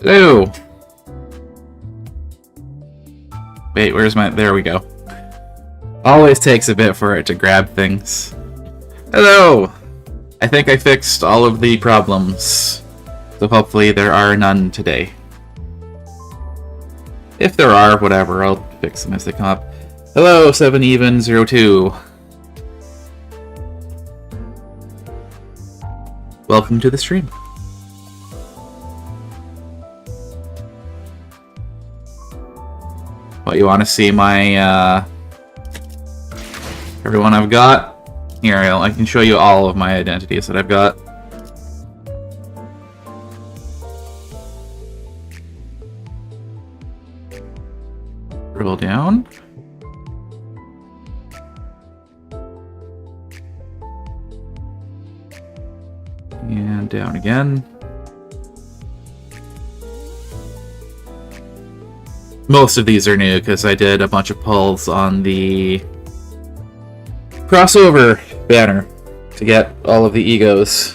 Hello! Wait, where's my... There we go. Always takes a bit for it to grab things. Hello! I think I fixed all of the problems. So hopefully there are none today. If there are, whatever, I'll fix them as they come up. Hello, 7even02. Welcome to the stream. What, you want to see my, everyone I've got? Here, I can show you all of my identities that I've got. Scroll down. And down again. Most of these are new because I did a bunch of pulls on the crossover banner to get all of the egos.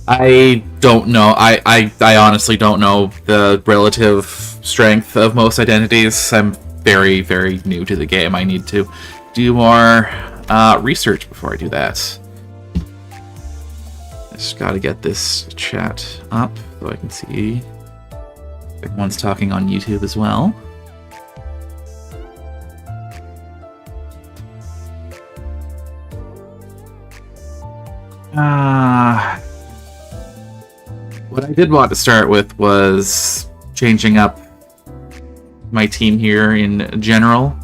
I don't know. I honestly don't know the relative strength of most identities. I'm very, very new to the game. I need to do more research before I do that. Just gotta get this chat up so I can see if everyone's talking on YouTube as well. What I did want to start with was changing up my team here in general,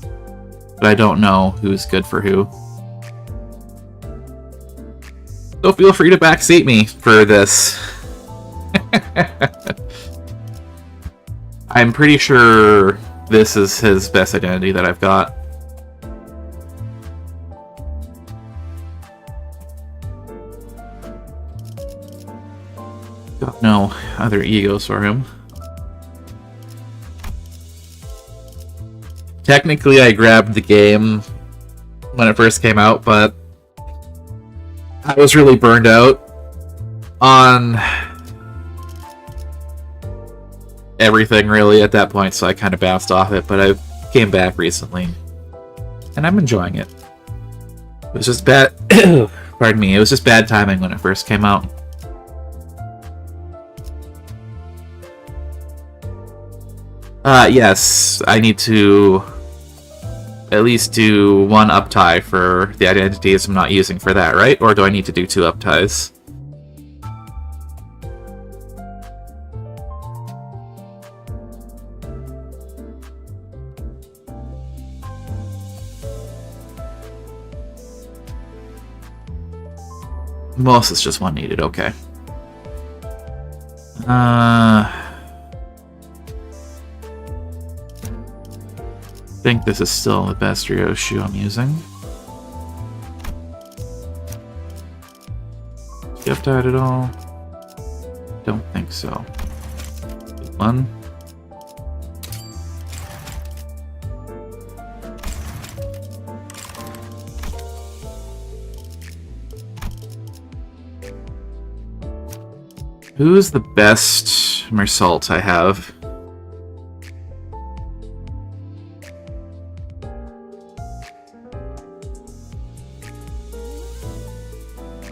but I don't know who's good for who. So feel free to backseat me for this. I'm pretty sure this is his best identity that I've got. Got no other egos for him. Technically, I grabbed the game when it first came out, but I was really burned out on everything, really, at that point, so I kind of bounced off it, but I came back recently, and I'm enjoying it. It was just bad... Pardon me, it was just bad timing when it first came out. Yes, I need to at least do one uptie for the identities I'm not using for that, right? Or do I need to do two upties? Most is just one needed, okay. I think this is still the best Rio shoe I'm using. Gift tied at all? Don't think so. Good one. Who's the best Mersault I have?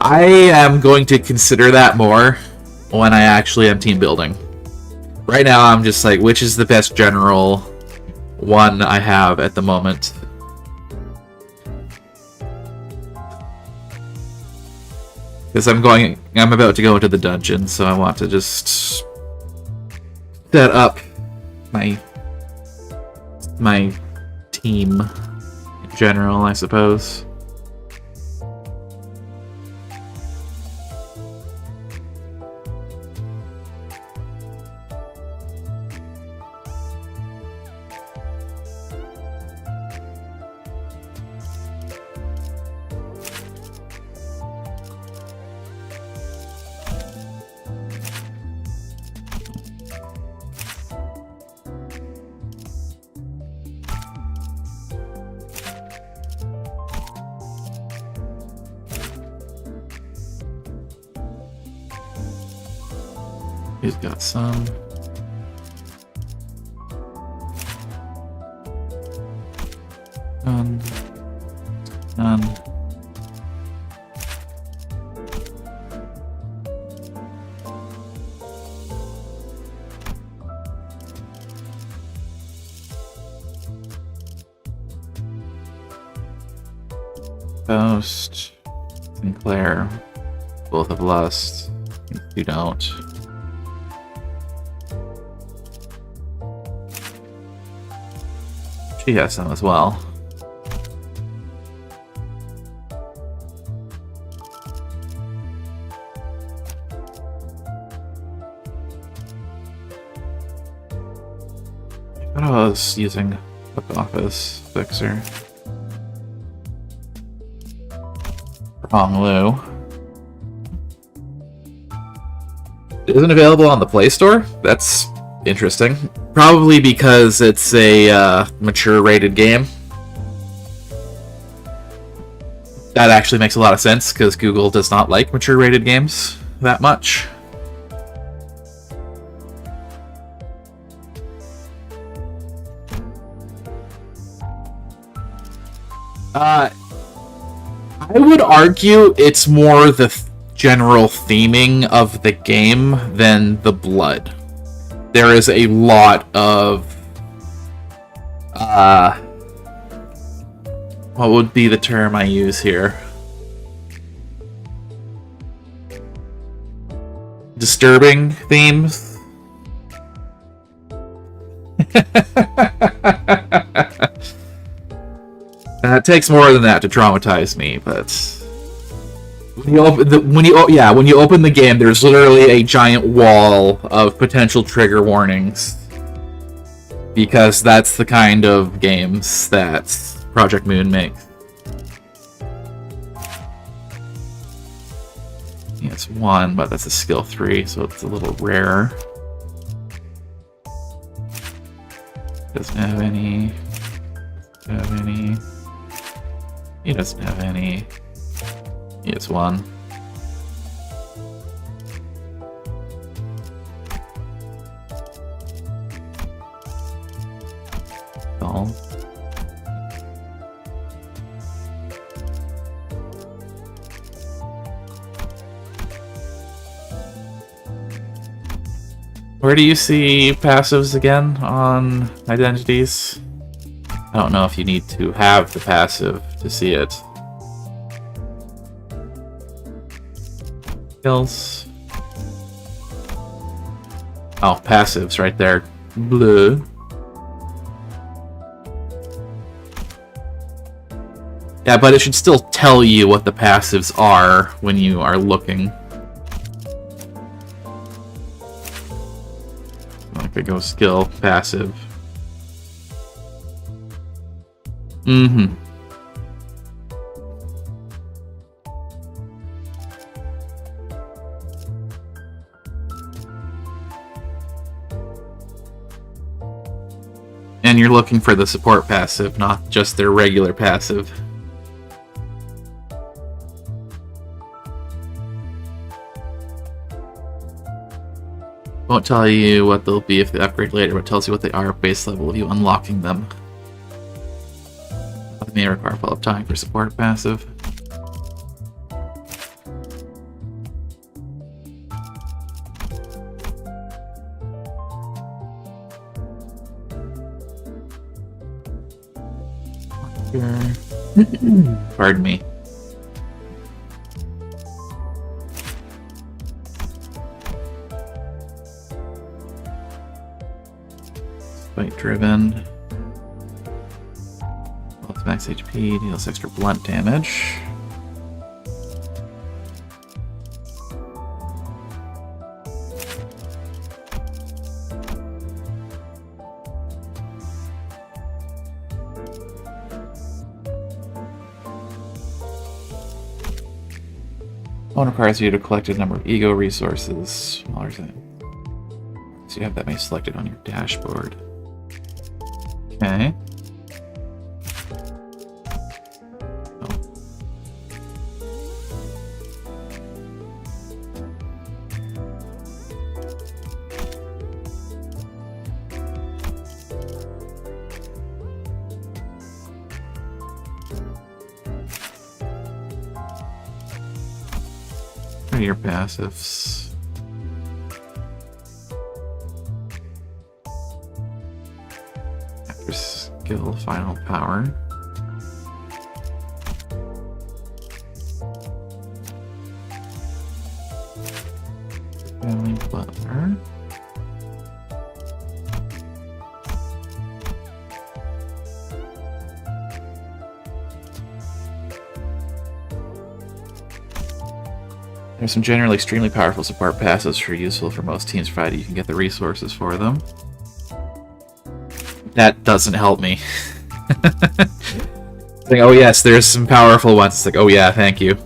I am going to consider that more when I actually am team building. Right now, I'm just like, which is the best general one I have at the moment? Because I'm about to go into the dungeon, so I want to just set up my team in general, I suppose. He's got some. None. None. Ghost. Sinclair. Both have lust. You don't. She has some as well. I thought I was using Book Office Fixer. Wrong Lu. It isn't available on the Play Store? That's interesting. Probably because it's a mature rated game. That actually makes a lot of sense, because Google does not like mature rated games that much. I would argue it's more the general theming of the game than the blood. There is a lot of what would be the term I use here? Disturbing themes. It takes more than that to traumatize me, but when you open the game, there's literally a giant wall of potential trigger warnings, because that's the kind of games that Project Moon makes. Yeah, it's 1, but that's a skill 3, so it's a little rarer. Doesn't have any. He doesn't have any. He has 1. All. Where do you see passives again on identities? I don't know if you need to have the passive to see it. Skills. Oh, passives right there. Blue. Yeah, but it should still tell you what the passives are when you are looking. Like I go skill, passive. Mm-hmm. And you're looking for the support passive, not just their regular passive. Won't tell you what they'll be if they upgrade later, but tells you what they are at base level of you unlocking them. It may require a full of time for support passive. Pardon me. Fight driven. Plus max HP, deals extra blunt damage. One requires you to collect a number of ego resources. Smaller than. So you have that many selected on your dashboard. Okay. are your passives? After skill, final power. Family butler. There's some generally extremely powerful support passives for useful for most teams, provided you can get the resources for them. That doesn't help me. Like, oh yes, there's some powerful ones. It's like, oh yeah, thank you.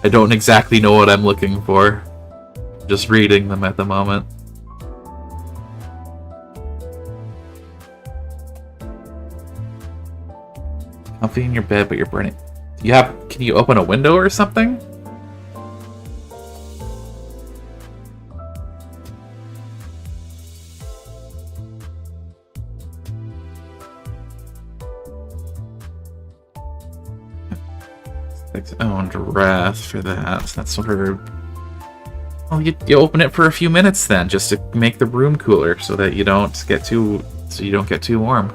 I don't exactly know what I'm looking for. I'm just reading them at the moment. Comfy in your bed, but you're burning. Can you open a window or something? Owned wrath for that. That's sort of. Well, you open it for a few minutes then, just to make the room cooler, so that you don't get too warm.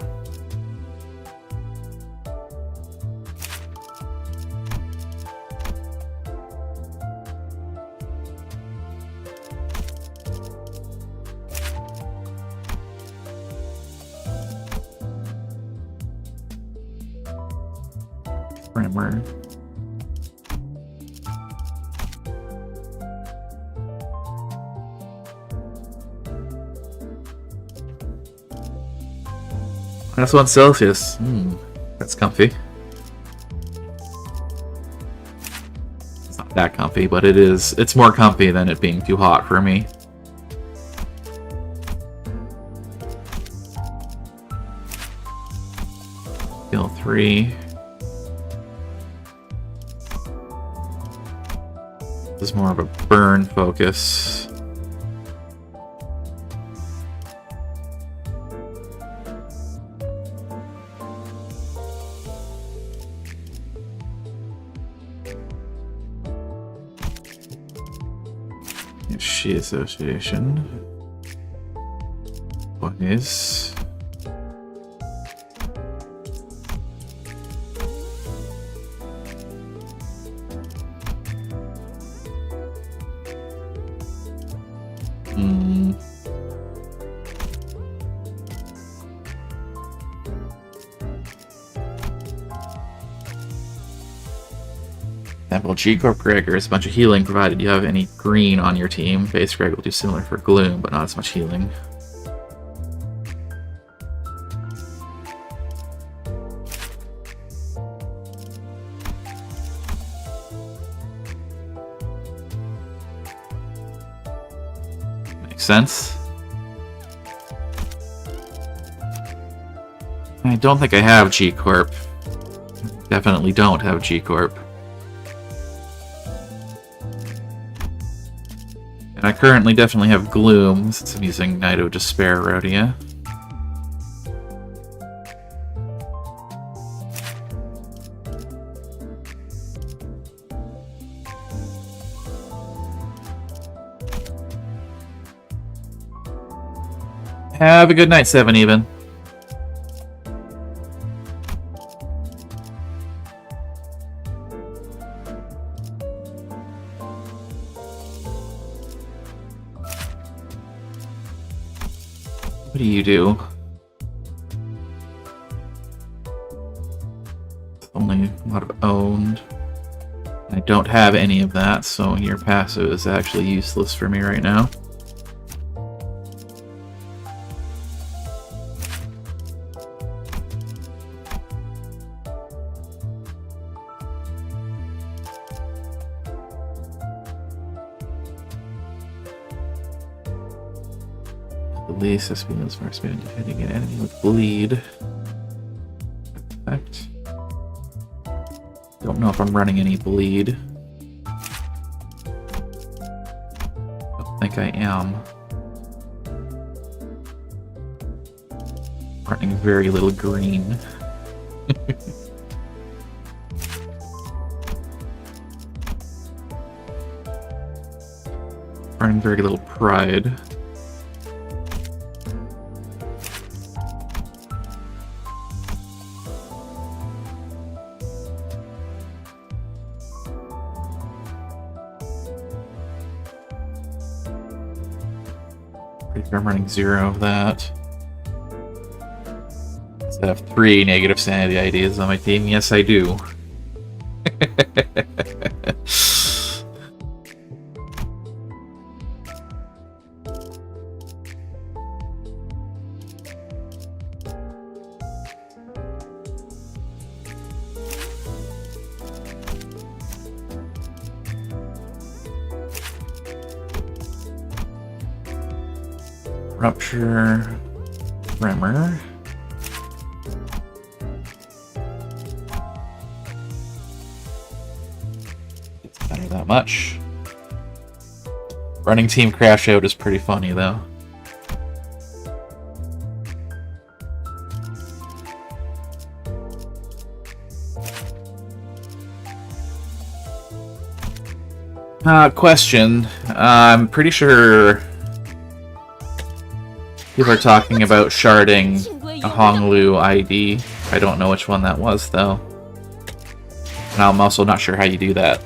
Primer. -1 Celsius. That's comfy. It's not that comfy, but it is. It's more comfy than it being too hot for me. Skill 3. This is more of a burn focus. She association. Boys. Example, G-Corp Gregor is a bunch of healing provided you have any green on your team. Base Greg will do similar for Gloom, but not as much healing. Makes sense. I don't think I have G-Corp. Definitely don't have G-Corp. And I currently definitely have Gloom, since I'm using Night of Despair Rhodia. Have a good night, 7 even. What do you do? Only a lot of owned. I don't have any of that, so your passive is actually useless for me right now. Release SP moves first man hitting an enemy with bleed. Perfect. Don't know if I'm running any bleed. Don't think I am. Running very little green. running very little pride. Pretty sure I'm running 0 of that. So I have 3 negative sanity ideas on my team. Yes, I do. Rupture, Rimmer. It's not that much. Running team crash out is pretty funny though. Question. I'm pretty sure people are talking about sharding a Honglu ID. I don't know which one that was, though. And I'm also not sure how you do that.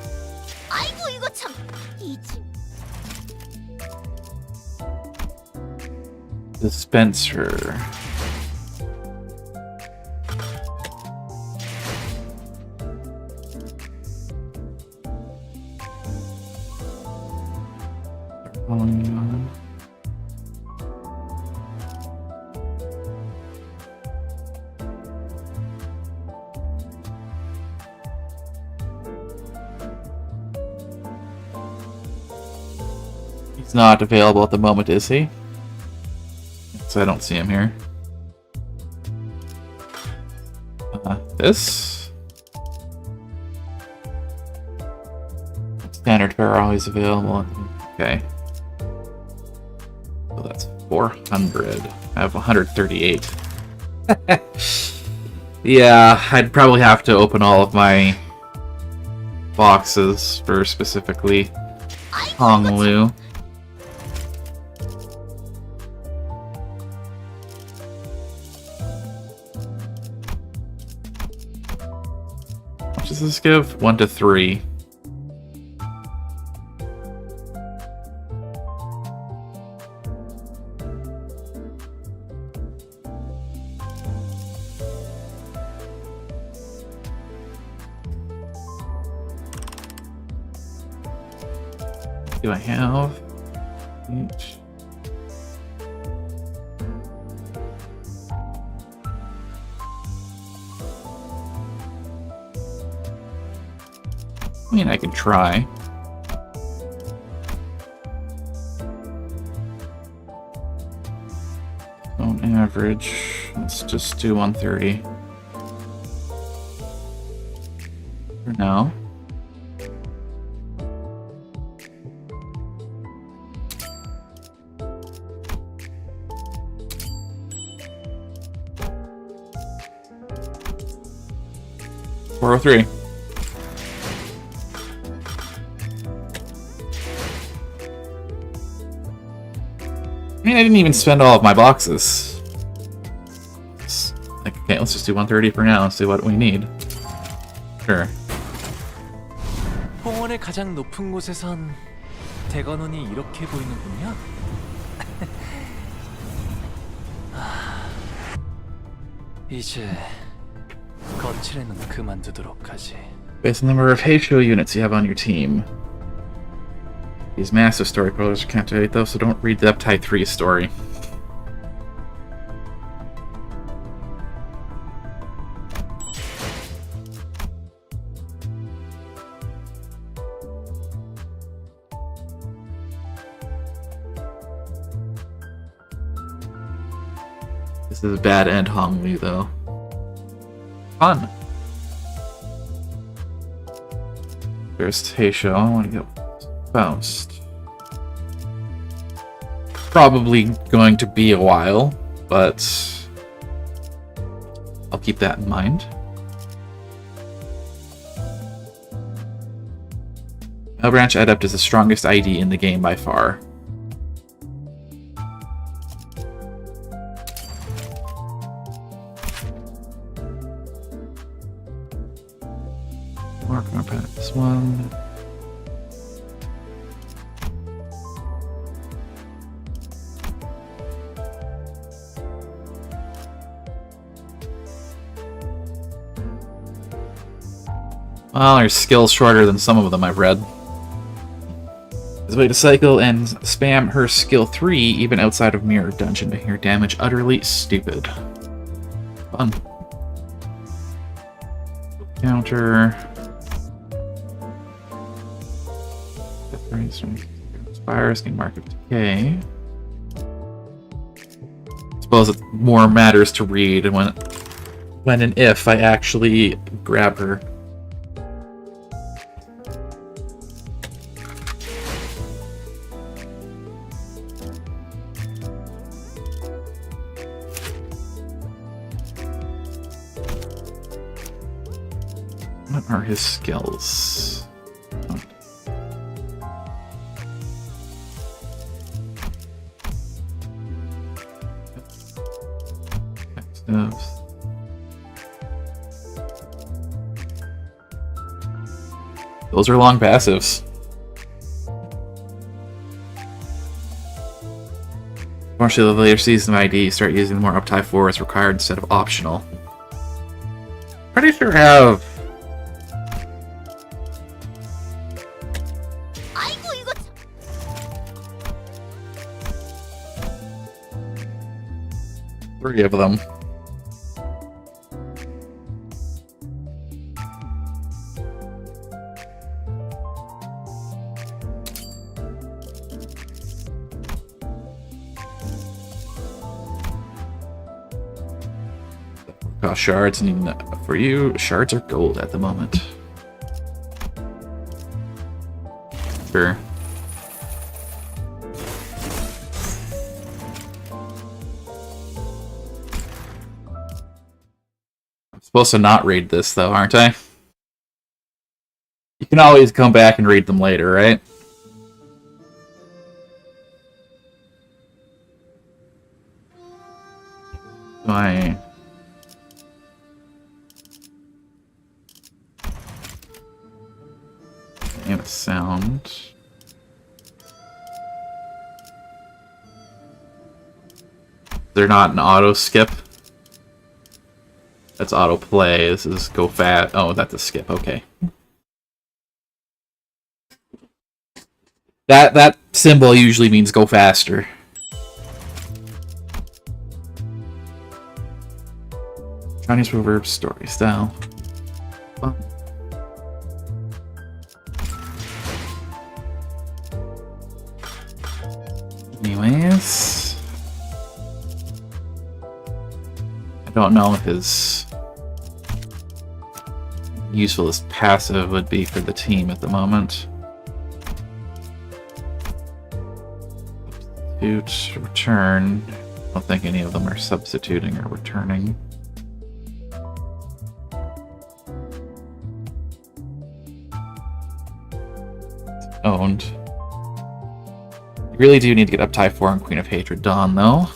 Dispenser. He's not available at the moment, is he? So I don't see him here. This? Standard fare always available. Okay. So that's 400. I have 138. Yeah, I'd probably have to open all of my boxes for specifically Honglu. What does this give? 1 to 3. Do I have each? I mean, I can try. On average, let's just do 130 for now. $403. I mean, I didn't even spend all of my boxes. Like, okay, let's just do 130 for now and see what we need. Sure. 홍원의 가장 높은 곳에선 대건원이 이렇게 보이는군요. 이제 거칠에는 그만두도록 하지. Based on the number of Heisho units you have on your team. These massive story pillars can't captivate though, so don't read the Uptide 3 story. This is a bad end Honglu though. Fun. There's Heisho. I want to get bounced. Probably going to be a while, but I'll keep that in mind. Branch Adept is the strongest ID in the game by far. Mark on this one. Well, her skill's shorter than some of them I've read. There's a way to cycle and spam her skill 3 even outside of Mirror Dungeon, making her damage utterly stupid. Fun. Counter. Inspires, gain Mark of Decay. Suppose it more matters to read when and if I actually grab her. What are his skills? Those are long passives. Unfortunately, the later season of ID, start using the more uptie 4 as required instead of optional. Pretty sure I have. Three of them. Cost shards, and for you, shards are gold at the moment. Sure. Supposed to not read this, though, aren't I? You can always come back and read them later, right? My and a sound. They're not an auto skip. That's auto play. This is go fast. Oh, that's a skip. Okay. That symbol usually means go faster. Chinese reverb story style. Fun. Anyways, I don't know if his useful as passive would be for the team at the moment. Substitute, return. I don't think any of them are substituting or returning. Owned. You really do need to get up tie 4 on Queen of Hatred Dawn, though.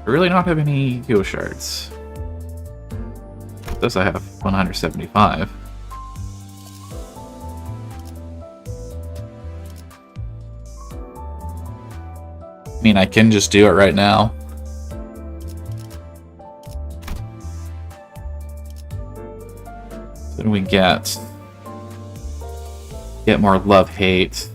I really not have any Ego shards. This I have 175. I mean, I can just do it right now. Then we get more love-hate.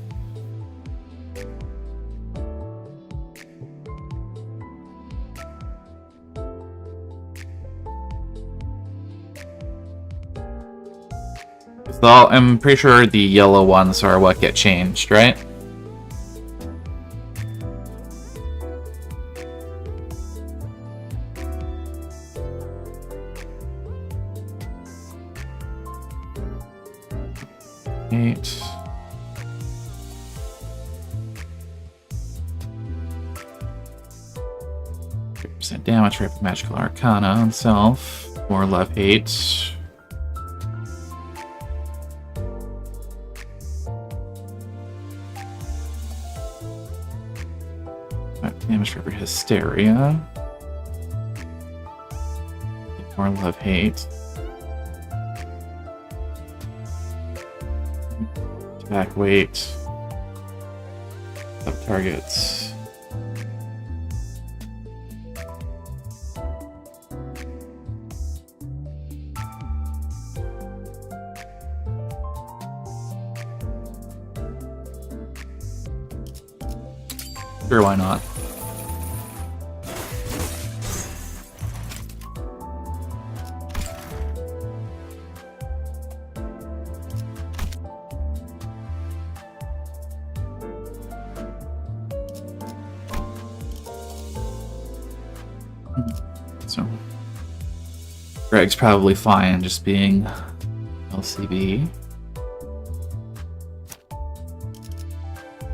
So I'm pretty sure the yellow ones are what get changed, right? Eight. % damage for magical arcana on self. More love-hate. damage for every hysteria. More love-hate. Attack weight. Sub targets. Sure, why not? So, Greg's probably fine just being LCB.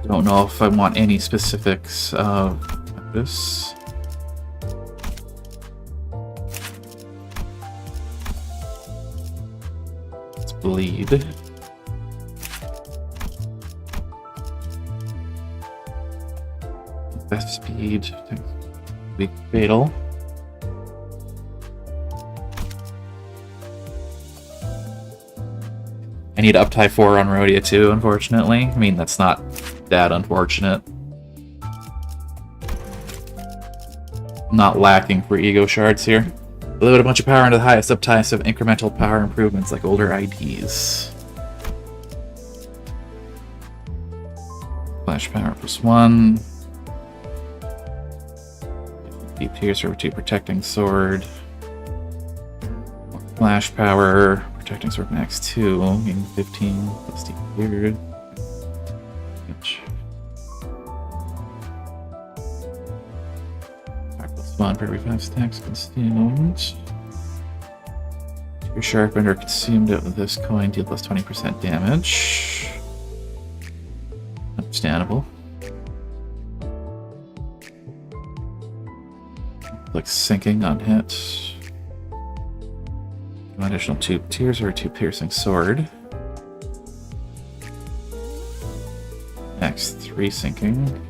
Don't know if I want any specifics of this. Let's bleed. Best speed. Weak fatal. I need up tie 4 on Rhodia too, unfortunately. I mean, that's not that unfortunate. Not lacking for ego shards here. Load a bunch of power into the highest up ties of incremental power improvements like older IDs. Flash power +1. Deep Tears over 2 protecting sword. More flash power. Protecting sword max 2, getting 15, 60 weird. +1 for every 5 stacks consumed. Your sharpened or consumed out of this coin deal plus 20% damage. Understandable. Like sinking on hit. Additional 2 tears or 2 piercing sword. Next 3 sinking.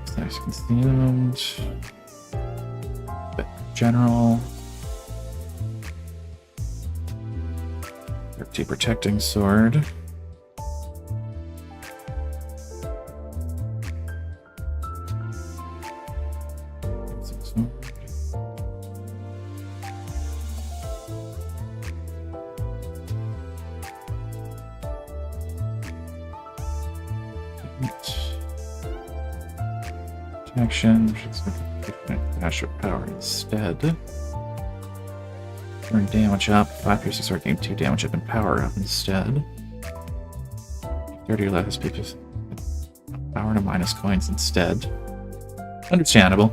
Stacks consumed. General. 2 protecting sword. Protection, dash of power instead. Turn damage up, 5 piercing sword, gain 2 damage up and power up instead. 30 or less pieces. Power to minus coins instead. Understandable.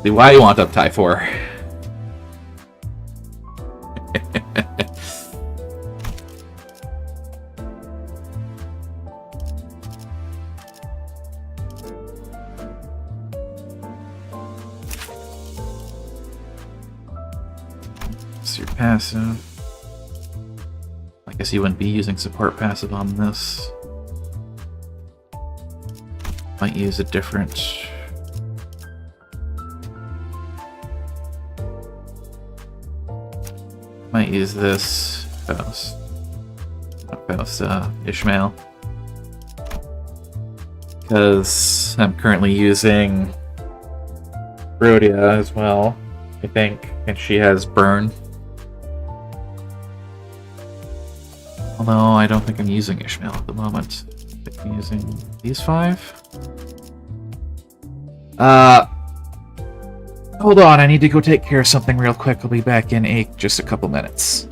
See why you want up tie 4. Your passive. I guess you wouldn't be using support passive on this. Might use a different. Might use this Ishmael. Because I'm currently using Rhodia as well, I think, and she has burn. Although I don't think I'm using Ishmael at the moment. I think I'm using these 5. Hold on, I need to go take care of something real quick. I'll be back in just a couple minutes.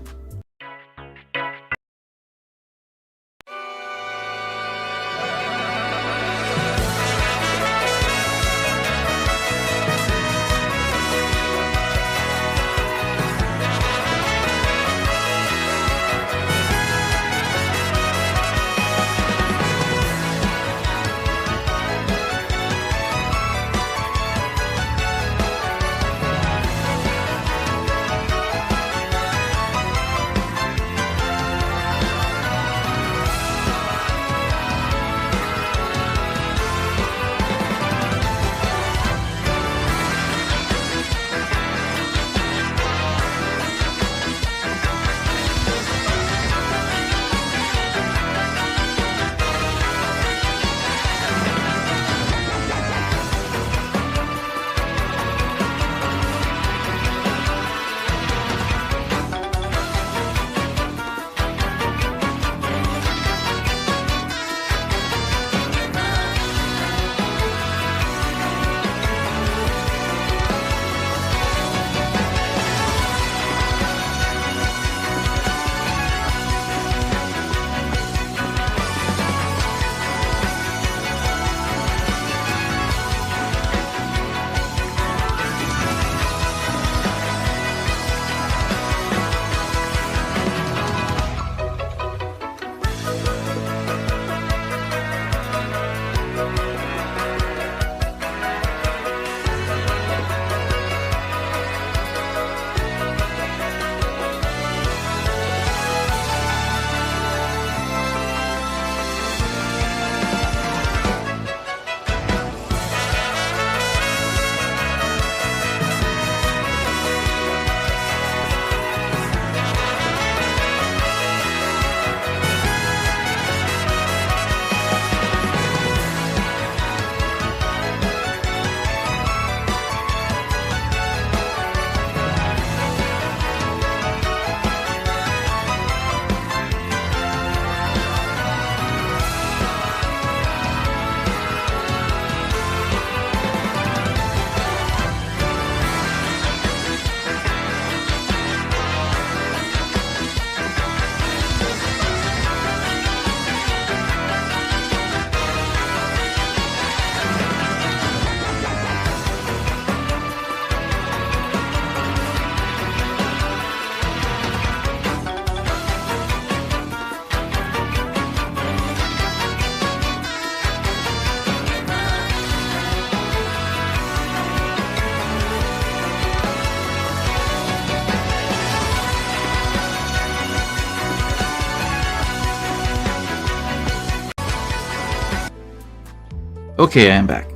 Okay, I'm back.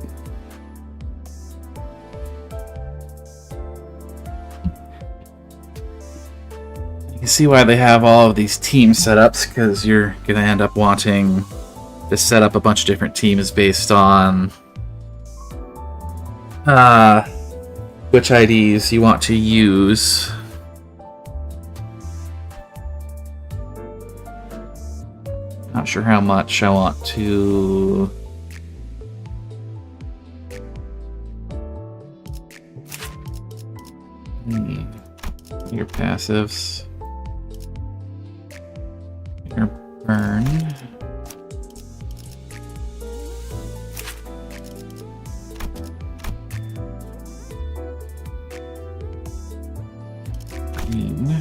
You can see why they have all of these team setups, because you're going to end up wanting to set up a bunch of different teams based on which IDs you want to use. Not sure how much I want to... Your passives. Your burn. Green.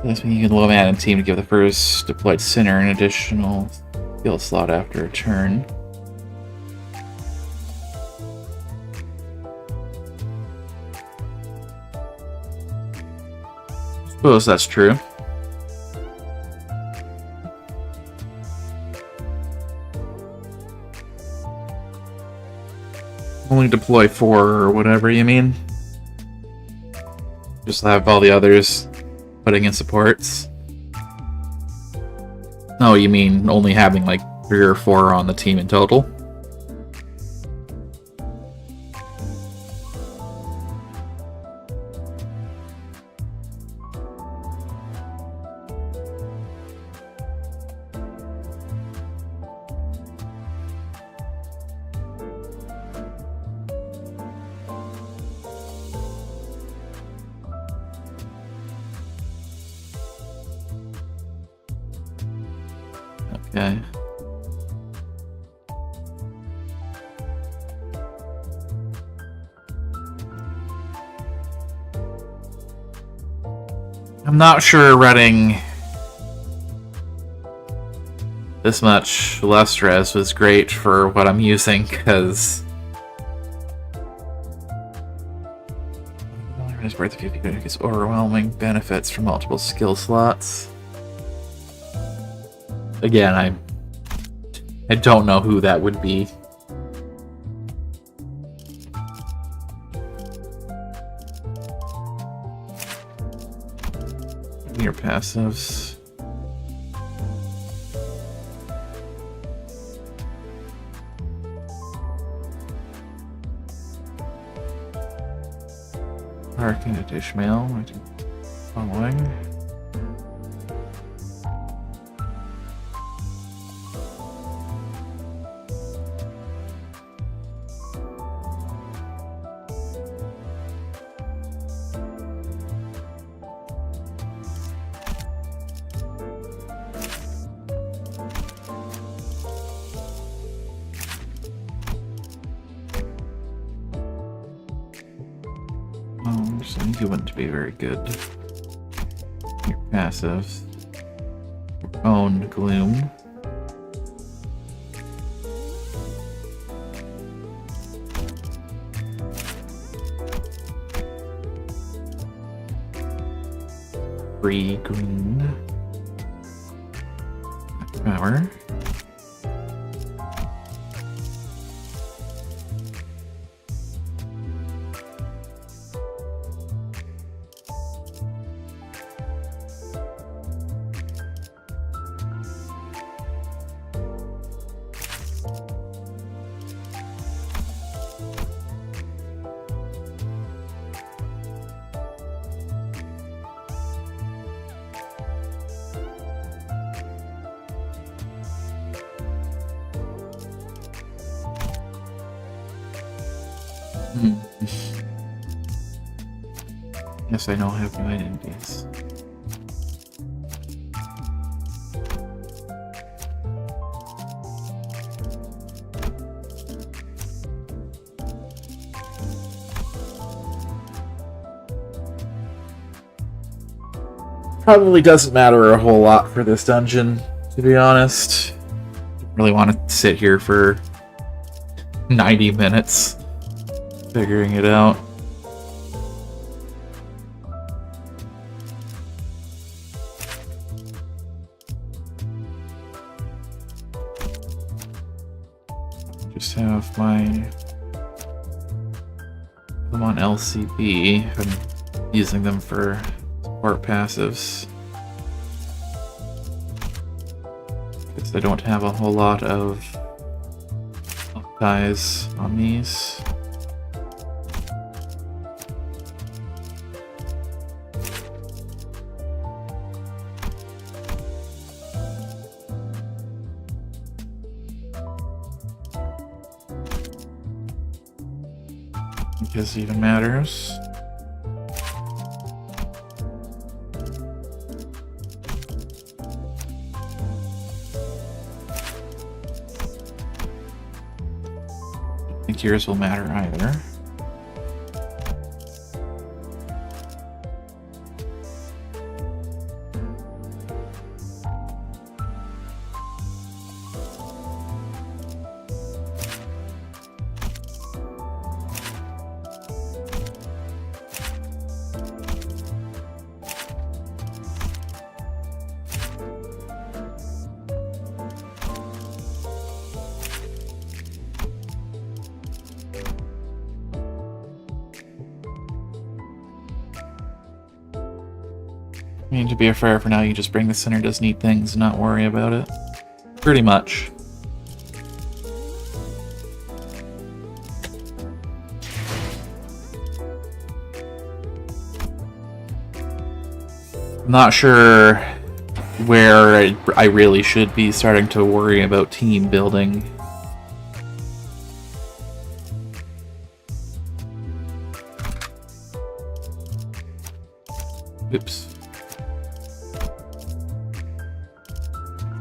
This means you can low man and team to give the first deployed center an additional skill slot after a turn. Suppose that's true. Only deploy 4 or whatever you mean. Just have all the others putting in supports. No, you mean only having like 3 or 4 on the team in total? Okay. I'm not sure running this much less stress was great for what I'm using, because it's worth 50 gets overwhelming benefits from multiple skill slots. Again, I don't know who that would be. Your passives. Arcane at Ishmael. Following. So you wouldn't be very good. Your passives. Your own gloom. Free green. Power. Yes, I know I have new identities. Probably doesn't matter a whole lot for this dungeon, to be honest. Don't really want to sit here for 90 minutes figuring it out. Just have them on LCB. I'm using them for support passives. Because I don't have a whole lot of guys on these. Because it even matters. I think yours will matter either. I mean, to be fair, for now, you just bring the center does neat things and not worry about it. Pretty much. I'm not sure where I really should be starting to worry about team building. Oops.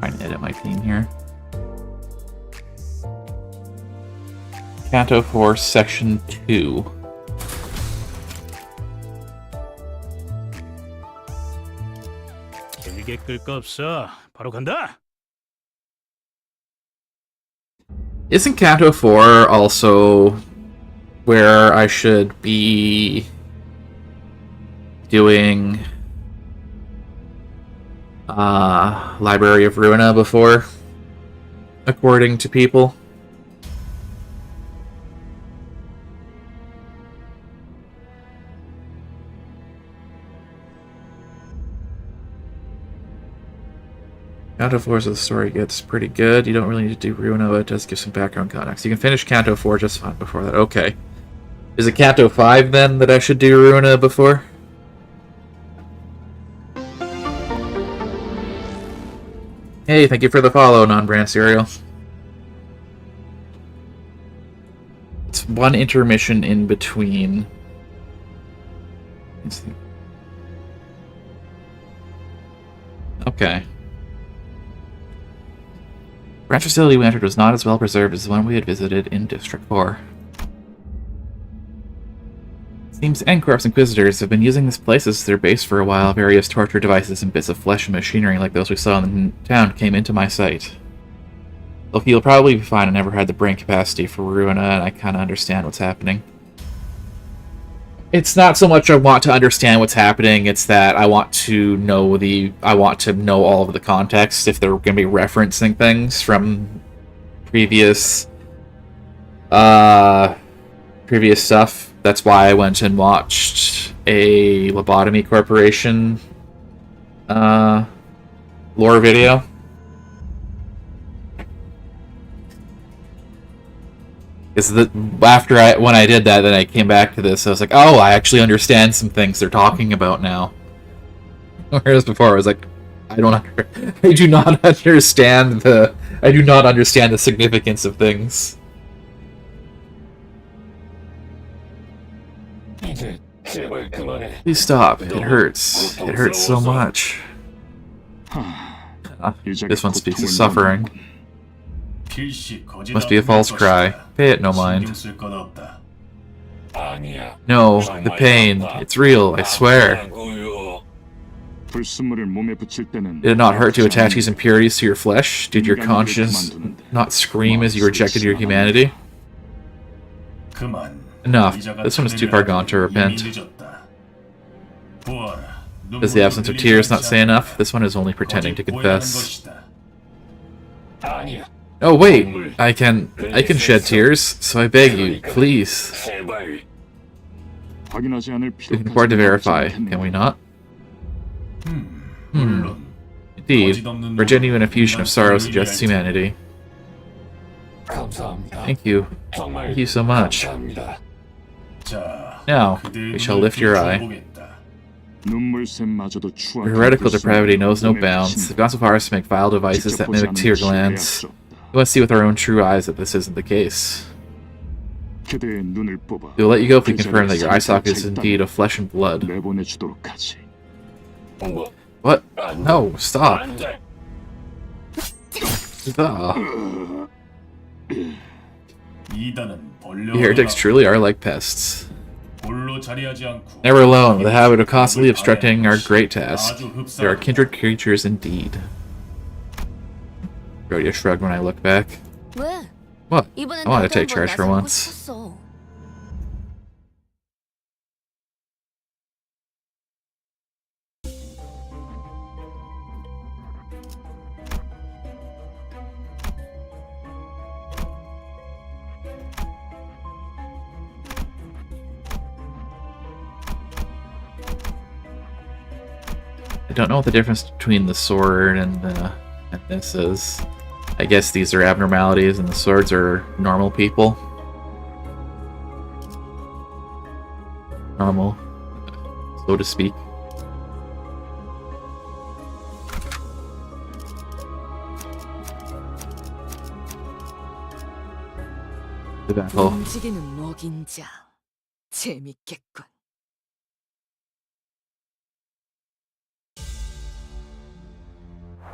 Trying to edit my team here. Canto 4, Section 2. 길게 끌 거 없어. 바로 간다. Isn't Canto 4 also where I should be doing Library of Ruina before, according to people? Canto 4 is the story gets pretty good. You don't really need to do Ruina, but it does give some background context. You can finish Canto 4 just fine before that. Okay. Is it Canto 5 then that I should do Ruina before? Hey, thank you for the follow, non-brand cereal. It's one intermission in between. Okay. Branch facility we entered was not as well preserved as the one we had visited in District 4. Seems N-Corp's Inquisitors have been using this place as their base for a while. Various torture devices and bits of flesh and machinery like those we saw in the town came into my sight. Look, you'll probably be fine. I never had the brain capacity for Ruina, and I kind of understand what's happening. It's not so much I want to understand what's happening, it's that I want to know all of the context if they're going to be referencing things from previous stuff. That's why I went and watched a Lobotomy Corporation lore video. Because when I did that, then I came back to this. I was like, oh, I actually understand some things they're talking about now. Whereas before, I was like, I do not understand the significance of things. Please stop. It hurts. It hurts so much. This one speaks of suffering. Must be a false cry. Pay it no mind. No, the pain. It's real, I swear. Did it not hurt to attach these impurities to your flesh? Did your conscience not scream as you rejected your humanity? Enough. This one is too far gone to repent. Does the absence of tears not say enough? This one is only pretending to confess. Oh wait! I can shed tears, so I beg you, please. We can afford to verify, can we not? Indeed, our genuine effusion of sorrow suggests humanity. Thank you. Thank you so much. Now, we shall lift your eye. Your heretical depravity knows no bounds. They've gone so far as to make vile devices that mimic tear glands. We must see with our own true eyes that this isn't the case. We will let you go if we confirm that your eye socket is indeed of flesh and blood. What? No, stop. The heretics truly are like pests. Never alone, with a habit of constantly obstructing our great task. They are kindred creatures indeed. Rhodia shrugged when I looked back. What? I want to take charge for once. I don't know what the difference between the sword and this is. I guess these are abnormalities and the swords are normal people. Normal, so to speak. The battle. 움직이는 먹인자. 재밌겠군.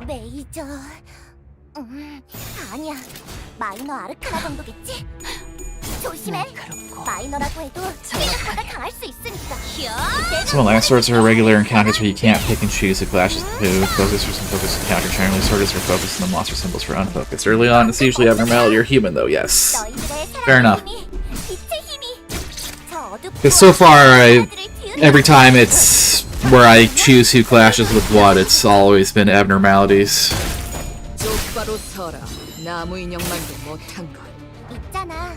메이저... 아니야. 마이너 아르카나 정도겠지? 조심해. 마이너라고 해도 생각보다 강할 수 있으니까. Some lance swords are regular encounters where you can't pick and choose who clashes with who. Focus for some focused encounter. Generally, swords are focused and the monster symbols for unfocused. Early on, it's usually abnormality or human, though, yes. Fair enough. Because so far, every time it's where I choose who clashes with what, it's always been abnormalities. 똑바로 서라. 나무 인형만도 못한 것. 있잖아.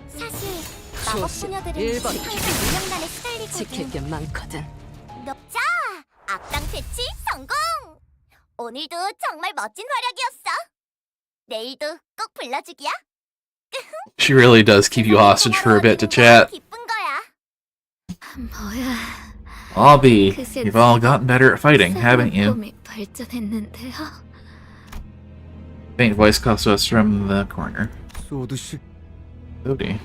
사실 마법 소녀들은 항상 인형난에 지킬 시달리거든. 게 많거든. 자, 악당 퇴치 성공! 오늘도 정말 멋진 활약이었어. 내일도 꼭 불러주기야. She really does keep you hostage for a bit to chat. 기쁜 거야. 뭐야? I'll be. You've all gotten better at fighting, haven't you? 발전했는데요. Faint voice calls to us from the corner. 소드씨. Zodi.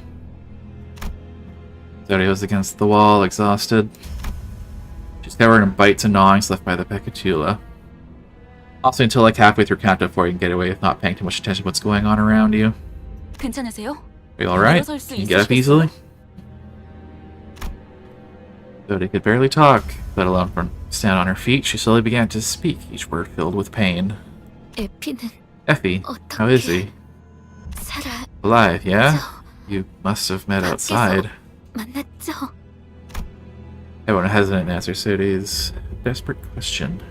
Zodi was against the wall, exhausted. She's covered in bites and gnawings left by the Pecatula. Also until like halfway through countdown 4 you can get away with not paying too much attention to what's going on around you. 괜찮으세요? Are you alright? Can you get up easily? Zodi could barely talk, let alone stand on her feet. She slowly began to speak, each word filled with pain. 에피는 Effie, how is he? 살아. Alive, yeah? You must have met outside. 만났죠. Everyone hesitant to answer Zodi's desperate question.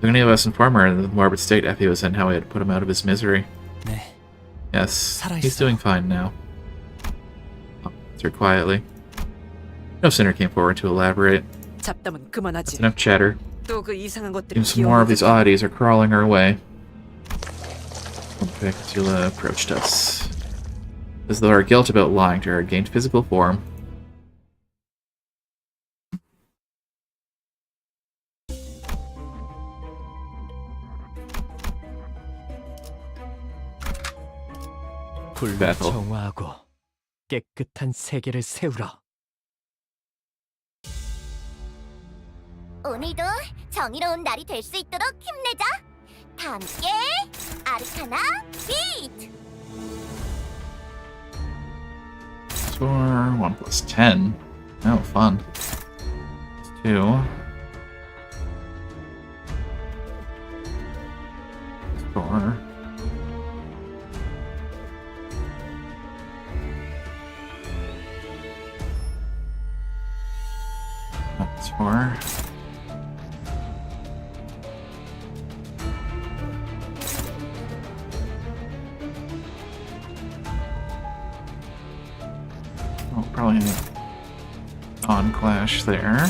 Did any of us inform her of the morbid state Effie was in, how we had to put him out of his misery? 네. Yes, 살아있어. he's doing fine now. Answered quietly. No sooner came forward to elaborate. 잡담은 그만하지. Enough chatter. 또 그 이상한 것들이 Seems some more of these oddities are crawling our way. Pecatula approached us. As though our guilt about lying to her had gained physical form. 불로 Battle. 정화하고 깨끗한 세계를 세우라. 오늘도 정의로운 날이 될 수 있도록 힘내자. 다 함께 아르카나 비트. Score 1 plus 10. Oh, fun. 2. Score Or oh, probably on clash there.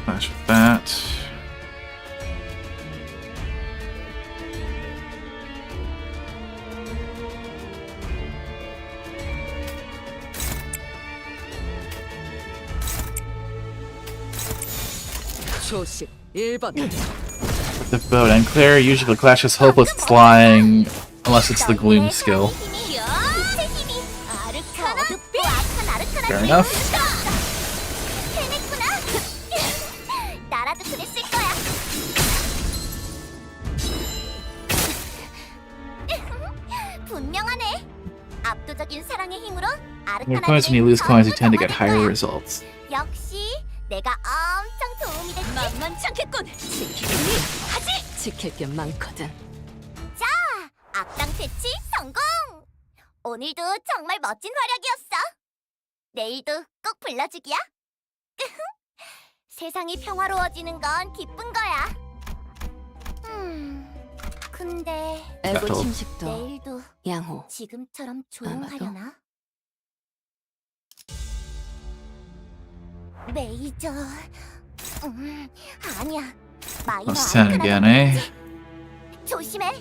Clash with that. 초식 1번. With the boat and Claire, usually the clash is hopeless flying unless it's the gloom skill. Fair enough. 나라도 그랬을 거야. 분명하네. 압도적인 사랑의 힘으로 When you coins, when you lose coins, you tend to get higher results. 역시 내가 엄청 도움이 됐지. 만만치 않겠군. 지키겠니? 하지. 지킬 게 많거든. 자, 악당 퇴치 성공. 오늘도 정말 멋진 활약이었어. 내일도 꼭 불러주기야. 세상이 평화로워지는 건 기쁜 거야. 근데 애고 Battle. 침식도 내일도 양호. 지금처럼 조용하려나? 메이저, 아니야. 마이너 Plus 10 again, eh? 조심해.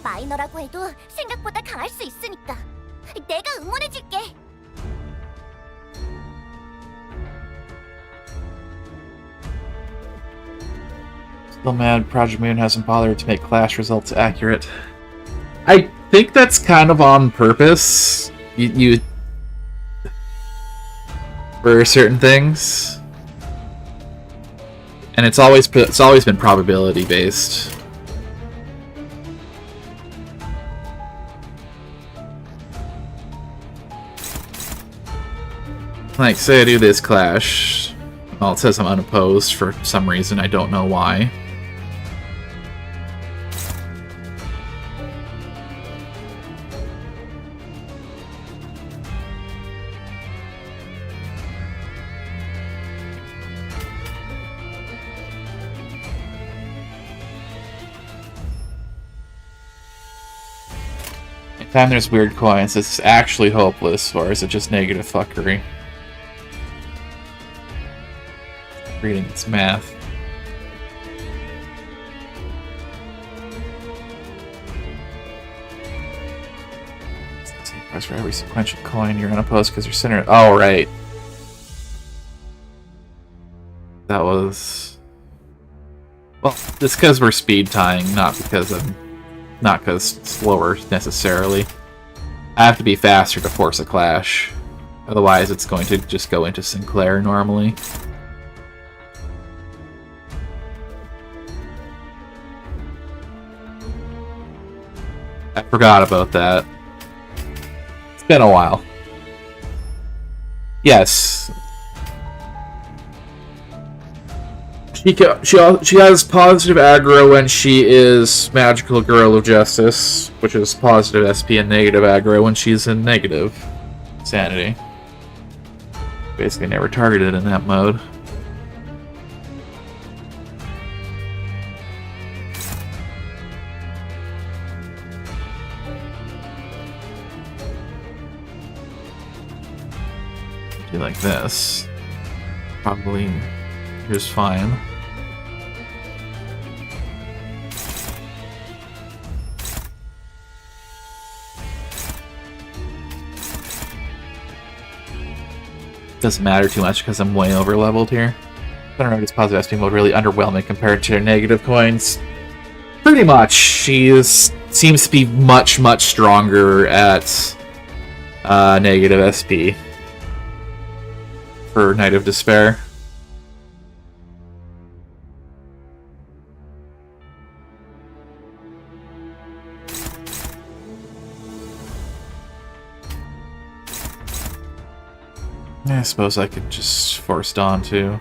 마이너라고 해도 생각보다 강할 수 있으니까. 내가 응원해줄게. Still mad Project Moon hasn't bothered to make clash results accurate. I think that's kind of on purpose. You for certain things, and it's always been probability based. Like, say I do this clash. Well, it says I'm unopposed for some reason. I don't know why. Anytime there's weird coins, is this actually hopeless, or is it just negative fuckery? Reading its math. Price for every sequential coin you're unopposed because you're center. Oh, right. That was. Well, it's because we're speed tying, not because slower necessarily. I have to be faster to force a clash. Otherwise, it's going to just go into Sinclair normally. I forgot about that. It's been a while. Yes. She has positive aggro when she is Magical Girl of Justice, which is positive SP, and negative aggro when she's in negative sanity. Basically never targeted in that mode. Do like this. Probably just fine. Doesn't matter too much because I'm way over leveled here. I don't know, this positive SP mode really underwhelming compared to negative coins. Pretty much, she seems to be much stronger at negative SP for Night of Despair. I suppose I could just force Dawn to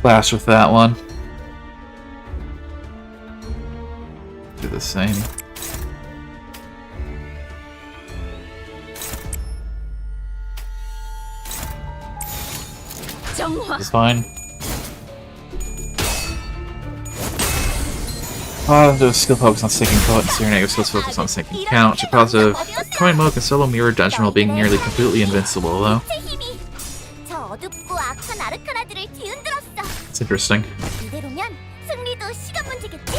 clash with that one. Do the same. It's fine. Positive skill focus on sinking potency, or negative skills focus on sinking count. To positive coin mode can solo mirror dungeon while being nearly completely invincible, though. 저 어둡고 악한 아르카나들을 뒤흔들었어. It's interesting. 이대로면 승리도 시간 문제겠지?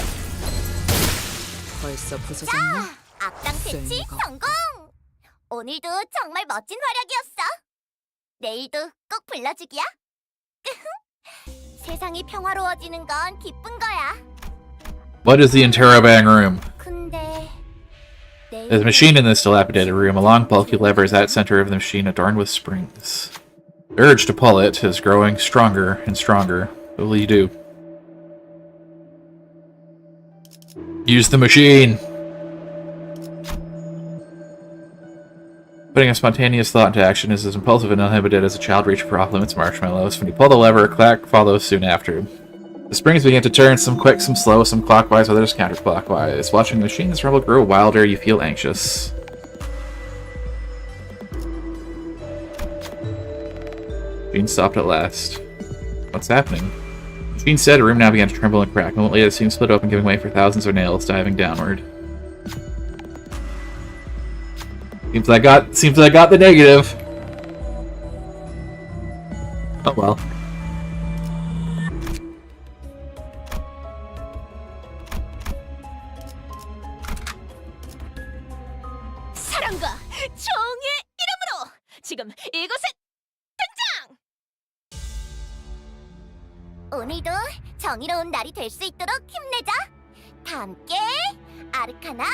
벌써 자, 부서졌나? 악당 퇴치 성공! 오늘도 정말 멋진 활약이었어. 내일도 꼭 불러주기야. 세상이 평화로워지는 건 기쁜 거야. What is the interrobang room? 근데 There's a machine in this dilapidated room. A long, bulky lever is at the center of the machine, adorned with springs. The urge to pull it is growing stronger and stronger. What will you do? Use the machine! Putting a spontaneous thought into action is as impulsive and uninhibited as a child reaching for off-limits marshmallows. When you pull the lever, a clack follows soon after. The springs begin to turn, some quick, some slow, some clockwise, others counterclockwise. Watching the machine's rumble grow wilder, you feel anxious. Machine stopped at last. What's happening? The machine said, a room now began to tremble and crack. A moment later, the seam split open, giving way for thousands of nails diving downward. Seems I got the negative. Oh well. 사랑과 정의의 이름으로 지금 이곳에 등장! 오늘도 정의로운 날이 될 수 있도록 힘내자. 다 함께 아르카나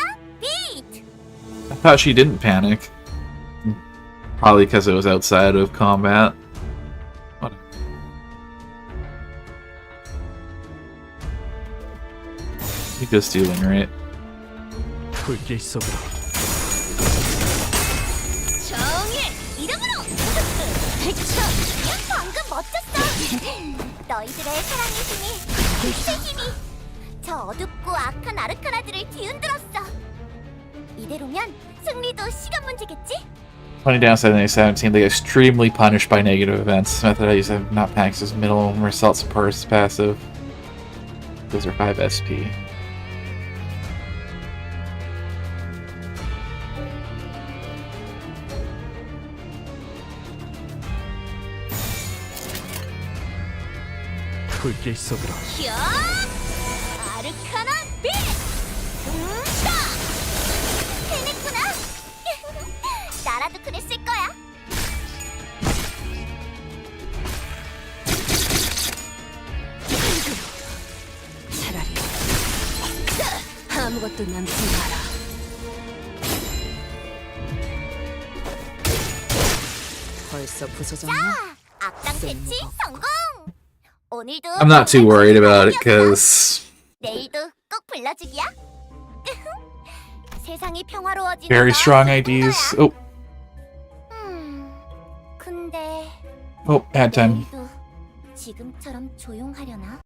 비트! I thought she didn't panic. Probably because it was outside of combat. What? You just doing right. 불길 속으로 정의의 이름으로! 방금 멋졌어! 너희들의 사랑의 힘이, 빛의 힘이 저 어둡고 악한 아르카나들을 뒤흔들었어. 이대로면 승리도 시간 문제겠지? Funny downside in 2017, they get extremely punished by negative events. The method I use of not panics is minimum results and burst passive. Those are 5 SP. 불길 속으로 야! 아르카나 빛! 자! 해냈구나! 나라도 그랬을 거야. 차라리 아무것도 남지 마라. 벌써 부서졌나? 자! 악당 퇴치 성공! 오늘도 I'm not too worried about it, because 내일도 꼭 불러주기야. 세상이 평화로워지는 very 건 strong 기쁜 IDs. 거야. Oh, 근데 oh, bad time. 내일도 지금처럼 조용하려나?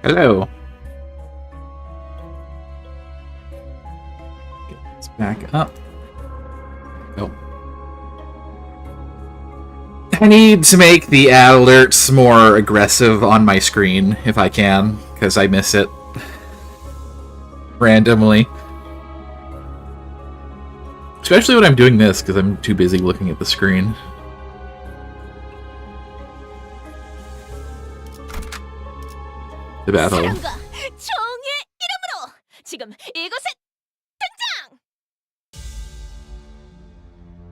Hello. Let's back up. Go. I need to make the ad alerts more aggressive on my screen if I can, because I miss it randomly. Especially when I'm doing this, because I'm too busy looking at the screen. The battle. 사랑과 정의 이름으로 지금 이곳에 등장!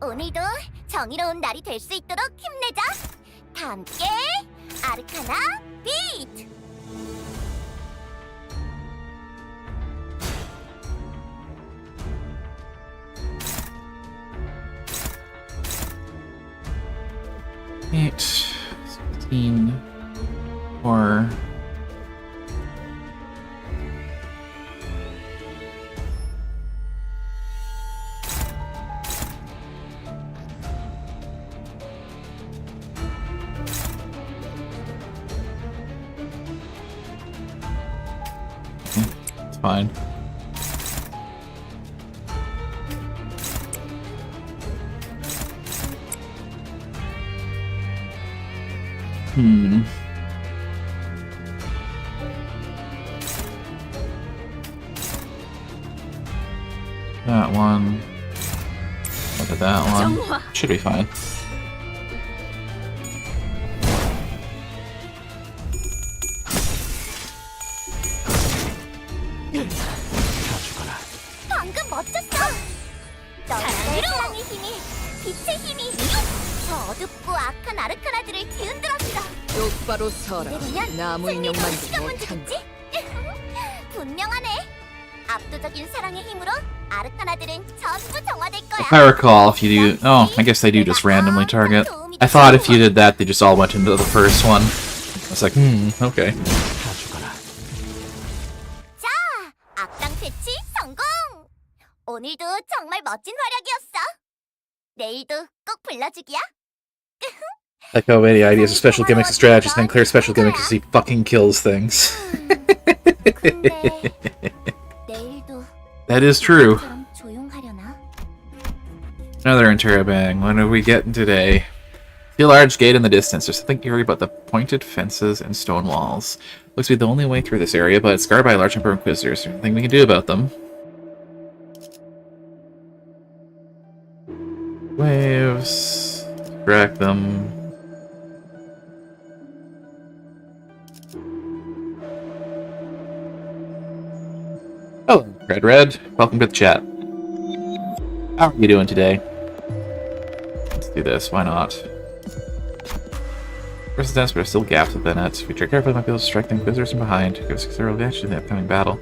오늘도 정의로운 날이 될 수 있도록 힘내자. 다 함께 아르카나 비트. Eight, 16, 4. It's fine. That one. Look at that one. Should be fine. 방금 멋졌어. 너의 사랑의 힘이 빛의 힘이 저 어둡고 악한 아르카나들을 뒤흔들었어. 똑바로 서라. 이대로면 나무 인형 승리도 만들고 시간 못한다. 문제겠지? 분명하네. 압도적인 사랑의 힘으로 아르카나들은 전부 정화될 거야. If I recall, if you do... Oh, I guess they do just randomly target. I thought if you did that, they just all went into the first one. I was like, okay. 자, 악당 퇴치 성공! 오늘도 정말 멋진 활약이었어. 내일도 꼭 불러주기야. Like how many ideas of special gimmicks and strategies, then clear special gimmicks as he fucking kills things. 근데 내일도 That is true. 좀 조용하려나? Another interrobang. When are we getting today? See a large gate in the distance. There's something eerie about the pointed fences and stone walls. Looks to be the only way through this area, but it's guarded by a large number of inquisitors. Is there anything we can do about them? Waves. Track them. Hello, Red. Welcome to the chat. How are you doing today? Let's do this. Why not? First dense, but there are still gaps within it. If we tread carefully, we might be able to strike the Inquisitors from behind. Give us considerable advantage in the upcoming battle.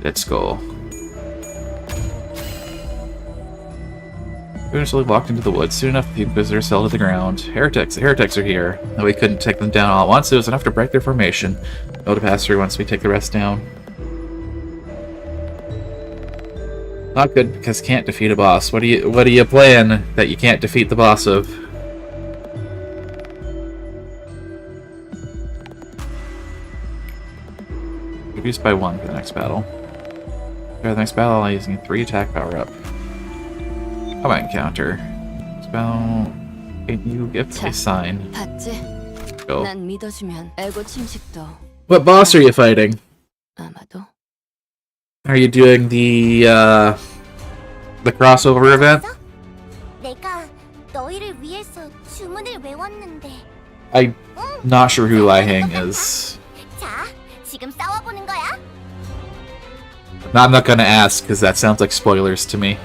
Let's go. We slowly walked into the woods. Soon enough, the Inquisitors fell to the ground. Heretics! The heretics are here. Though we couldn't take them down all at once, it was enough to break their formation. No to pass through once we take the rest down. Not good because can't defeat a boss. What are you playing that you can't defeat the boss of? Reduced by 1 for the next battle. For the next battle, I'm using a 3 attack power up. Combat encounter. Spell. You give a sign. 봤지? Go. 난 믿어주면 에고 침식도 What boss are you fighting? 아마도 Are you doing the crossover event? 내가 너희를 위해서 주문을 외웠는데. I'm not sure who Lai Hang is. 자, 지금 싸워보는 거야. I'm not gonna ask because that sounds like spoilers to me.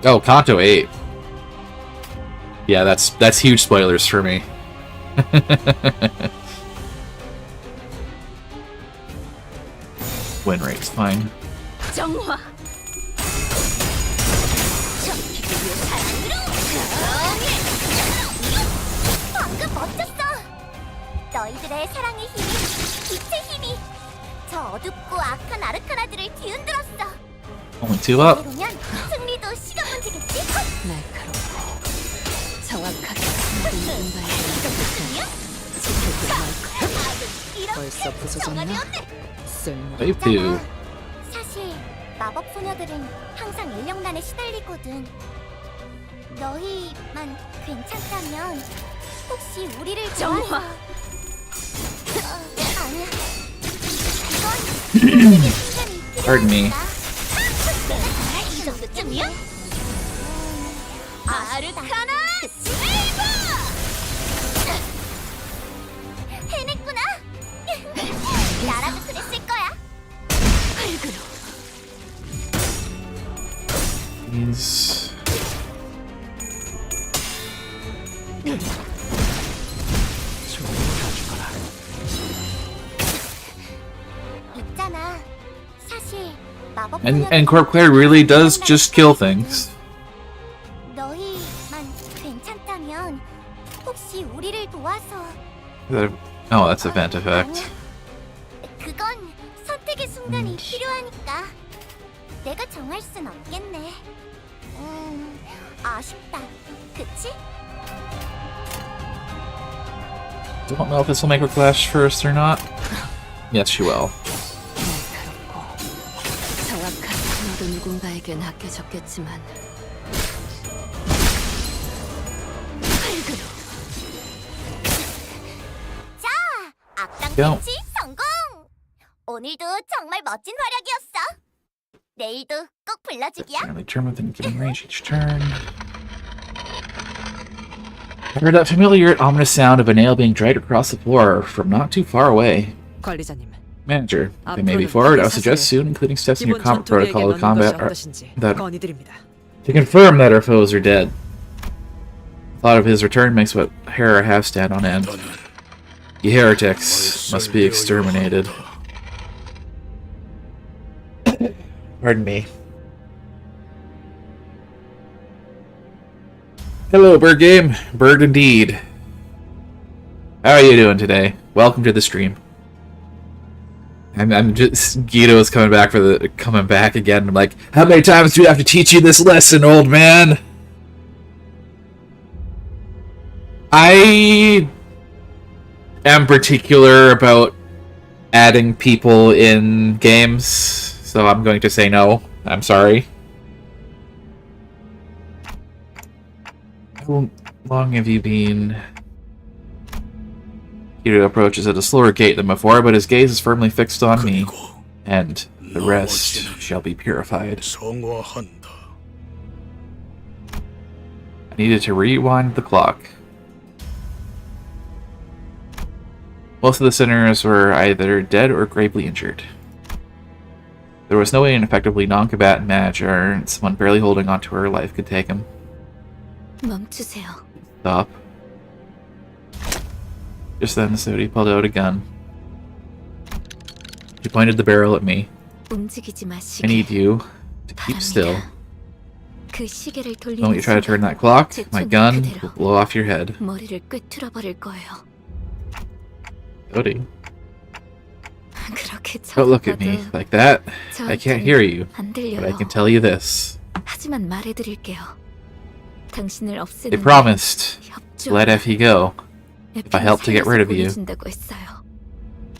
Oh, Kanto 8. Yeah, that's huge spoilers for me. Win rate's fine. 정화 방금 멋졌어. 너희들의 사랑의 힘이, 빛의 힘이. 저 저 어둡고 악한 아르카나들을 뒤흔들었어. Only 2 up. 이러면 승리도 시간 문제겠지? 날카롭고 정확하게 누군가에게 지켜줘야 할 거야. 벌써 부서졌나? 쓸모. They do. 사실 마법 소녀들은 항상 인력난에 시달리거든. 너희만 괜찮다면 혹시 우리를 정화. 아니야. 이건 시간이 Pardon me. 이 정도쯤이야? 아르카나 스레이버! 해냈구나. 나라도 그랬을 거야. He's... 있잖아. 사실 마법 And Corp Claire really does just kill things. 너희만 괜찮다면 혹시 우리를 도와서 Oh, that's a vent effect. 그건 선택의 순간이 필요하니까 내가 정할 순 없겠네. 아쉽다. 그치? Don't know if this will make her flash first or not. Yes, she will. 날카롭고 정확하게 너도 누군가에겐 아껴졌겠지만 자, 악당 뿅. 캐치 성공! 오늘도 정말 멋진 활약이었어. 내일도 꼭 불러주기야. Apparently turn within given range each turn. I heard that familiar ominous sound of a nail being dragged across the floor from not too far away. 관리자님, Manager, if they may be forward, I would suggest soon including steps in your 기본 combat 전투기에게 protocol 넣는 of combat 것이 어떠신지 that 건의드립니다. to confirm that our foes are dead. The thought of his return makes what hair I have stand on end. You heretics must be exterminated. Pardon me. Hello, Bird Game. Bird indeed. How are you doing today? Welcome to the stream. I'm just Guido is coming back again. I'm like, how many times do we have to teach you this lesson, old man? I am particular about adding people in games, so I'm going to say no. I'm sorry. How long have you been? Guido approaches at a slower gait than before, but his gaze is firmly fixed on me, and the rest shall be purified. 성화한다. I needed to rewind the clock. Most of the sinners were either dead or gravely injured. There was no way an effectively non-combatant manager, someone barely holding on to her life, could take him. 멈추세요. Stop. Just then, Sodi pulled out a gun. He pointed the barrel at me. 움직이지 I 마시게. need you to keep still. 그 시계를 Don't 돌리는 you try to turn that clock, my gun will blow off your head. 머리를 꿰뚫어 버릴 거예요. Sodi, 그렇게 don't look at me like that. I can't hear you, 안 but I 들려요. can tell you this. 하지만 말해드릴게요. 당신을 They 없애는 promised 협조. to let Effie go if I help to get rid of you. 보내준다고 했어요.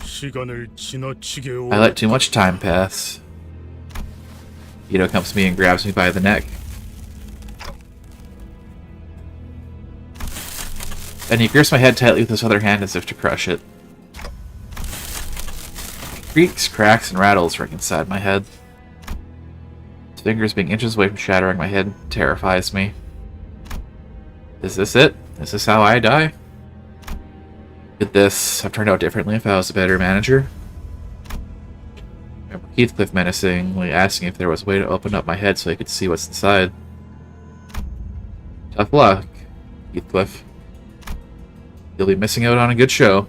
시간을 지나치게 I let too much time pass. Guido comes to me and grabs me by the neck. Then he grips my head tightly with his other hand as if to crush it. Creaks, cracks, and rattles ring inside my head. His fingers being inches away from shattering my head terrifies me. Is this it? Is this how I die? Could this have turned out differently if I was a better manager? I remember Heathcliff menacingly asking if there was a way to open up my head so I could see what's inside. Tough luck, Heathcliff. You'll be missing out on a good show.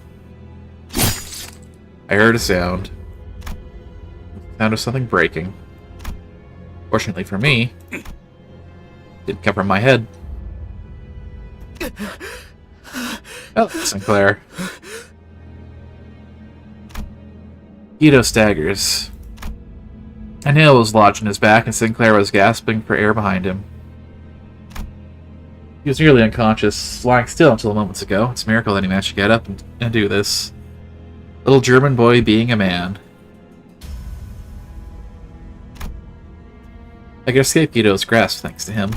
I heard a sound. The sound of something breaking. Fortunately for me, it didn't come from my head. Oh, Sinclair. Guido staggers. A nail was lodged in his back, and Sinclair was gasping for air behind him. He was nearly unconscious, lying still until moments ago. It's a miracle that he managed to get up and do this. Little German boy being a man. I could escape Guido's grasp thanks to him.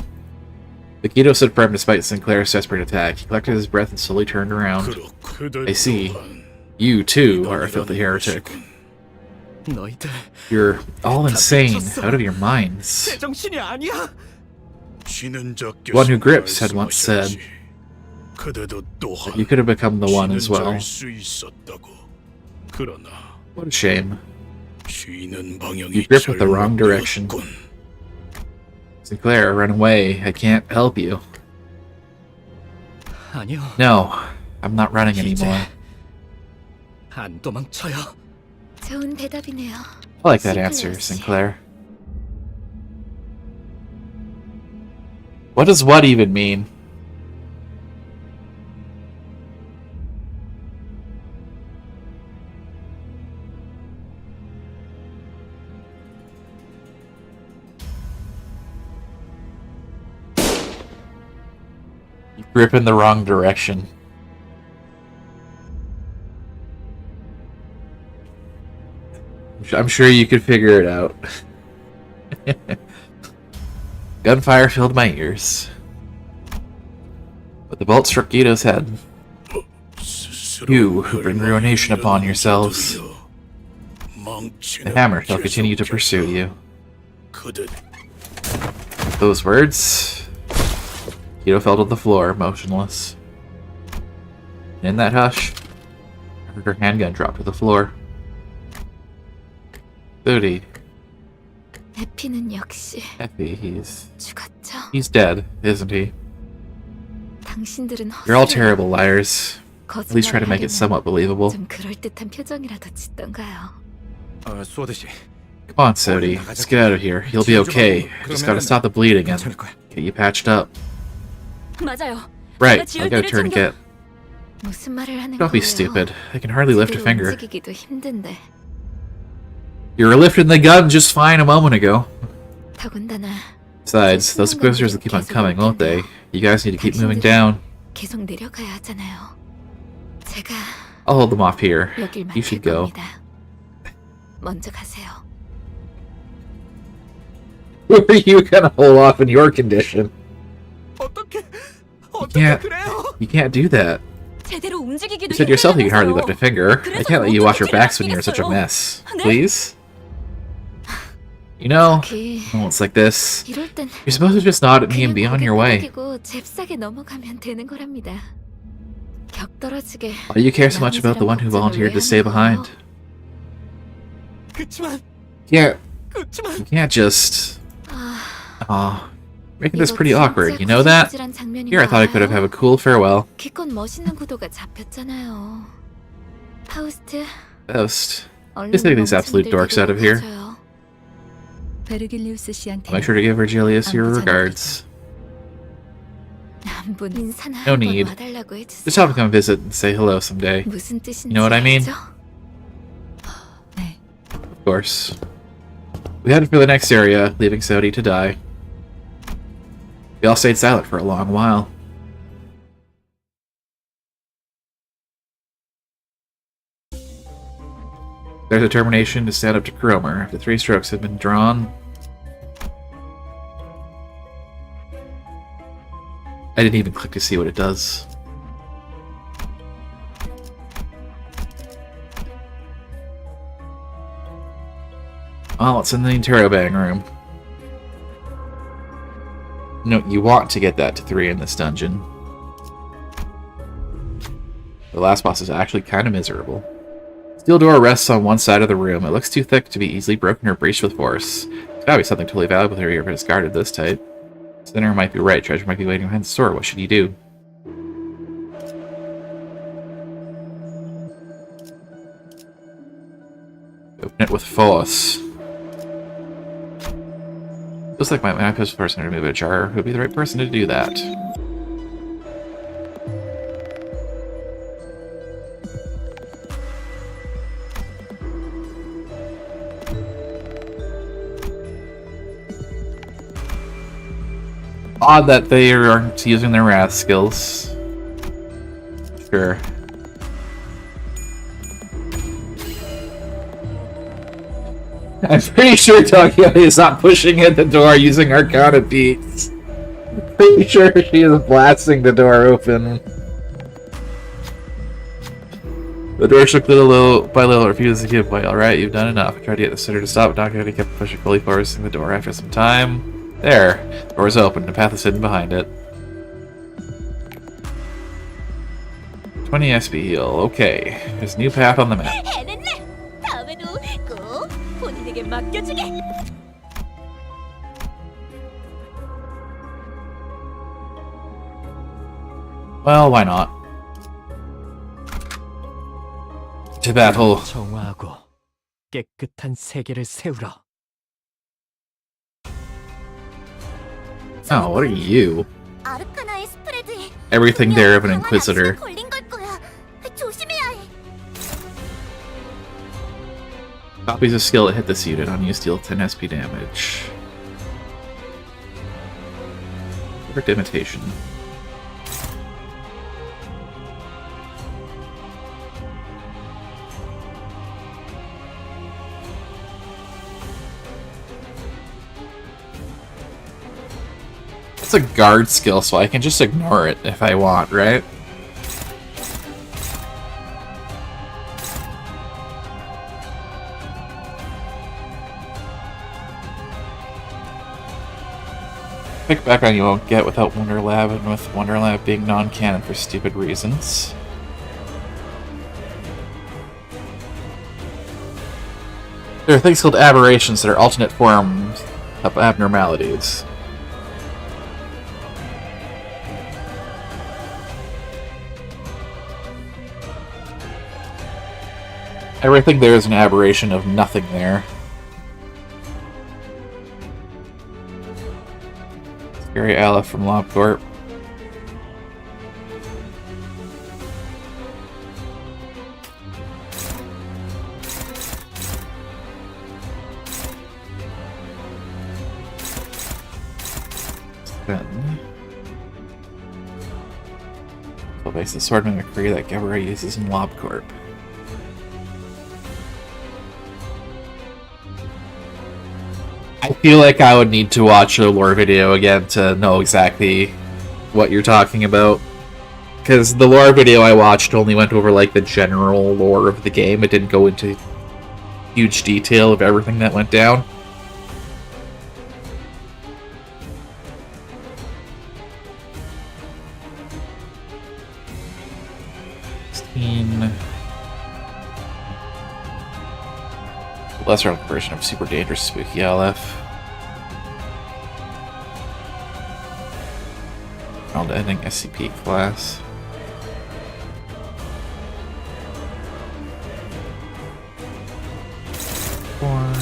But Guido stood firm despite Sinclair's desperate attack. He collected his breath and slowly turned around. I see. You, too, are a filthy heretic. 너희들 You're all insane, out of your minds. 제정신이 아니야. The one who grips had once said that you could have become the one as well. What a shame. You grip with the wrong direction. Sinclair, run away. I can't help you. 아니요. No, I'm not running anymore. 안 도망쳐요. 좋은 대답이네요. I like that answer, Sinclair. What does what even mean? You grip in the wrong direction. I'm sure you could figure it out. Gunfire filled my ears. But the bolt struck Guido's head. You who bring ruination upon yourselves. The hammer shall continue to pursue you. Those words, Guido fell to the floor, motionless. In that hush, I heard her handgun drop to the floor. Booty. 에피는 역시 Epi, 죽었죠. he's dead, isn't he? 당신들은 You're all 헛소리를 terrible liars. At least try to make it 거짓말을 somewhat believable. 좀 그럴듯한 표정이라도 짓던가요. 소드 씨. Come on, Sodi. Let's get out of here. You'll be okay. Just gotta stop the bleeding and get you patched up. 맞아요. Right, I'll get a tourniquet. 무슨 말을 하는 Don't be 거예요? stupid. I can hardly lift a 제대로 finger. 움직이기도 힘든데. You were lifting the gun just fine a moment ago. 더군다나 Besides, those boosters will keep on coming, won't they? You guys need to keep moving down. 계속 내려가야 하잖아요. 제가 I'll hold them off here. 여길 You 맡길 should go. 겁니다. 먼저 가세요. Who are you gonna hold off in your condition? 어떻게 can't- 그래요? You can't do that. 제대로 움직이기도 You said yourself you can hardly lift a 힘들다면서요. finger. I can't let you wash your backs when you're in such a mess. Please? You know, 기 moments like this, 이럴 땐 you're supposed to just nod at me and 그냥 be on 고개 your way. 끄덕이고 잽싸게 넘어가면 되는 거랍니다. 격 떨어지게 Why do you care so much about the one who volunteered to stay behind? 그치만 Yeah, 그치만 you can't just... 아, Aw, making this 이거 pretty 진짜 awkward, you know that? 구질구질한 장면인 Here I thought I could have 거 a cool farewell. 기껏 멋있는 구도가 잡혔잖아요. 파우스트, Ghost. 얼른 Just take these 멍청이들 absolute dorks out of here. 가져요. 베르길리우스 씨한테 Make sure to give Virgilius your regards. 한 분 인사나 No 한번 need. 와달라고 해주세요. Just have him come visit and say hello someday. 무슨 뜻인지 You know what I mean? 알죠? 네. Of course. We headed for the next area, leaving Sodi to die. We all stayed silent for a long while. Their determination to stand up to Cromer after 3 strokes had been drawn. I didn't even click to see what it does. Oh, it's in the interrobang room. No, you want to get that to 3 in this dungeon. The last boss is actually kind of miserable. Steel door rests on one side of the room. It looks too thick to be easily broken or breached with force. There's gotta be something totally valuable here if it's guarded this tight. Sinner might be right. Treasure might be waiting behind the store. What should he do? Open it with force. Looks like my first person to remove a jar who would be the right person to do that. Odd that they aren't using their wrath skills. Sure. I'm pretty sure Tokyo is not pushing at the door using Arcana beats. Pretty sure she is blasting the door open. The door shook little by little, refused to give way. Alright, you've done enough. I tried to get the sitter to stop, but Tokyo kept pushing fully forcing the door. After some time... There! The door is open, the path is hidden behind it. 20 SP heal. Okay. There's a new path on the map. 해냈네. 다음에도 꼭 본인에게 맡겨주게. Well, why not? To battle. 정화하고 깨끗한 세계를 세우라. Oh, what are you? 아르카나의 스프레드에 Everything there of an 강한 Inquisitor. 악취가 걸린 걸 거야. 조심해야 해. Copies of skill that hit this unit. Unused deal 10 SP damage. Perfect imitation. It's a guard skill, so I can just ignore it if I want, right? Pick background you won't get without Wonder Lab, and with Wonder Lab being non-canon for stupid reasons. There are things called aberrations that are alternate forms of abnormalities. Everything there is an aberration of nothing there. Scary Aleph from Lobcorp. Then... So base the sword mimicry that Gebera uses in Lobcorp. I feel like I would need to watch a lore video again to know exactly what you're talking about. Because the lore video I watched only went over like the general lore of the game. It didn't go into huge detail of everything that went down. Lesser version of super dangerous spooky Aleph. Round ending SCP class. Four.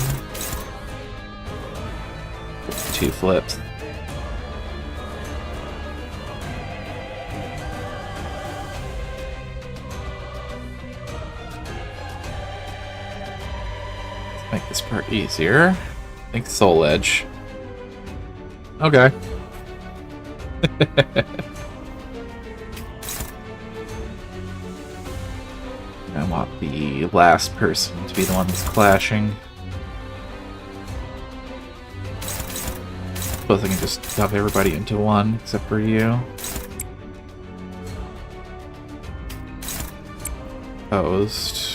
2 flips. Make this part easier. I think Soul Edge. Okay. I want the last person to be the one that's clashing. Suppose I can just dump everybody into one, except for you. Opposed.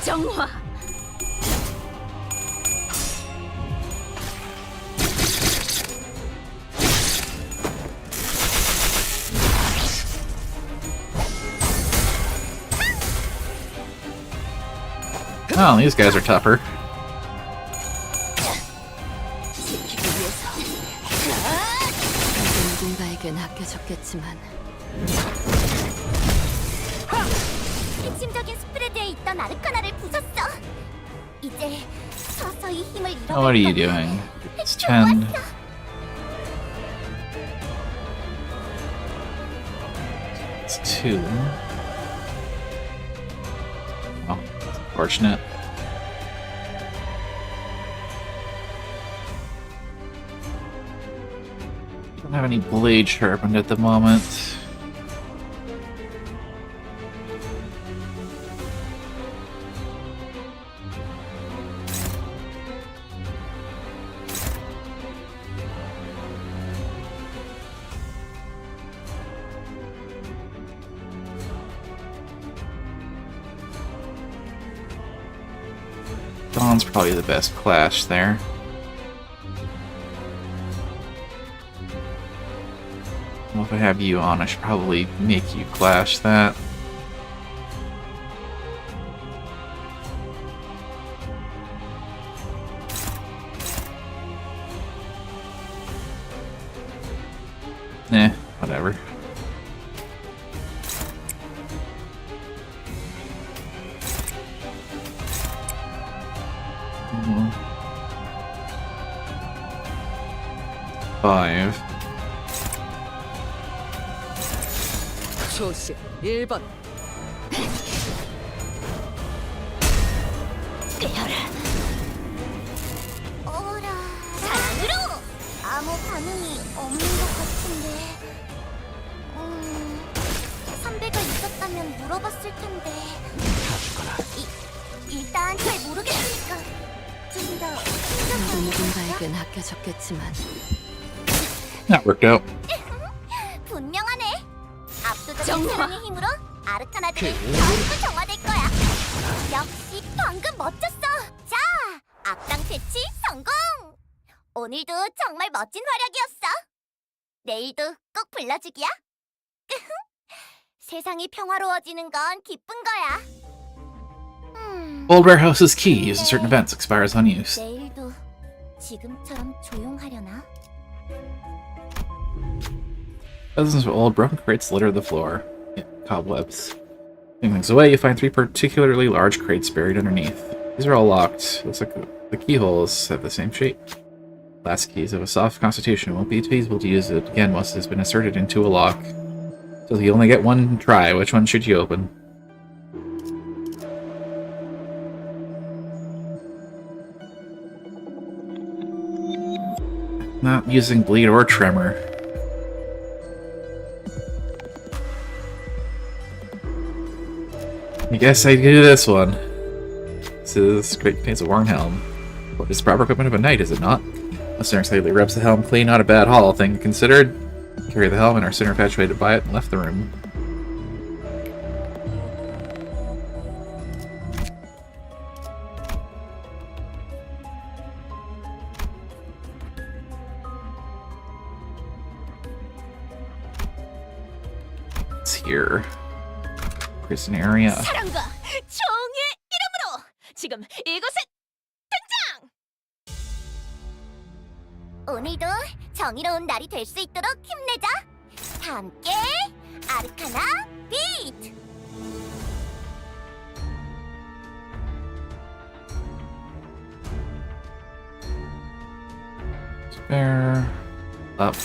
정화. Oh, these guys are tougher. 누군가에겐 아껴졌겠지만 핵심적인 스프레드에 있던 아르카나를 부쉈어. 이제 서서히 힘을 잃어. Oh, what are you doing? It's 10. tomb. Oh, unfortunate. Don't have any blade sharpened at the moment. Dawn's probably the best clash there. Well, if I have you on, I should probably make you clash that. Eh, whatever. Five. 초시 1번. 어라, 사랑으로! 아무 반응이 없는 것 같은데. 선배가 있었다면 물어봤을 텐데. 일단 잘 모르겠으니까 좀 더 생각해보자. 누군가에겐 아껴졌겠지만 That worked out. 분명하네. 압도적인 정화. 사랑의 힘으로 아르카나들은 전부 정화될 거야. 역시 방금 멋졌어. 자, 악당 퇴치 성공. 오늘도 정말 멋진 활약이었어. 내일도 꼭 불러주기야. 세상이 평화로워지는 건 기쁜 거야. Old warehouse's key used in certain events expires on use. 내일도 지금처럼 조용하려나? Dozens of old broken crates litter the floor. Yeah, cobwebs. Taking things away, you find 3 particularly large crates buried underneath. These are all locked. Looks like the keyholes have the same shape. Last keys have a soft constitution. It won't be feasible to use it again once it has been inserted into a lock. So you only get one try. Which one should you open? Not using bleed or tremor. I guess I do this one. This crate contains a worn helm. What is proper equipment of a knight, is it not? A center slightly rubs the helm clean, not a bad haul, thing considered. Carry the helm, and our center infatuated by it and left the room. It's here. Prison area. 사랑과 정의 이름으로 지금 이곳에 등장! 오늘도 정의로운 날이 될 수 있도록 힘내자. 다 함께 아르카나 비트! Spare. Up.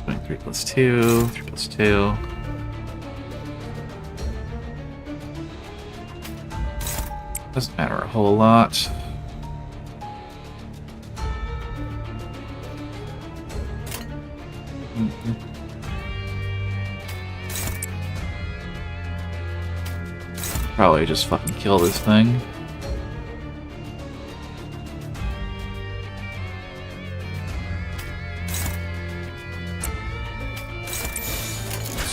Going 3 plus 2, 3 plus 2. Doesn't matter a whole lot. Probably just fucking kill this thing.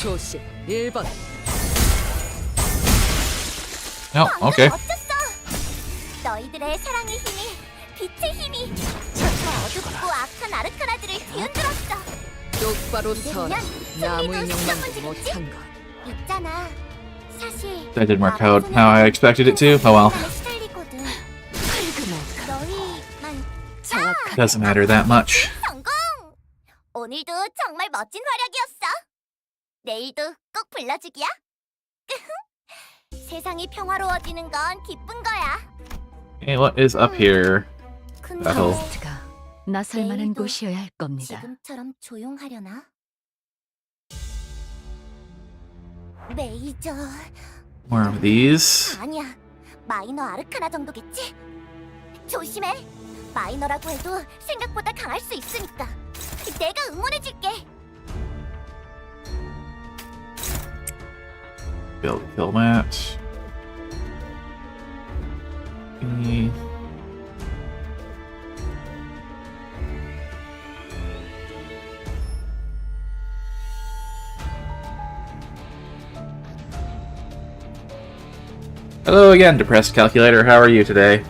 초시 1번. No, okay. 멋졌어! 너희들의 사랑의 힘이, 빛의 힘이 저 어둡고 악한 아르카나들을 뒤흔들었어. 똑바로 서라. 나무 인형만도 못한 것. 있잖아. 사실 That didn't work out how I expected it to. Oh well. 시달리거든. 너희만 정확한 Doesn't matter that much. 성공! 오늘도 정말 멋진 활약이었어. 내일도 꼭 불러주기야. 세상이 평화로워지는 건 기쁜 거야. Hey, what is up here? 근데 Battle. 퀘스트가 나설 만한 내일도 곳이어야 할 겁니다. 지금처럼 조용하려나? 메이저. More of these. 아니야. 마이너 아르카나 정도겠지? 조심해. 마이너라고 해도 생각보다 강할 수 있으니까. 내가 응원해줄게. Build kill match. Hello again, Depressed Calculator. How are you today?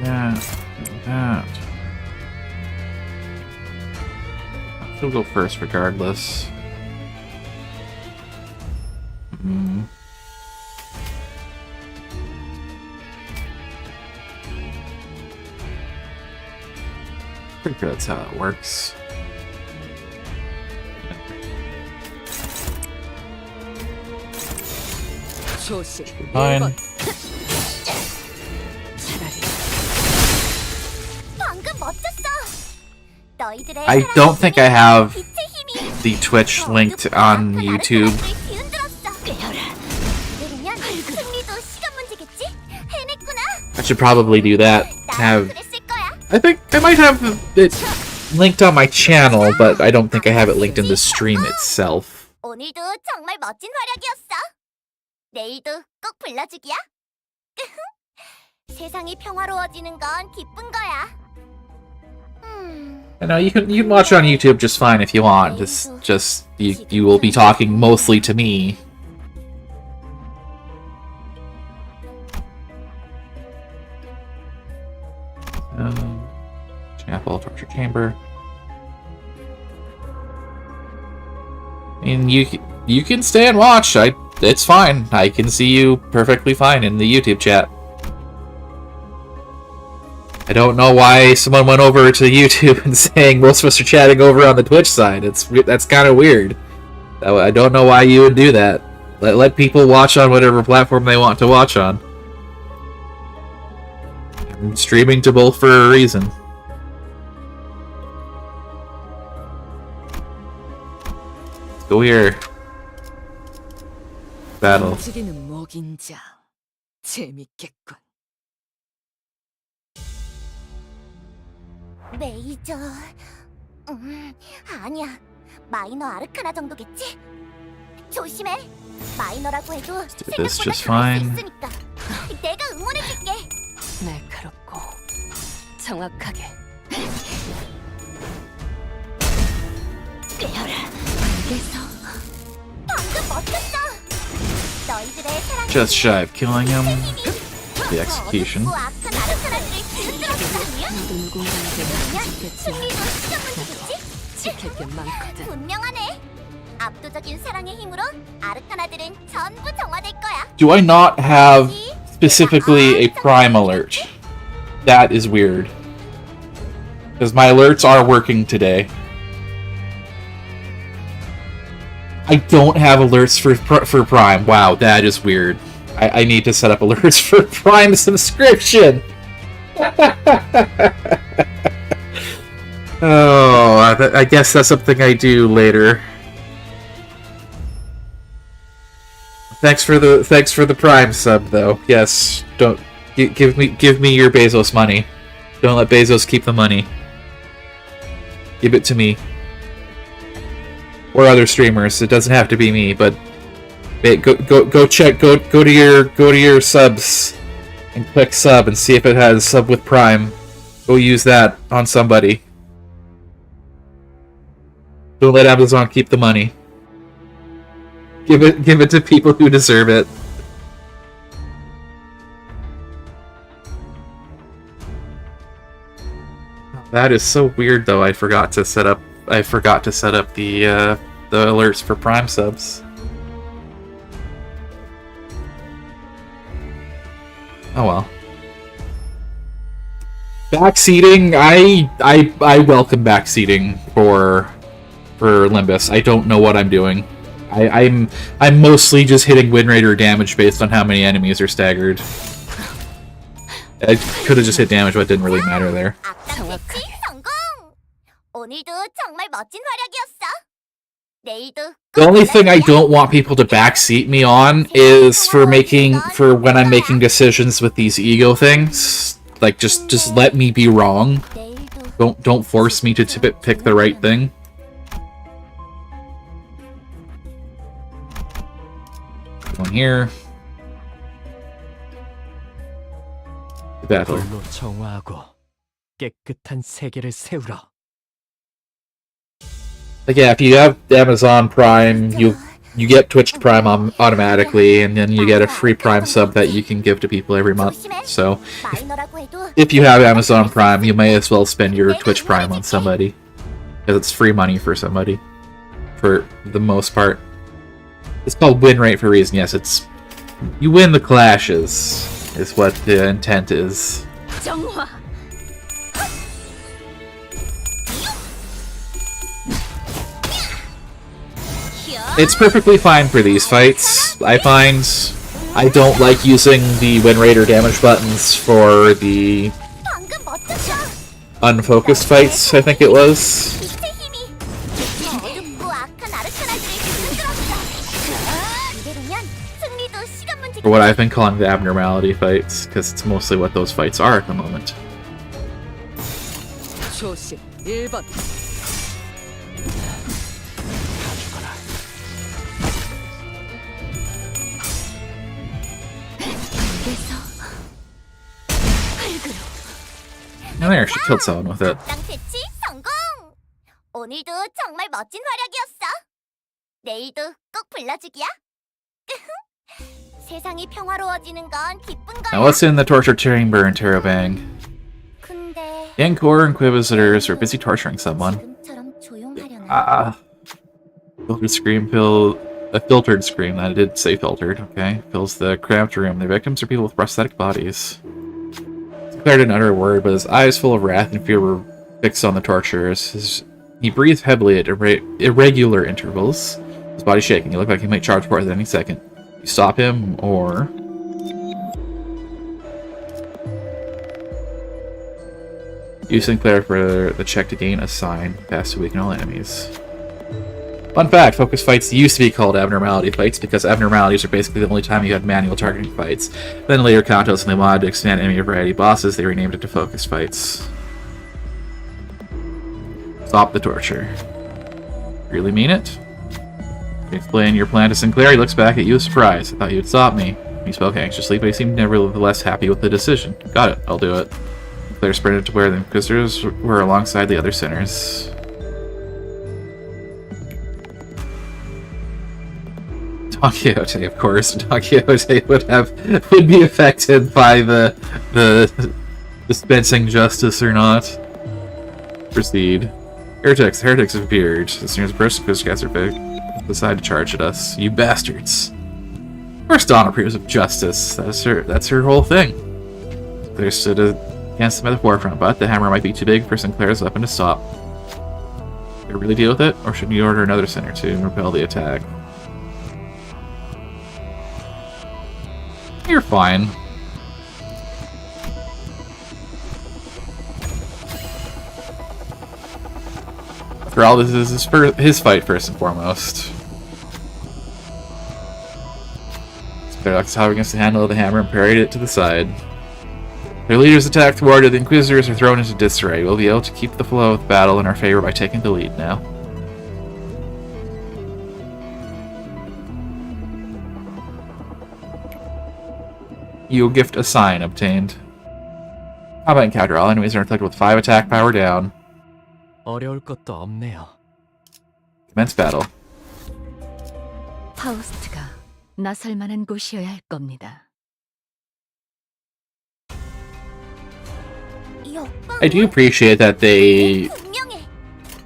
Yeah, that. She'll go first regardless. Pretty sure that's how it works. 조심. Fine. 방금 멋졌어. 너희들의 I don't think I have 빛의 힘이 the Twitch linked on YouTube. 내리면 승리도 시간 문제겠지? 해냈구나. I should probably do that. 나도 Have 그랬을 거야. I think I might have it linked on my channel, but I don't think I have it linked in the stream itself. 오늘도 정말 멋진 활약이었어. 내일도 꼭 불러주기야. 세상이 평화로워지는 건 기쁜 거야. I know you can watch it on YouTube just fine if you want. Just you will be talking mostly to me. Chapel, torture chamber. I mean, you can stay and watch. It's fine. I can see you perfectly fine in the YouTube chat. I don't know why someone went over to YouTube and saying most of us are chatting over on the Twitch side. That's kind of weird. I don't know why you would do that. Let people watch on whatever platform they want to watch on. I'm streaming to both for a reason. Let's go here. Battle. 움직이는 먹인자. 재밌겠군. 메이저. 아니야. 마이너 아르카나 정도겠지? 조심해. 마이너라고 해도 this 생각보다 just 강할 수 fine. 있으니까. 내가 응원해줄게. 날카롭고 정확하게. 알겠어. 방금 멋졌어. 너희들의 사랑. Just shy of killing him. The execution. 악한 아르카나들을 뒤흔들었어. 누군가에게 승리도 시간 문제겠지? 지킬 게 많거든. 분명하네. 압도적인 사랑의 힘으로 아르카나들은 전부 정화될 거야. Do I not have specifically a Prime alert? That is weird. Because my alerts are working today. I don't have alerts for Prime. Wow, that is weird. I need to set up alerts for Prime subscription! Oh, I guess that's something I do later. Thanks for the Prime sub, though. Yes, don't give me your Bezos money. Don't let Bezos keep the money. Give it to me, or other streamers. It doesn't have to be me, but go check go to your subs and click sub and see if it has sub with Prime. Go use that on somebody. Don't let Amazon keep the money. Give it to people who deserve it. That is so weird, though. I forgot to set up I forgot to set up the alerts for Prime subs. Oh well. Backseating, I welcome backseating for Limbus. I don't know what I'm doing. I'm mostly just hitting win rate or damage based on how many enemies are staggered. I could have just hit damage, but it didn't really matter there. 악당 배치 성공! 오늘도 정말 멋진 활약이었어. 내일도 The only thing I don't want people to backseat me on is for when I'm making decisions with these ego things. Like, just let me be wrong. Don't force me to pick the right thing. One here. The battle. 불로 정화하고 깨끗한 세계를 세우라. Like, yeah, if you have Amazon Prime, you get Twitch Prime automatically, and then you get a free Prime sub that you can give to people every month. So, if you have Amazon Prime, you may as well spend your Twitch Prime on somebody. Because it's free money for somebody. For the most part. It's called win rate for a reason. Yes, it's... You win the clashes, is what the intent is. 정화. It's perfectly fine for these fights. I find I don't like using the win rate or damage buttons for the 방금 멋졌어. unfocused fights, I think it was. 빛의 힘이 어둡고 악한 아르카나들을 이끌었어. 이대로면 승리도 시간 문제. Or what I've been calling the abnormality fights, because it's mostly what those fights are at the moment. 조심 1번. Oh, there, she killed someone with it. 악당 배치 성공. 오늘도 정말 멋진 활약이었어. 내일도 꼭 불러주기야. 세상이 평화로워지는 건 기쁜 거야. Now what's in the torture chamber in Terabang? 근데 The Encore Inquisitors are busy torturing someone. 지금처럼 조용하려나? A filtered scream, that did say filtered, okay. Fills the cramped room. The victims are people with prosthetic bodies. Sinclair didn't utter a word, but his eyes full of wrath and fear were fixed on the torturers. He breathed heavily at irregular intervals. His body shaking. He looked like he might charge forth at any second. You stop him, or... Use Sinclair for the check to gain a sign. Pass to weaken all enemies. Fun fact, focus fights used to be called abnormality fights because abnormalities are basically the only time you had manual targeting fights. Then later Kantos and they wanted to expand enemy variety bosses, they renamed it to focus fights. Stop the torture. Really mean it? You explain your plan to Sinclair, he looks back at you with surprise. I thought you'd stop me. He spoke anxiously, but he seemed nevertheless happy with the decision. Got it, I'll do it. Sinclair sprinted to where the Inquisitors were alongside the other sinners. Don Quixote, of course. Don Quixote would be affected by the dispensing justice or not. Proceed. Heretics have appeared. As soon as burst decide to charge at us. You bastards. Of course Dawn approves of justice. That's her whole thing. They stood against them at the forefront, but the hammer might be too big for Sinclair's weapon to stop. Should we really deal with it, or should we order another sinner to repel the attack? You're fine. After all, this is his fight first and foremost. Sparrows hovered against the handle of the hammer and parried it to the side. Their leaders attack thwarted, the Inquisitors are thrown into disarray. We'll be able to keep the flow of the battle in our favor by taking the lead now. You gift a sign obtained. Combat encounter. All enemies are inflicted with 5 attack power down. 어려울 것도 없네요. Commence battle. 파우스트가 나설 만한 곳이어야 할 겁니다. 이 오빠 I do appreciate that they 분명해.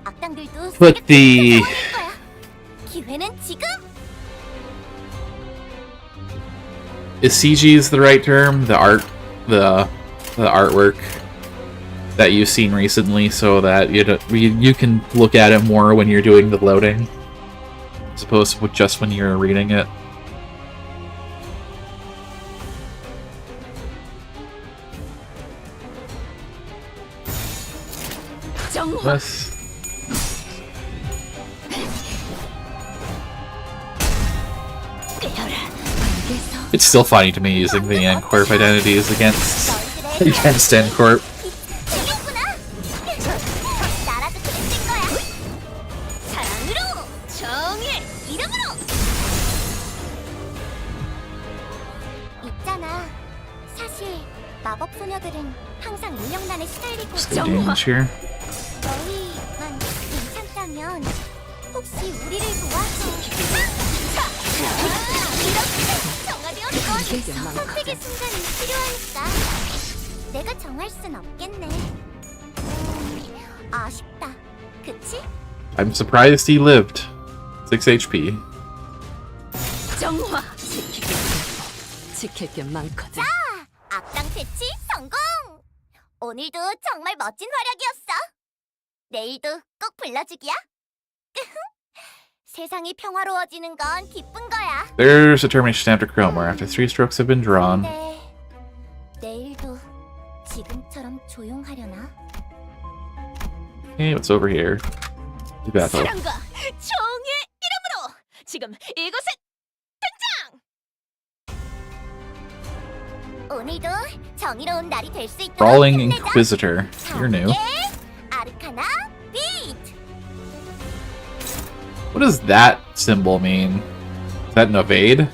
악당들도 put the 기회는 지금. is CG's the right term? The art, the artwork that you've seen recently, so that you can look at it more when you're doing the loading, as opposed to just when you're reading it. This. It's still funny to me using the N-Corp identities against N-Corp. 생겼구나. 나라도 그랬을 거야. 사랑으로 정의 이름으로. 있잖아. 사실 마법 소녀들은 항상 인형난에 시달리고 Damage here. 너희만 괜찮다면 혹시 우리를 도와줘. 이렇게 정하되었건 선택의 순간이 필요하니까 내가 정할 순 없겠네. 아쉽다. 그치? I'm surprised he lived. 6 HP. 정화 지킬 게 많거든. 악당 퇴치 성공! 오늘도 정말 멋진 활약이었어. 내일도 꼭 불러주기야. 세상이 평화로워지는 건 기쁜 거야. There's a termination after chrome, where after 3 strokes have been drawn. 근데 내일도 지금처럼 조용하려나? Hey, what's over here? Do battle. 사랑과 정의 이름으로 지금 이곳에 등장! 오늘도 정의로운 날이 될 수 있도록 Brawling 힘내자. Inquisitor. You're new. 아르카나 비트! What does that symbol mean? Is that an evade?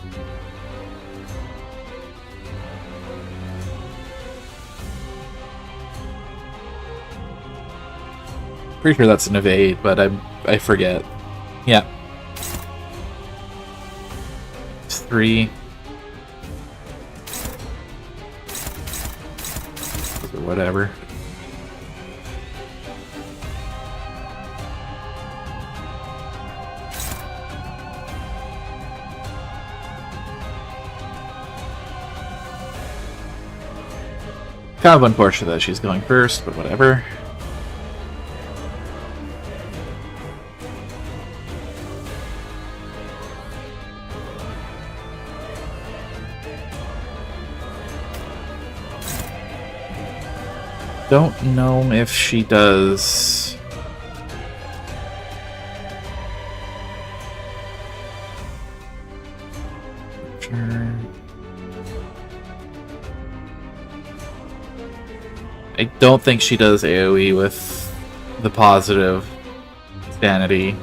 Pretty sure that's an evade, but I forget. Yeah. It's 3. Or whatever. Kind of unfortunate that she's going first, but whatever. Don't know if she does. Sure. I don't think she does AoE with the positive sanity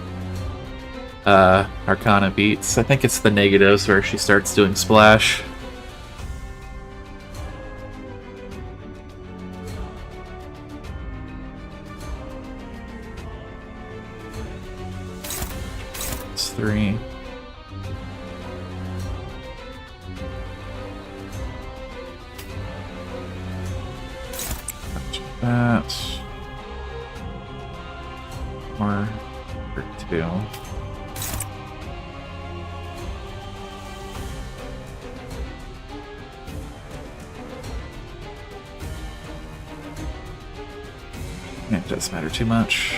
Arcana beats. I think it's the negatives where she starts doing splash. It's 3. That. Or for 2. It doesn't matter too much.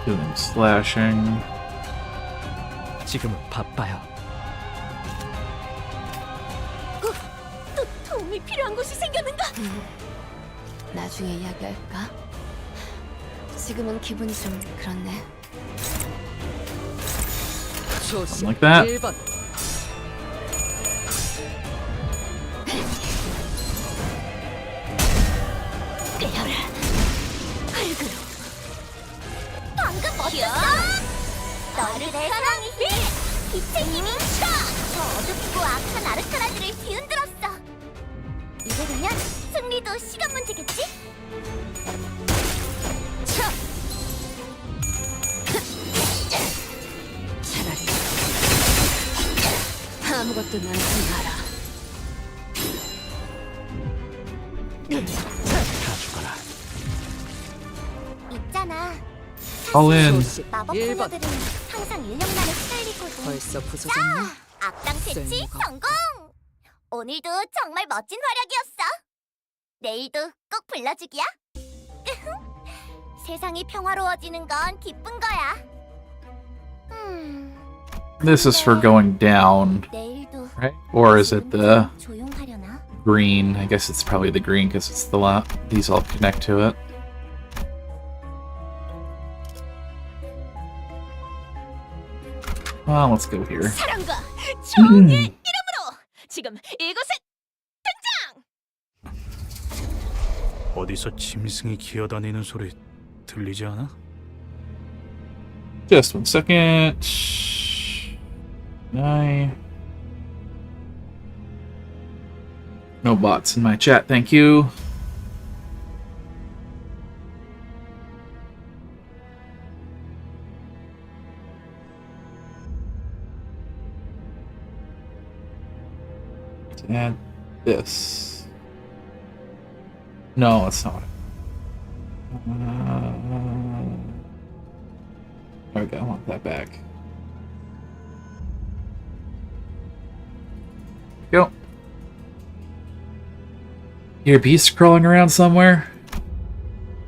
Doing slashing. 지금은 바빠요. 또 도움이 필요한 곳이 생겼는가? 나중에 이야기할까? 지금은 기분이 좀 그렇네. Something like that. 1번 방금 멋졌어! 너를 내 사랑의 힘! 빛의 힘이 차! 저 어둡고 악한 아르카나들을 뒤흔들었어! 이대로면 승리도 시간 문제겠지? 차! 차라리 아무것도 남지 마라. 다 죽어라. 있잖아. All in. 소식 마법 1번. 소녀들은 항상 인력만에 시달리거든. 벌써 부서졌나? 악당 퇴치 쓸모가 성공! 오늘도 정말 멋진 활약이었어. 내일도 꼭 불러주기야. 세상이 평화로워지는 건 기쁜 거야. This is for going down, 내일도 right? Or is it the 조용하려나? green? I guess it's probably the green because it's the lot. These all connect to it. Well, let's go here. 사랑과 정의의 이름으로 지금 이곳에 어디서 짐승이 기어다니는 소리 들리지 않아? Just 1 second. No bots in my chat, thank you. To add this. No, it's not. Okay, I want that back. Go. Hear beasts crawling around somewhere?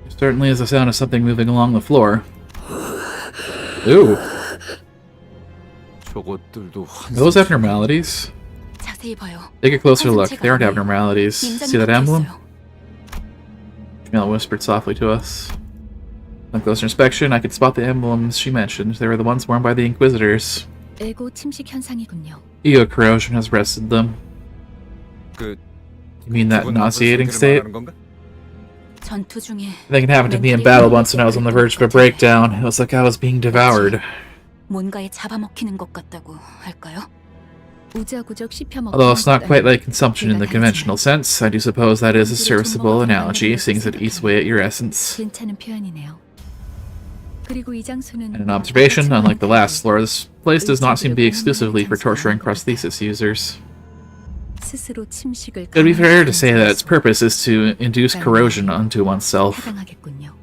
There certainly is the sound of something moving along the floor. Ooh. 저것들도 Are those abnormalities? 자세히 봐요. Take a closer look. They aren't abnormalities. See that emblem? Camilla whispered softly to us. On closer inspection, I could spot the emblems she mentioned. They were the ones worn by the Inquisitors. 에고 침식 현상이군요. Ego corrosion has wrested them. 그 You mean that nauseating state? 전투 중에 I think it happened to me in battle once when I was on the verge of a breakdown. It was like I was being devoured. 뭔가에 잡아먹히는 것 같다고 할까요? 우자구적 씹혀먹는 Although it's not quite like consumption in the 대단하지만 conventional sense, I do suppose that is a serviceable analogy, seeing as it eats away at your essence. 괜찮은 표현이네요. 그리고 이 장소는 And an observation, unlike the last floor, this place does not seem to be exclusively for torturing prosthesis users. 스스로 침식을 It would be fair to say that its purpose is to induce corrosion onto oneself. 해당하겠군요.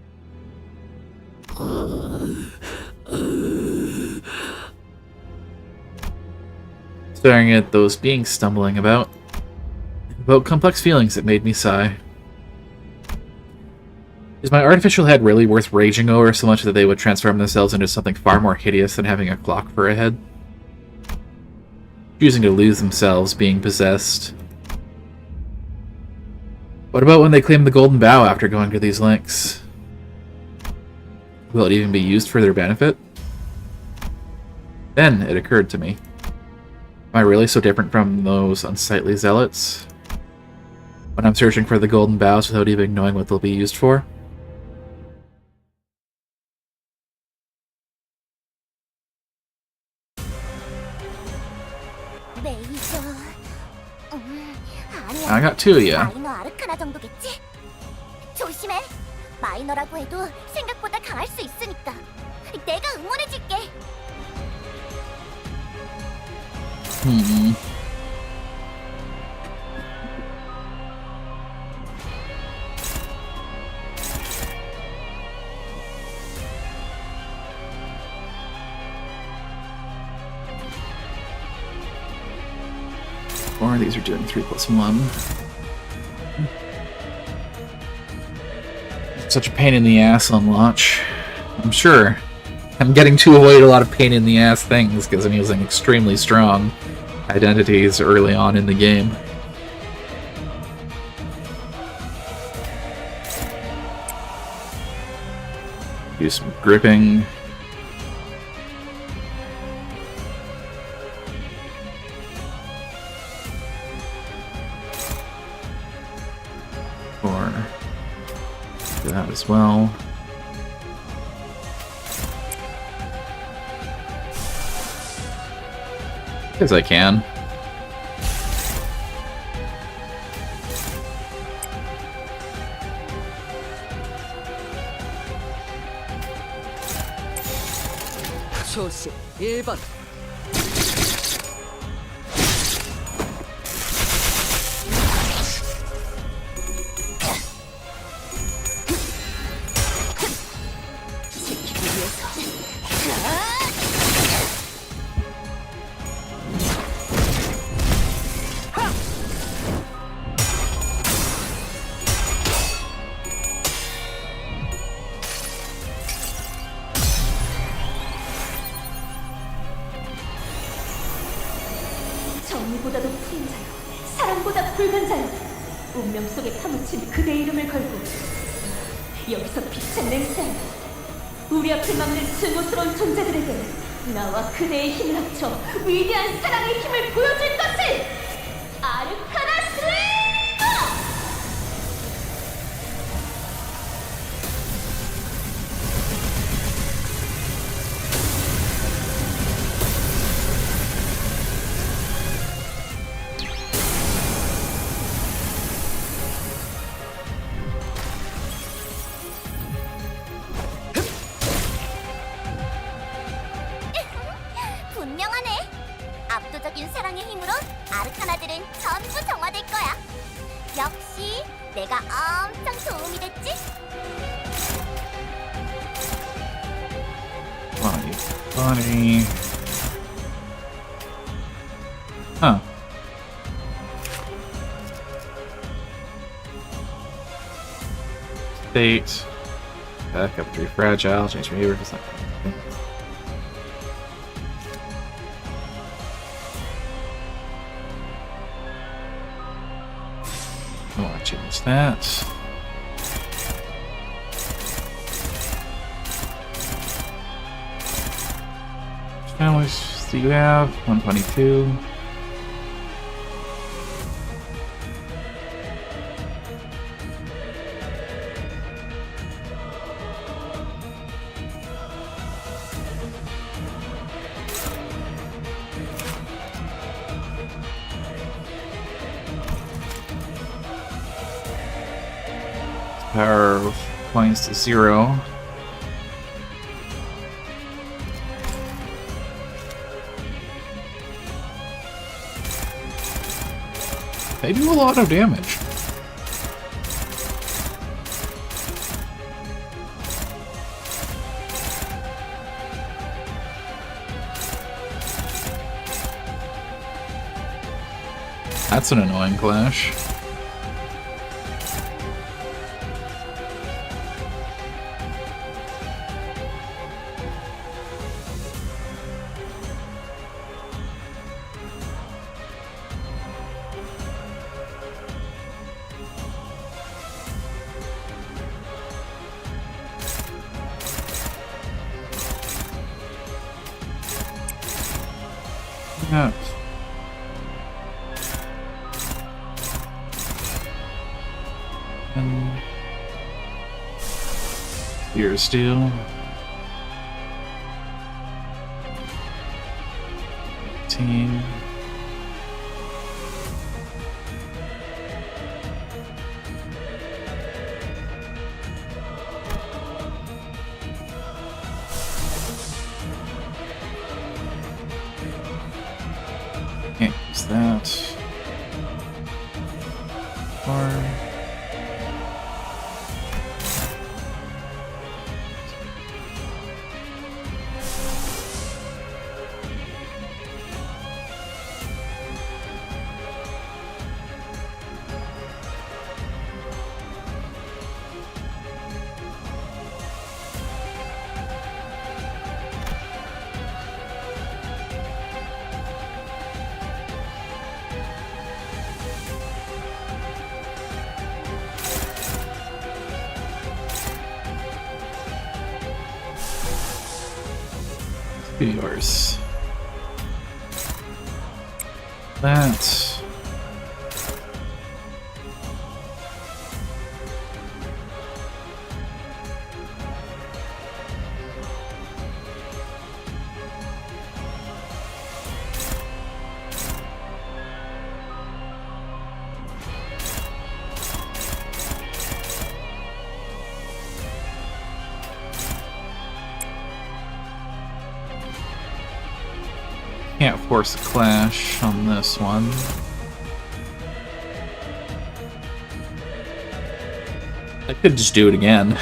Staring at those beings stumbling about complex feelings that made me sigh. Is my artificial head really worth raging over so much that they would transform themselves into something far more hideous than having a clock for a head? Choosing to lose themselves, being possessed. What about when they claim the Golden Bough after going to these lengths? Will it even be used for their benefit? Then it occurred to me. Am I really so different from those unsightly zealots? When I'm searching for the Golden Boughs without even knowing what they'll be used for? 레이저. 아니야. I got two of ya. 마이너 아르카나 정도겠지? 조심해. 마이너라고 해도 생각보다 강할 수 있으니까. 내가 응원해줄게. Or these are doing 3+1. Such a pain in the ass on launch. I'm sure. I'm getting to avoid a lot of pain in the ass things because I'm using extremely strong identities early on in the game. Do some gripping. Or do that as well. As I can. 소식 1번. 지키기 위해서 정의보다도 푸른 자여, 사랑보다 붉은 자여, 운명 속에 파묻힌 그대의 이름을 걸고 여기서 빛의 맹세하여 우리 앞을 막는 증오스러운 존재들에게 나와 그대의 힘을 합쳐 위대한 사랑의 힘을 보여줄 것을! 아르카나 슬레이머! 분명하네. 압도적인 사랑의 힘으로 아르카나들은 전부 정화될 거야. 역시 내가 엄청 도움이 됐지? Funny, funny. Huh. State. Backup 3 fragile. Change behavior. I want to change that. Families do you have? 122. Power of points to 0. They do a lot of damage. That's an annoying clash. Yeah. And Spear Steel. 18. Can't use that. Or yours. That. Can't force a clash on this one. I could just do it again.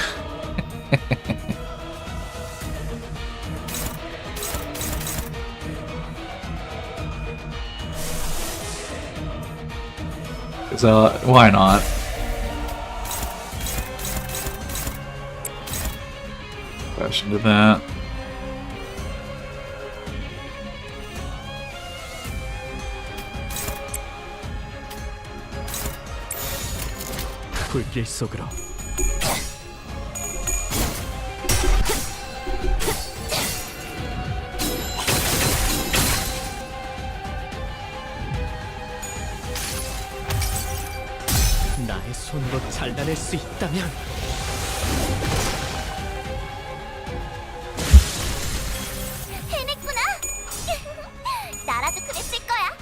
So, why not? Clash into that. 불길 속으로. 나의 손으로 잘라낼 수 있다면 해냈구나. 나라도 그랬을 거야.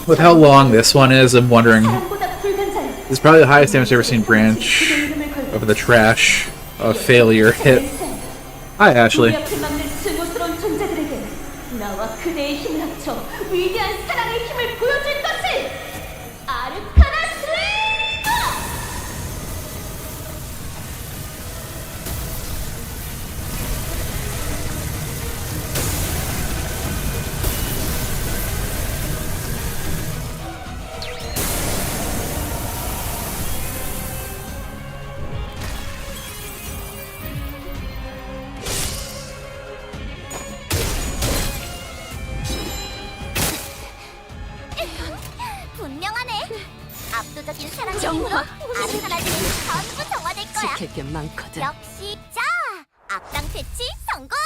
With how long this one is, I'm wondering. 사람보다 불간자여. This is probably the highest damage I've ever seen branch over the trash of failure hit. Hi, Ashley. 우리 앞을 막는 증오스러운 존재들에게 나와 그대의 힘을 합쳐 위대한 사랑의 힘을 보여줄 것을! 아르카나 슬레이어! 분명하네. 압도적인 사랑의 힘으로 아르카나들은 전부 정화될 거야. 지킬 게 많거든. 역시 자, 악당 퇴치 성공.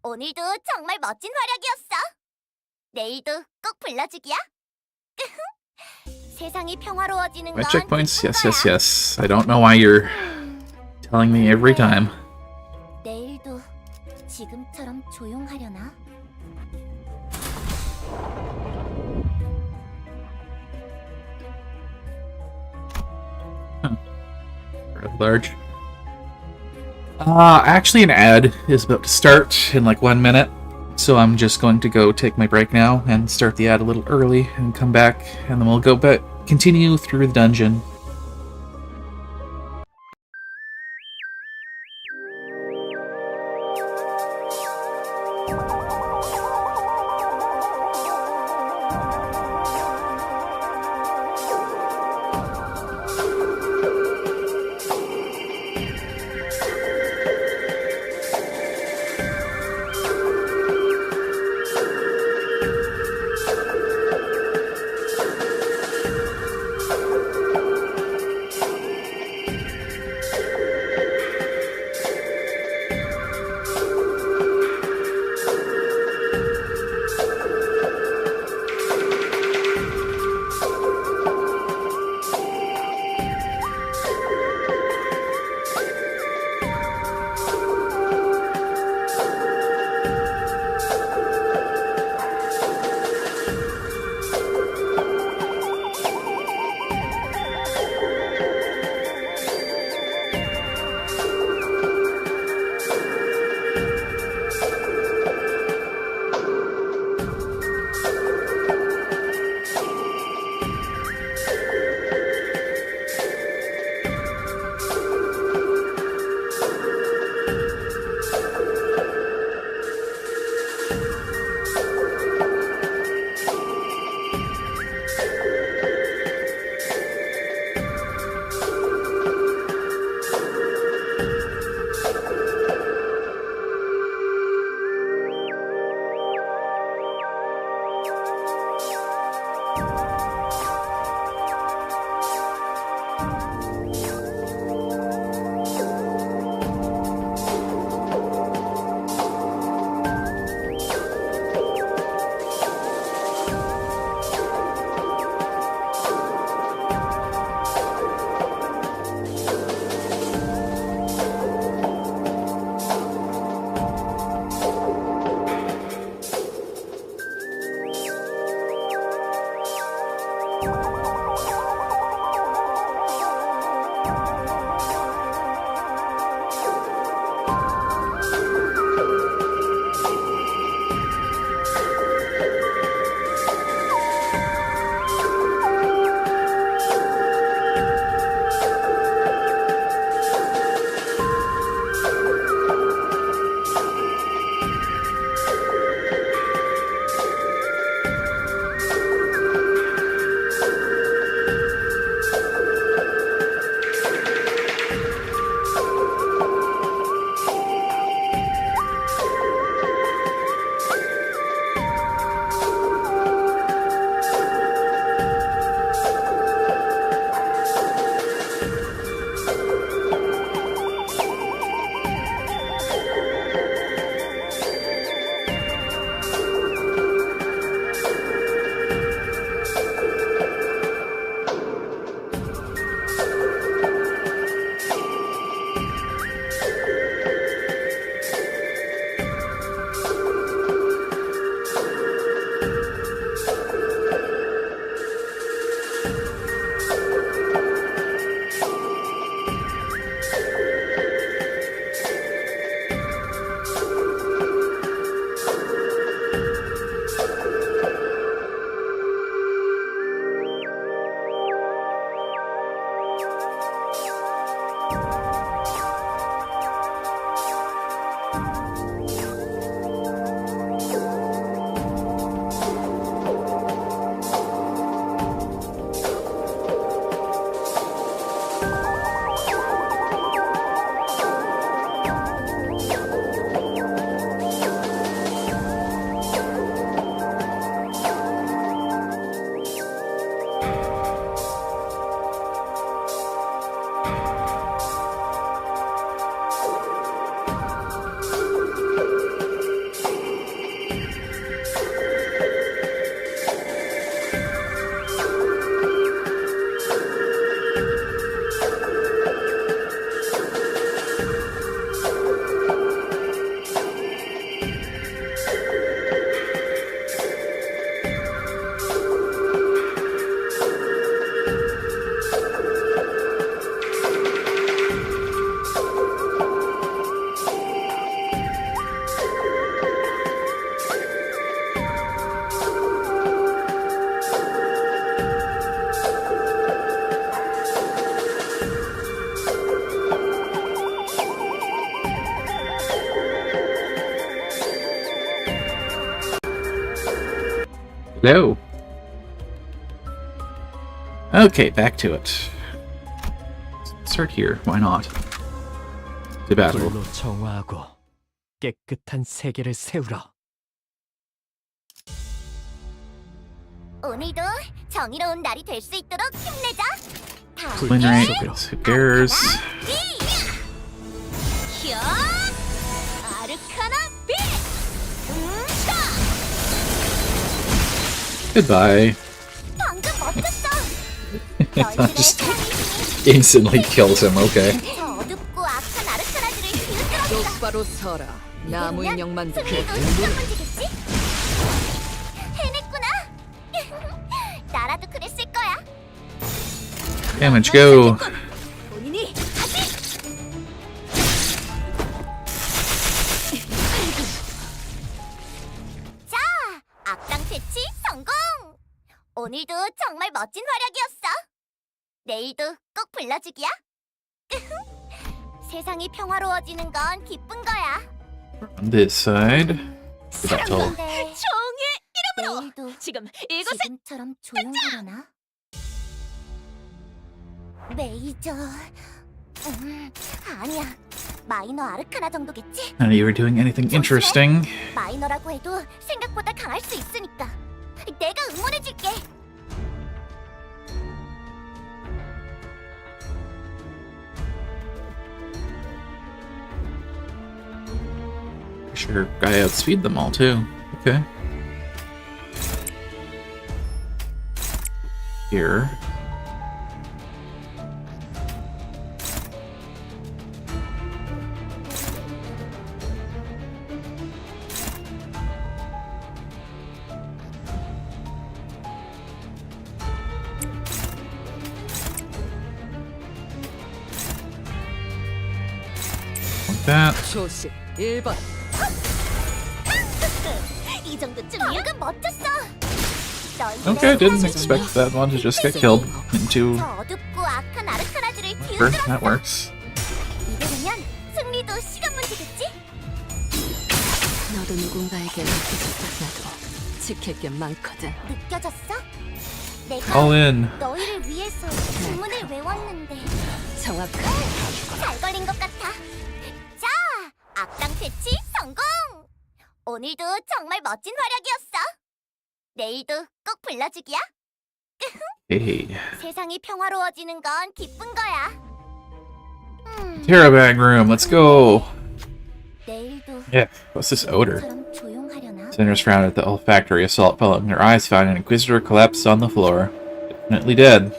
오늘도 정말 멋진 활약이었어. 내일도 꼭 불러주기야. 세상이 평화로워지는 My 건 checkpoints? Yes, 기쁜 yes, 거야. yes. I don't know why you're telling me every time. 내일도 지금처럼 조용하려나? Rather large. Actually, an ad is about to start in like 1 minute, so I'm just going to go take my break now and start the ad a little early and come back, and then we'll go back, continue through the dungeon. Hello. Okay, back to it. Start here. Why not? The battle. 불로 정화하고 깨끗한 세계를 세우라. 오늘도 정의로운 날이 될 수 있도록 힘내자. Win rate. Who cares? 히어! 아르카나 빛! Goodbye. 방금 멋졌어. Just instantly kills him. Okay. 저 어둡고 악한 아르카나들을 비웃들었어. 똑바로 서라. 나무 인형만 승리도 두고 시간 문제겠지? 해냈구나. 나라도 그랬을 거야. Damage go. 본인이 다시. 자, 악당 퇴치 성공. 오늘도 정말 멋진 활약이었어. 내일도 꼭 불러주기야. 세상이 평화로워지는 건 기쁜 거야. On this side. The battle. 근데 종의 이름으로 내일도 지금 이곳에 지금처럼 조용하려나? 메이저... 아니야. 마이너 아르카나 정도겠지? None of you are doing anything interesting. 마이너라고 해도 생각보다 강할 수 있으니까 내가 응원해줄게. Sure, I outspeed them all too. Okay. Here. Like that. 초식 1번. 이 정도쯤이야? 방금 멋졌어. Okay, didn't expect that one to just get killed into 저 어둡고 악한 아르카나들을 Sure, 비웃들었어. that works. 이대로면 승리도 시간 문제겠지? 너도 누군가에게 맡겨졌다. 나도 지킬 게 많거든. 느껴졌어? 내가 All in. 너희를 위해서 주문을 외웠는데 정확하게 잘 걸린 것 같아. 자, 악당 퇴치 성공! 오늘도 정말 멋진 활약이었어. 내일도 꼭 불러주기야. Hey. 세상이 평화로워지는 건 기쁜 거야. Terra bag room, let's go. 내일도 Yeah, what's this odor? 처럼 조용하려나? Sinners frowned at the olfactory assault following their eyes found an inquisitor collapsed on the floor. Definitely dead.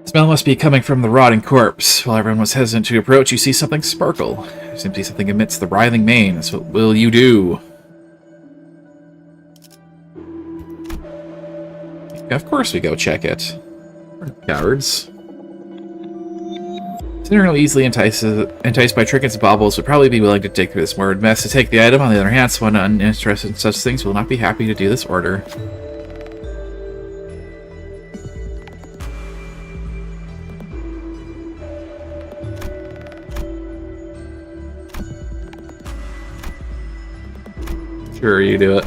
The smell must be coming from the rotting corpse. While everyone was hesitant to approach, you see something sparkle. You simply something amidst the writhing manes. What will you do? Of course we go check it. We're no cowards. Sinner, easily enticed by trinkets and baubles, would probably be willing to dig through this morbid mess to take the item. On the other hand, someone uninterested in such things will not be happy to do this order. Sure, you do it.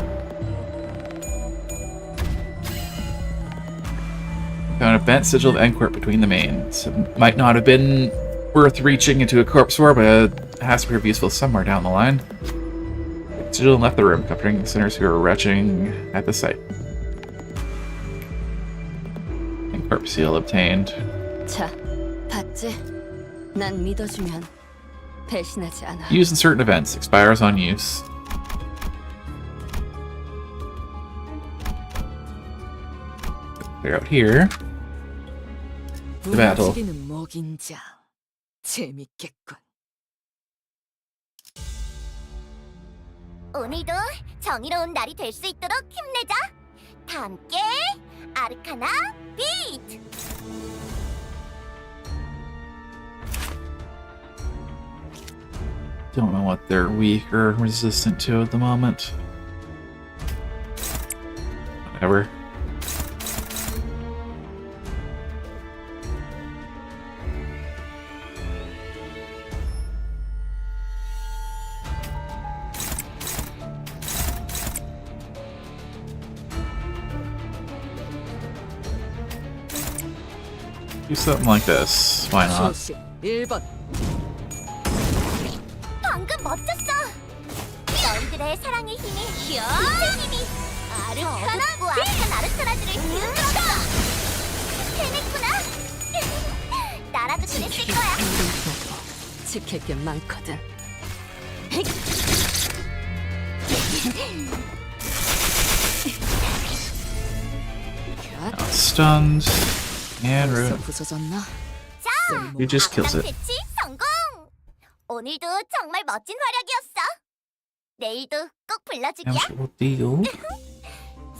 Found a bent sigil of Encorp between the mains. It might not have been worth reaching into a corpse for, but it has to prove useful somewhere down the line. The sigil left the room, comforting the sinners who were retching at the sight. Encorp seal obtained. 자, 봤지? 난 믿어주면 배신하지 않아. Used in certain events, expires on use. They're out here. The battle. 움직이는 먹인 자. 재밌겠군. 오늘도 정의로운 날이 될 수 있도록 힘내자. 다 함께 아르카나 비트. Don't know what they're weak or resistant to at the moment. Whatever. Do something like this. Why not? 초식 1번. 방금 멋졌어. 너희들의 사랑의 힘이, 빛의 힘이 어둡고 악한 아르카나들을 뒤흔들었어. 해냈구나. 나라도 그랬을 거야. 지킬 게 많거든. Stunned and 벌써 ruined. 부서졌나? 자, He just kills 악당 it. 배치 성공. 오늘도 정말 멋진 활약이었어. 내일도 꼭 불러주기야. Amicable deal.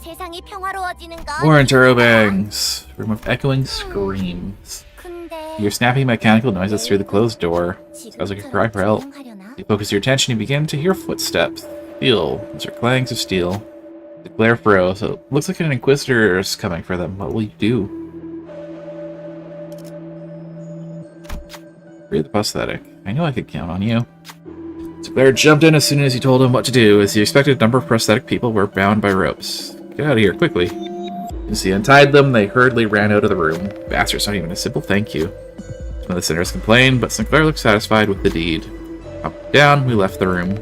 세상이 평화로워지는 건 More interrobangs. Room of echoing screams. 근데 You're snapping mechanical noises through the closed door. Sounds like a cry for help. 조용하려나? You focus your attention, you begin to hear footsteps. Steel. Those are clangs of steel. The glare furrows. So it looks like an inquisitor is coming for them. What will you do? Read the prosthetic. I knew I could count on you. So Blair jumped in as soon as you told him what to do. As you expected, a number of prosthetic people were bound by ropes. Get out of here, quickly. As he untied them, they hurriedly ran out of the room. Bastards, not even a simple thank you. Some of the sinners complained, but Sinclair looked satisfied with the deed. Up, down, we left the room.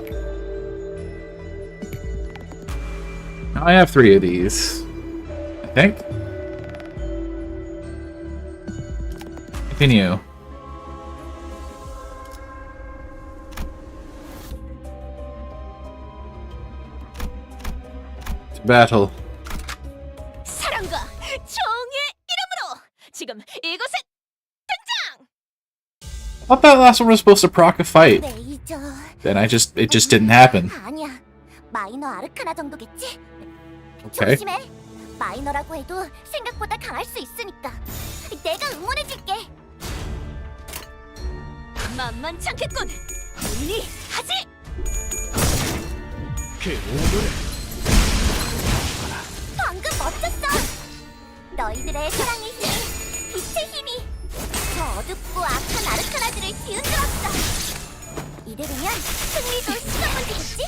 Now I have 3 of these. I think. Continue. To battle. 사랑과 정의 이름으로 지금 이곳에 등장! I thought that last one was supposed to proc a fight. 레이저. Then it just didn't happen. 아니야. 마이너 아르카나 정도겠지? Okay. 조심해. 마이너라고 해도 생각보다 강할 수 있으니까. 내가 응원해줄게. 만만찮겠군. 언니 하지. 방금 멋졌어. 너희들의 사랑의 힘, 빛의 힘이 저 어둡고 악한 아르카나들을 뒤흔들었어. 이대로면 승리도 시간 문제겠지?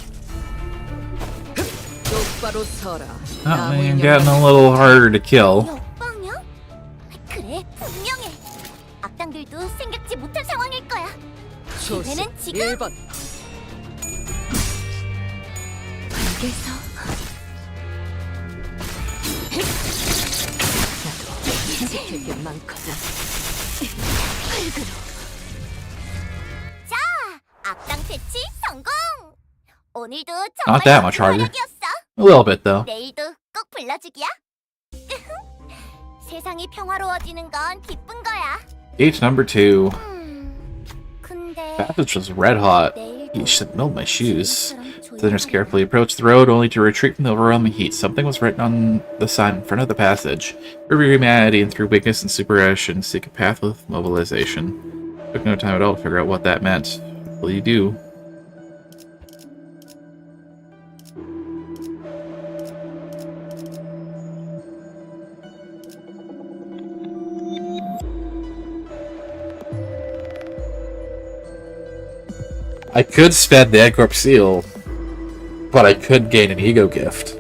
똑바로 서라. Oh, man, getting a little harder to kill. 역방향? 그래, 분명해. 악당들도 생각지 못한 상황일 거야. 초식 기회는 지금. 1번. 밖에서 지킬 게 많거든. 자, 악당 배치 성공. 오늘도 Not 정말 that much harder. 활약이었어. A little bit, though. 내일도 꼭 불러주기야. 세상이 평화로워지는 건 기쁜 거야. Gate number 2. 근데 Passage was red hot. You should melt my shoes. Sinners carefully approached the road, only to retreat from the overwhelming heat. Something was written on the sign in front of the passage. Prove your humanity, and through weakness and superstition, seek a path with mobilization. Took no time at all to figure out what that meant. What will you do? I could spend the Egg seal, but I could gain an ego gift.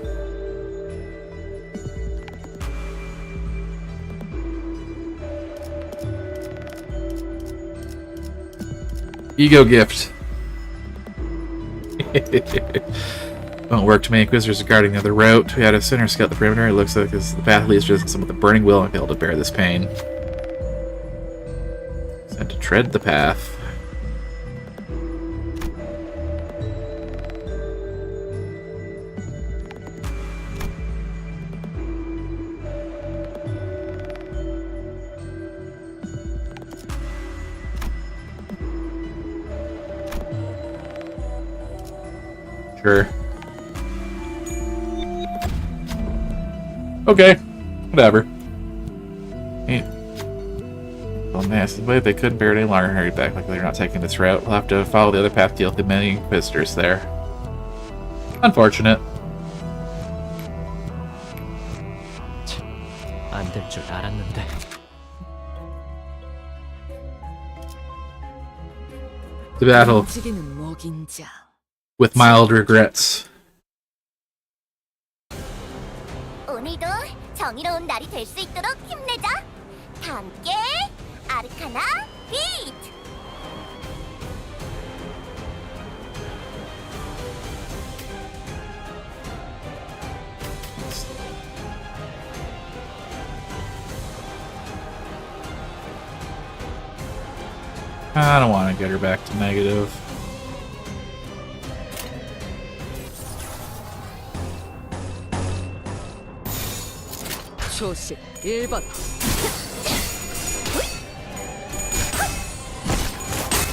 Ego gift. Won't work. Too many Inquisitors are guarding the other route. We had a sinner scout the perimeter. It looks like the path leads to some with the burning will and be able to bear this pain. Sent to tread the path. Sure. Okay. Whatever. Hey. Well, man, the way they couldn't bear it any longer and hurried back. Like they're not taking this route. We'll have to follow the other path to deal with the many Inquisitors there. Unfortunate. 안 될 줄 알았는데. The battle 움직이는 먹인 자. with mild regrets. 오늘도 정의로운 날이 될 수 있도록 힘내자. 다 함께 아르카나 비트. I don't want to get her back to negative. 초식 1번.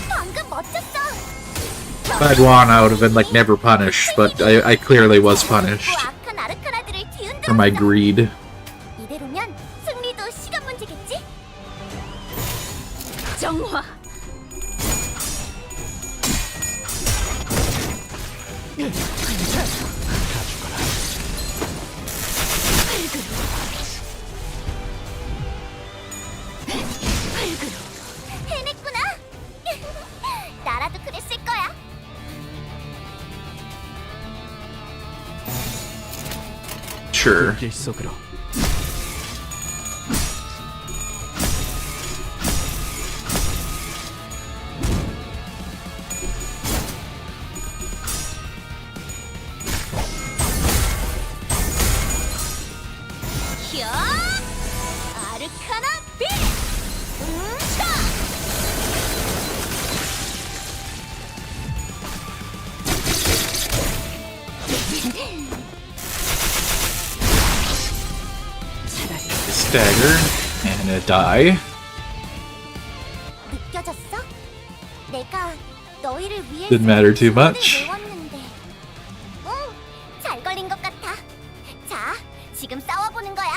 방금 멋졌어. If I'd won, I would have been like never punished, but I clearly was punished 악한 아르카나들을 for my 뒤흔들었어. greed. 이대로면 승리도 시간 문제겠지? 정화. 해냈구나. 나라도 그랬을 거야. Sure. 길 속으로. 휴! 아르카나 비! 차! Stagger and a die. 느껴졌어? 내가 너희를 위해서 Didn't matter too 힘을 much. 내왔는데. 응, 잘 걸린 것 같아. 자, 지금 싸워보는 거야.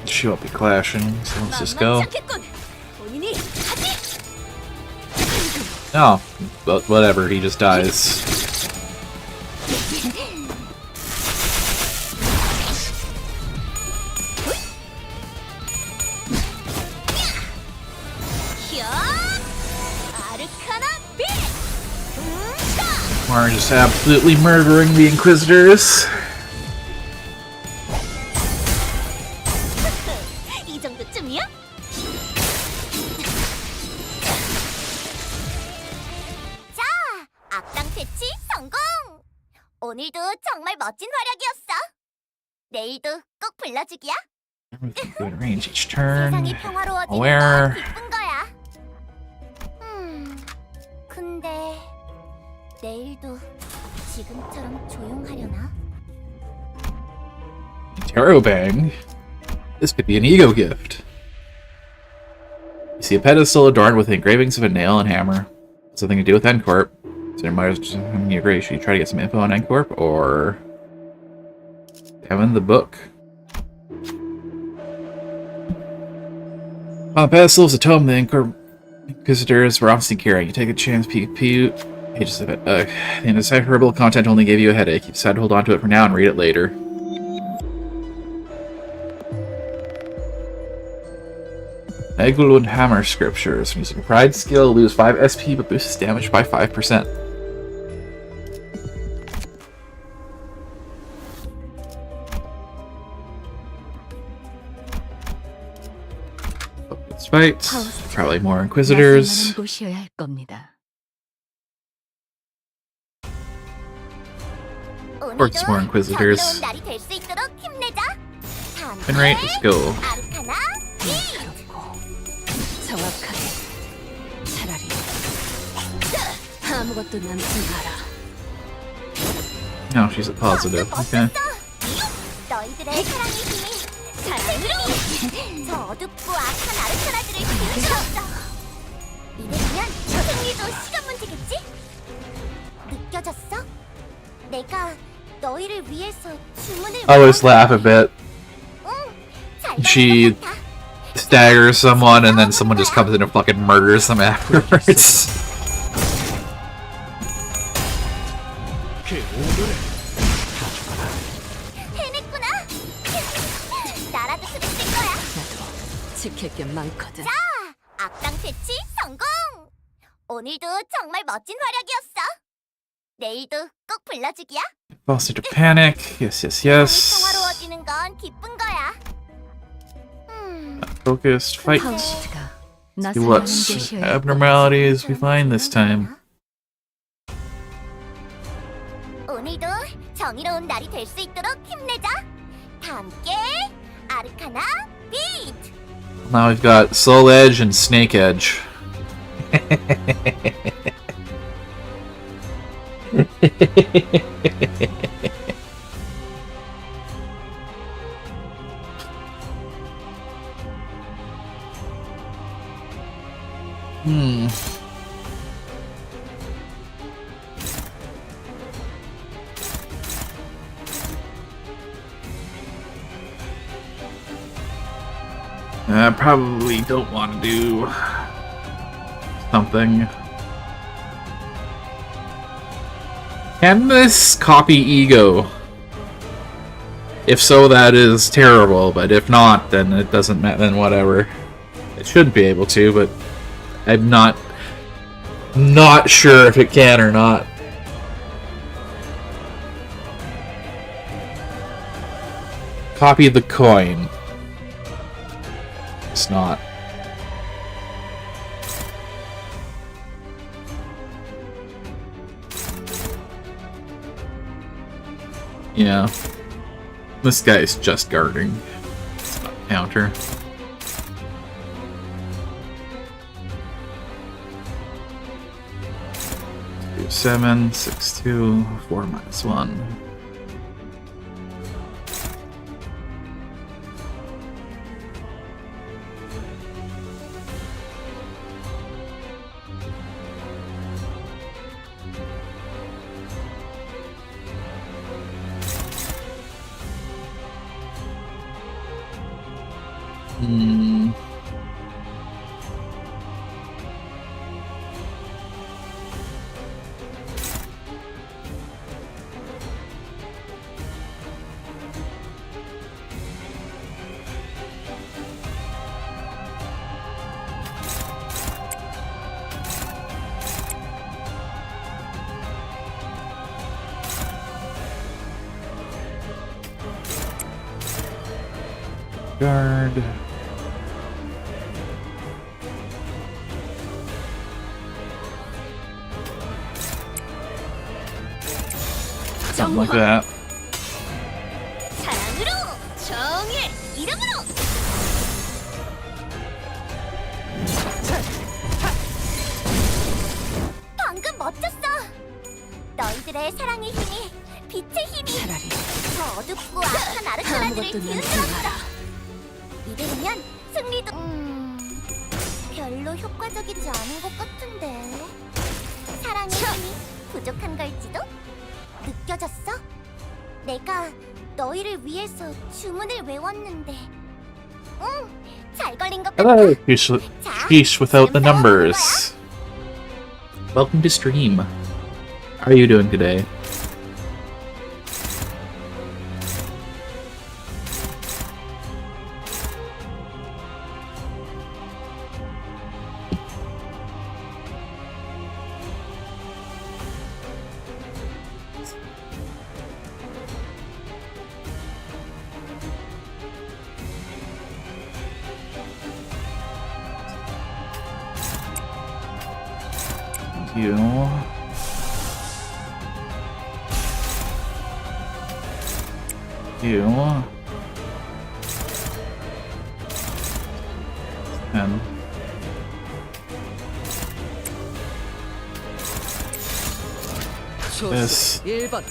She won't be clashing, so let's just go. 않겠군. 본인이 하지. No, but whatever, he just dies. 휴! 아르카나 비! 차! We're just absolutely murdering the Inquisitors. 이 정도쯤이야? 자, 악당 퇴치 성공! 오늘도 정말 멋진 활약이었어. 내일도 꼭 불러주기야. Good range each turn. 세상이 평화로워지는 Aware. 건 기쁜 거야. 근데 내일도 지금처럼 조용하려나? Tarot-bang. This could be an ego gift. You see a pedestal adorned with engravings of a nail and hammer. Something to do with N-Corp. So you might as well you agree. Should you try to get some info on N-Corp or examine the book? On the pedestal is a tome the Inquisitors were obviously carrying. You take a chance, peek pages of it. The indecipherable content only gave you a headache. You decided to hold on to it for now and read it later. Eggle and Hammer Scriptures. When using Pride skill, lose 5 SP but boosts damage by 5%. Let's fight. Probably more Inquisitors. 나설만한 곳이어야 할 겁니다. course, more Inquisitors. 정겨운 날이 될 수 있도록 힘내자. Win rate, let's go. 아르카나 비! 정확하게. 차라리 아무것도 남지 마라. No, she's a positive. Okay. 너희들의 사랑의 힘이 사랑으로 저 어둡고 악한 아르카나들을 기울였어. 이대로면 승리도 시간 문제겠지? 느껴졌어? 내가 너희를 위해서 주문을 I always laugh a bit. 응, 잘 걸린 She 것 같아. staggers someone and then someone just comes in and fucking murders them afterwards. 해냈구나. 나라도 그랬을 거야. 지킬 게 많거든. 자, 악당 퇴치 성공. 오늘도 정말 멋진 활약이었어. 내일도 꼭 불러주기야. Falls into panic. Yes, yes, yes. 평화로워지는 건 기쁜 거야. Focused fight. 파우시트가 See 나설 what 만한 곳이어야 할 abnormalities we find this time. 오늘도 정의로운 날이 될 수 있도록 힘내자. 다 함께 아르카나 비트. Now we've got Soul Edge and Snake Edge. I probably don't want to do something. Can this copy ego? If so, that is terrible, but if not, then it doesn't matter, then whatever. It should be able to, but I'm not sure if it can or not. Copy the coin. It's not. Yeah. This guy's just guarding. It's not counter. Do 7, 6, 2, 4 minus 1. Guard. Something like that. 사랑으로 정의 이름으로. 방금 멋졌어. 너희들의 사랑의 힘이 빛의 힘이 더 어둡고 악한 아르카나들을 기울였어. 이대로면 승리도 별로 효과적이지 않은 것 같은데. 사랑의 힘이 부족한 걸지도? 느껴졌어? 내가 너희를 위해서 주문을 외웠는데. 잘 걸린 것 같아. Hello, peace without the numbers. Welcome to stream. How are you doing today? You. And this. 1번.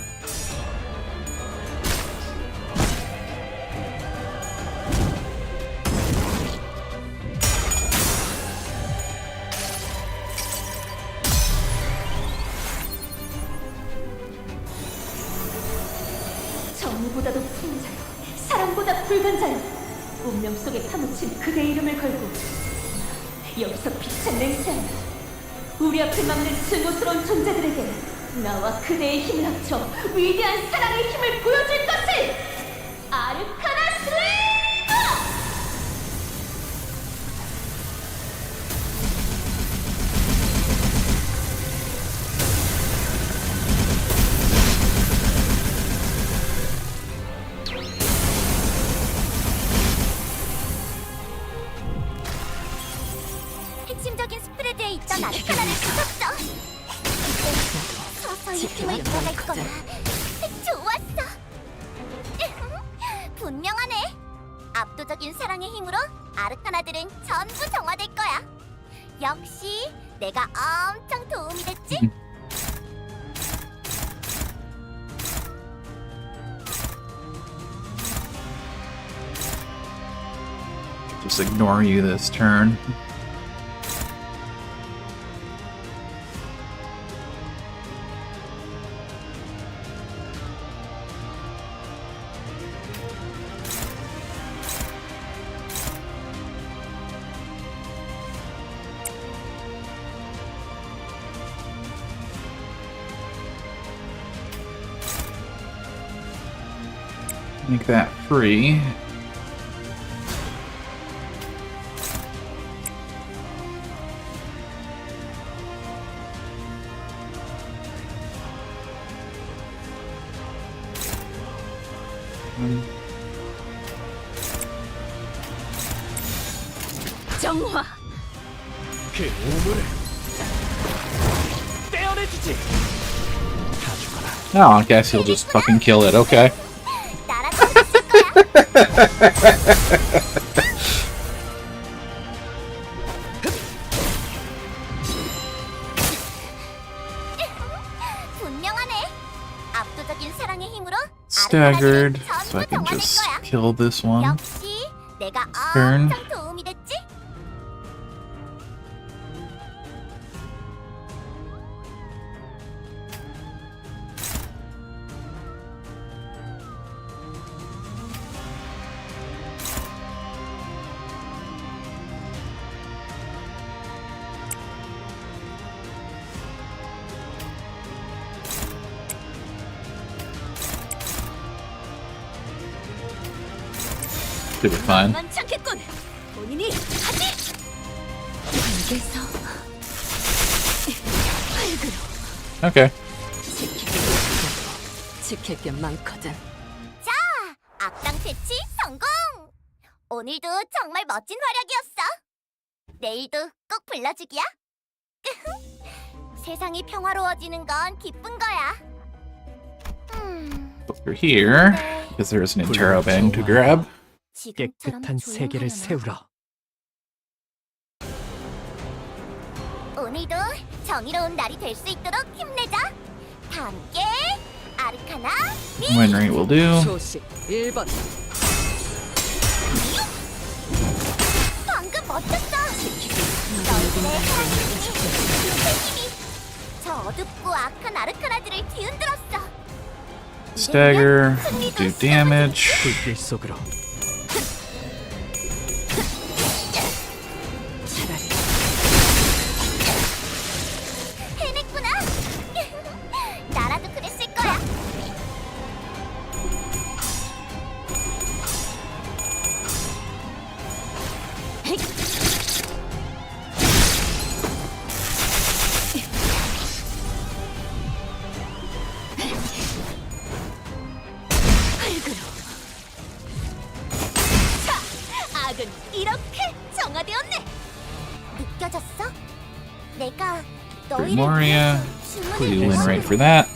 정의보다도 큰 자유, 사랑보다 붉은 자유. 운명 속에 파묻힌 그대 이름을 걸고 여기서 빛의 맹세하며 우리 앞을 막는 증오스러운 존재들에게 나와 그대의 힘을 합쳐 위대한 사랑의 힘을 보여줄 것을! 아르카나 슬레이버! 있던 아르카나를 부쉈어. 이제 서서히 힘을 들어갈 거야. 좋았어. 분명하네. 압도적인 사랑의 힘으로 아르카나들은 전부 정화될 거야. 역시 내가 엄청 도움이 됐지? Just ignore you this turn. Make that free. 정화. 그 우물을 떼어내주지. 다 죽어라. Oh, I guess he'll just fucking kill it. Okay. 나랑 똑같을 거야. 분명하네. 압도적인 사랑의 힘으로 Staggered, 아르카나들은 so I 전부 can 정화될 just 거야. kill this one. 역시 내가 Turn. 엄청 도움이 됐지? Should be fine. 만찮겠군. 본인이 하지. 알겠어. 밝으로. Okay. 지킬 게 많거든. 자, 악당 퇴치 성공! 오늘도 정말 멋진 활약이었어. 내일도 꼭 불러주기야. 세상이 평화로워지는 건 기쁜 거야. Over here, because there's an interrobang to grab. 지금처럼 깨끗한 세계를 조용하려나? 세우라. 오늘도 정의로운 날이 될 수 있도록 힘내자. 다 함께 아르카나 Win rate will do. 조식 1번. 방금 멋졌어. 너희들의 힘이 저 어둡고 악한 아르카나들을 뒤흔들었어. Stagger, do damage. 불길 속으로. 차라리 해냈구나. 나라도 그랬을 거야. 자, 악은 이렇게 정화되었네. 느껴졌어? 내가 너희를 Moria. 위해서 Pretty 주문을 win rate for that.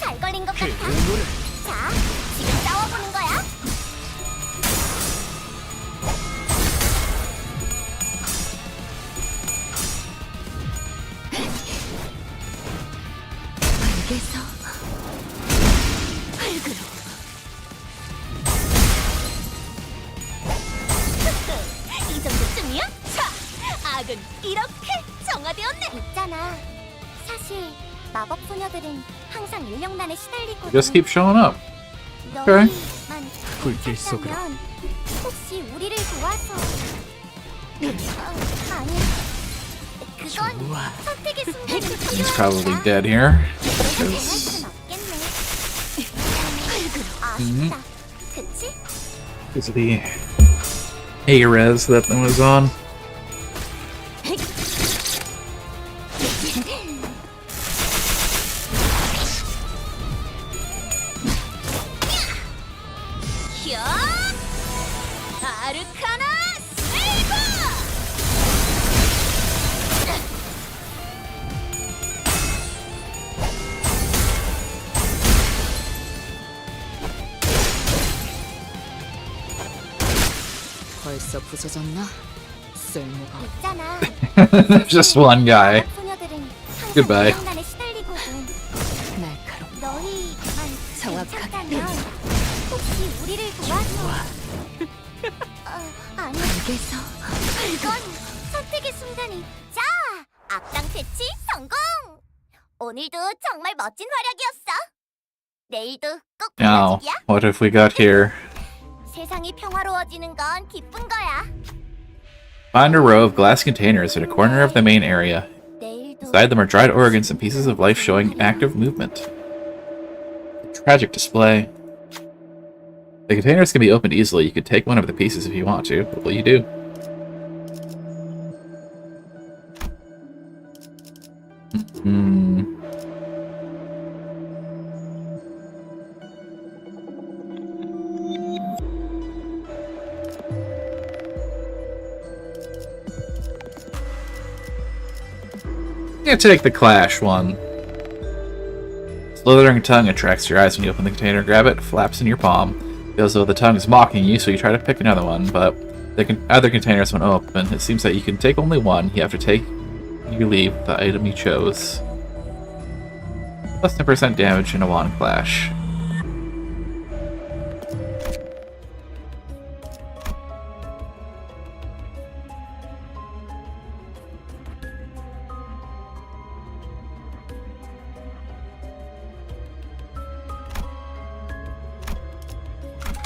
잘 걸린 것 그 같아. 우물을 자, 지금 싸워보는 거야. 알겠어. 밝으로. 이 정도쯤이야? 자, 악은 이렇게 정화되었네. 있잖아. 사실 마법 소녀들은 항상 인력난에 시달리고. Just keep showing up. Okay. 너희만 불길 속으로. 괜찮다면 혹시 우리를 도와서. 아니야. 그건 좋아. 선택의 순간이 He's probably dead here. 대할 순 없겠네. 아쉽다. 그치? Because of the A-res that was on. 야! 아르카나 세이버! 벌써 부서졌나? 쓸모가 있잖아. Just one guy. 소녀들은 Goodbye. 장난에 시달리거든. 날카롭고 너희만 정확하게. 괜찮다면 혹시 우리를 도와줘. 아니, 알겠어. 이건 선택의 순간이. 자, 악당 퇴치 성공. 오늘도 정말 멋진 활약이었어. 내일도 꼭 Now, 불러주기야. what have we got here? 세상이 평화로워지는 건 기쁜 거야. Find a row of glass containers at a corner of the main area. 내일도 Inside them are dried organs and pieces of life showing active movement. Tragic display. The containers can be opened easily. You could take one of the pieces if you want to. What will you do? I'm gonna take the Clash one. Slithering tongue attracts your eyes when you open the container. Grab it, flaps in your palm. Feels as though the tongue is mocking you, so you try to pick another one, but the other containers won't open. It seems that you can take only one. You have to take you leave the item you chose. Plus 10% damage in a wand clash.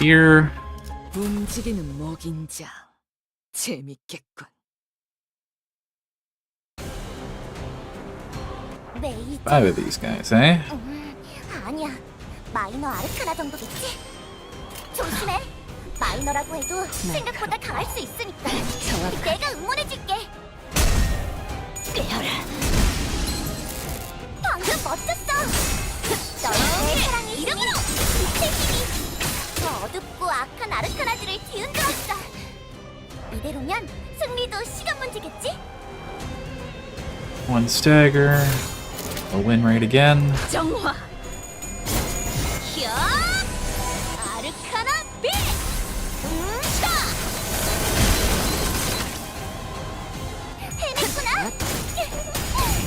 Here. 움직이는 먹인 자. 재밌겠군. 메이저. 5 of these guys, eh? 아니야. 마이너 아르카나 정도겠지? 조심해. 마이너라고 해도 생각보다 강할 수 있으니까. 내가 응원해줄게. 깨어라. 방금 멋졌어. 너의 사랑이 이름으로 빛의 힘이 더 어둡고 악한 아르카나들을 뒤흔들었어. 이대로면 승리도 시간 문제겠지? One stagger. A win rate again. 정화. 야! 아르카나 빛! 차! 해냈구나.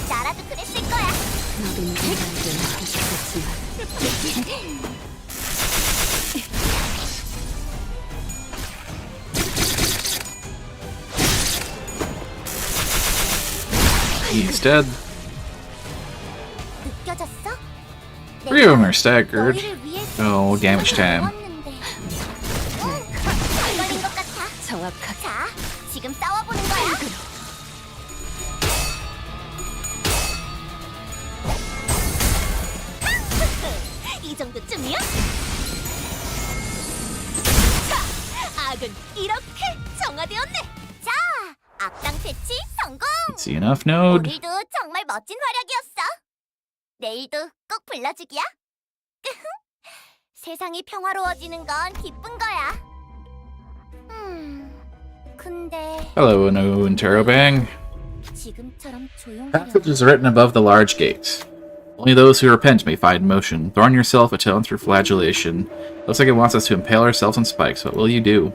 나라도 그랬을 거야. 너도 누군가에게 하고 싶겠지만 He's dead. 느껴졌어? 3 of them are staggered. 너희를 위해서 Oh, damage time. 싸웠는데. 잘 걸린 것 같아. 정확하게. 자, 지금 싸워보는 거야. 이 정도쯤이야? 자, 악은 이렇게 정화되었네. 자, 악당 퇴치 성공. See enough node. 오늘도 정말 멋진 활약이었어. 내일도 꼭 불러주기야. 세상이 평화로워지는 건 기쁜 거야. 근데 Hello, No Interrobang. 지금처럼 Passage is written above the large gate. Only those who repent may find motion. Thorn yourself, atone through flagellation. Looks like it wants us to impale ourselves on spikes. What will you do?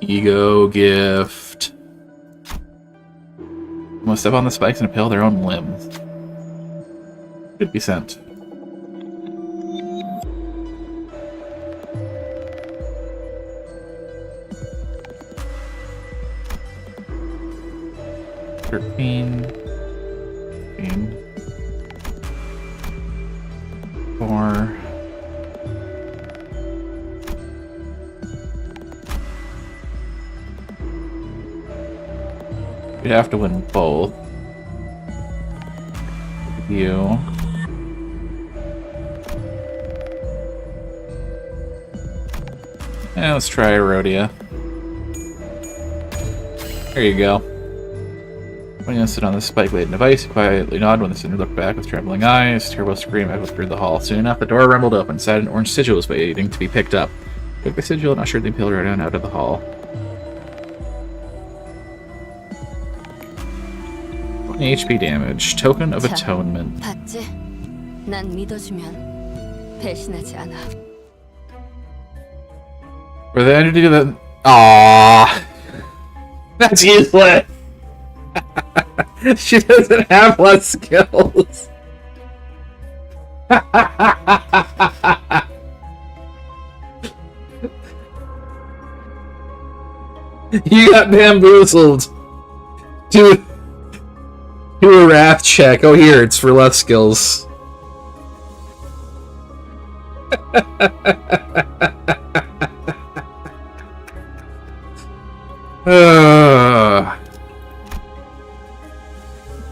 Ego gift. Must step on the spikes and impale their own limbs. Should be sent. $13. 4. We'd have to win both. You. Yeah, let's try Erodia. There you go. When you sit on the spike-laden device, you quietly nod when the sinner looked back with trembling eyes. Terrible scream echoed through the hall. Soon enough, the door rumbled open. Inside, an orange sigil was waiting to be picked up. Took the sigil and ushered the impaled Rodin out of the hall. 20 HP damage. Token of 자, Atonement. 봤지? 난 믿어주면 배신하지 않아. For the entity that... Aww. That's useless. She doesn't have less skills. You got bamboozled. Do a wrath check. Oh, here, it's for less skills.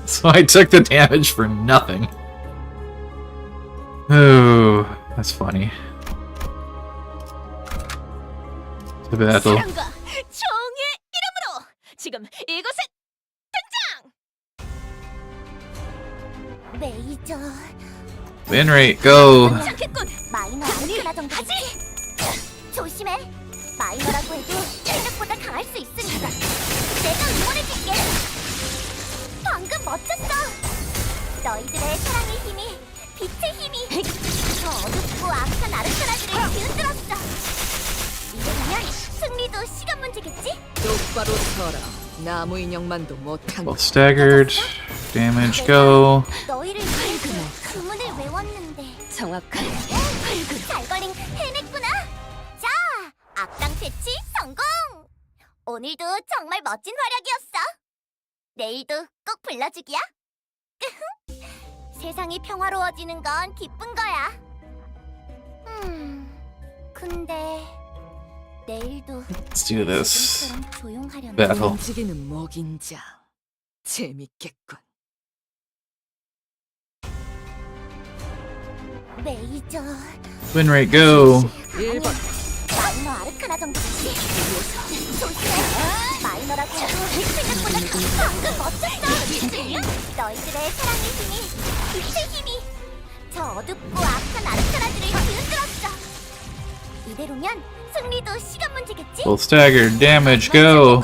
So I took the damage for nothing. Oh, that's funny. The battle. 사랑과 정의 이름으로 지금 이곳에 메이저. Win rate, go. 착했군. 마이너 아르카나 정도지. 조심해. 마이너라고 해도 생각보다 강할 수 있으니까. 내가 응원해줄게. 방금 멋졌어. 너희들의 사랑의 힘이, 빛의 힘이 저 어둡고 악한 아르카나들을 뒤흔들었어. 이러면 승리도 시간 문제겠지? 똑바로 서라. 나무 인형만도 못한. Well, staggered. Damage, go. 너희를 위해서 주문을 외웠는데 정확한 잘 걸린 해냈구나. 자, 악당 퇴치 성공. 오늘도 정말 멋진 활약이었어. 내일도 꼭 불러주기야. 세상이 평화로워지는 건 기쁜 거야. 근데 내일도 Let's do this. 지금처럼 조용하려나? Battle. 움직이는 먹인 자. 재밌겠군. 메이저. Win rate, go. 1번. 마이너 아르카나 정도지. 조심해. 마이너라고 해도 생각보다 방금 멋졌어. 너희들의 사랑의 힘이, 빛의 힘이 저 어둡고 악한 아르카나들을 뒤흔들었어. 이대로면 승리도 시간 문제겠지? Well, staggered. Damage, go.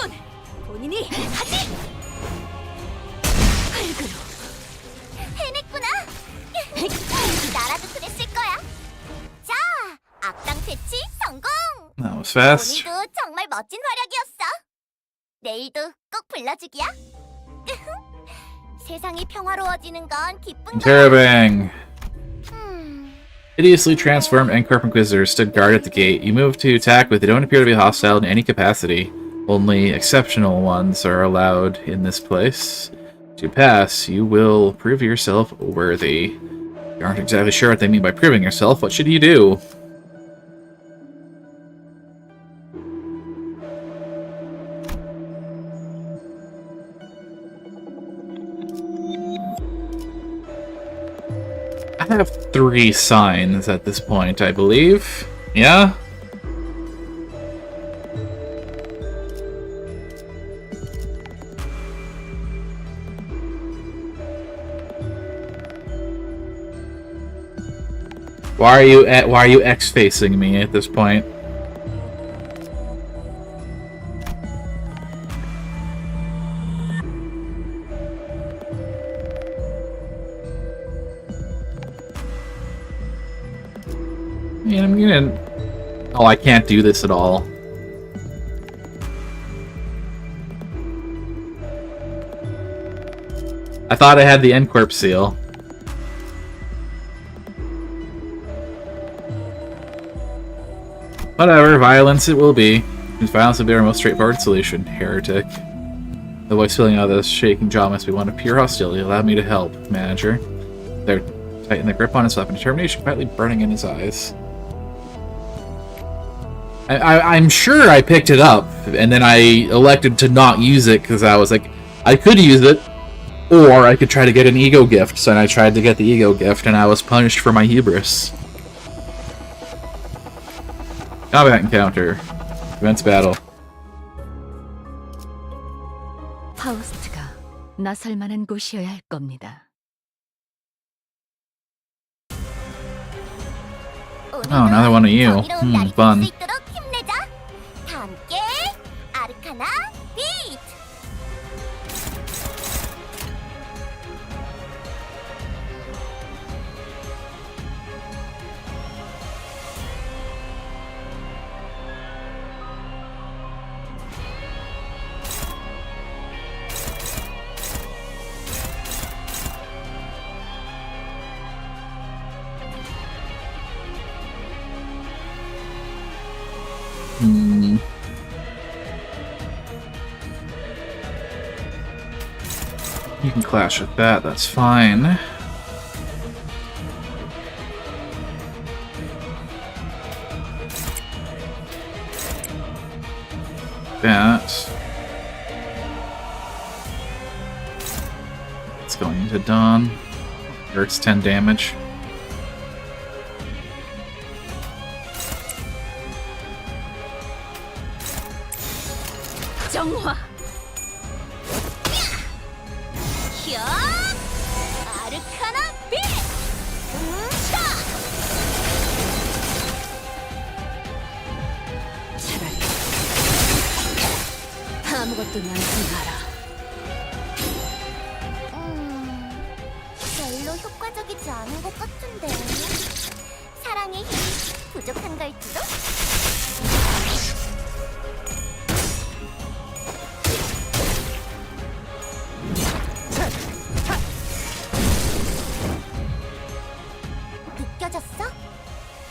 본인이 하지. 해냈구나. 나라도 그랬을 거야. 자, 악당 퇴치 성공. That was fast. 오늘도 정말 멋진 활약이었어. 내일도 꼭 불러주기야. 세상이 평화로워지는 건 기쁜 거야. Terabang. Hideously transformed Encore Inquisitors stood guard at the gate. You move to attack, but they don't appear to be hostile in any capacity. Only exceptional ones are allowed in this place. To pass, you will prove yourself worthy. You aren't exactly sure what they mean by proving yourself. What should you do? I have 3 signs at this point, I believe. Yeah? Why are you X-facing me at this point? I'm gonna... Oh, I can't do this at all. I thought I had the N-Corp seal. Whatever, violence it will be. Violence will be our most straightforward solution. Heretic. The voice filling out of this shaking jaw must be one of pure hostility. Allow me to help, manager. They're tighten the grip on his weapon, determination quietly burning in his eyes. I'm sure I picked it up, and then I elected to not use it because I was like, I could use it, or I could try to get an ego gift. So I tried to get the ego gift, and I was punished for my hubris. Combat encounter. Events battle. 파우스트가 나설 만한 곳이어야 할 겁니다. Oh, another one of you. Fun. 다 함께 아르카나 비트. You can clash with that, that's fine. That. It's going into Dawn. Hurts 10 damage. 정화. 야! 아르카나 빛! 차! 차라리 아무것도 남지 마라. 별로 효과적이지 않은 것 같은데. 사랑의 힘이 부족한 걸지도? 느껴졌어?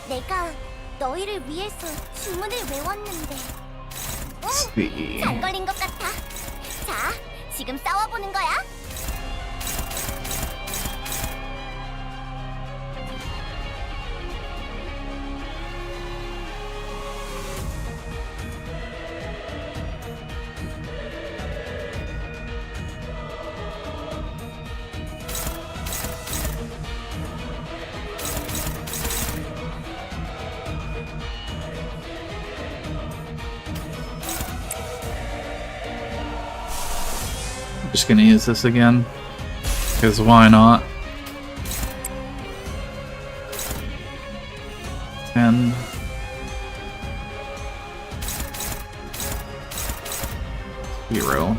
내가 너희를 위해서 주문을 외웠는데. See. 잘 걸린 것 같아. 자, 지금 싸워보는 거야. Just gonna use this again. Because why not? 10. Zero.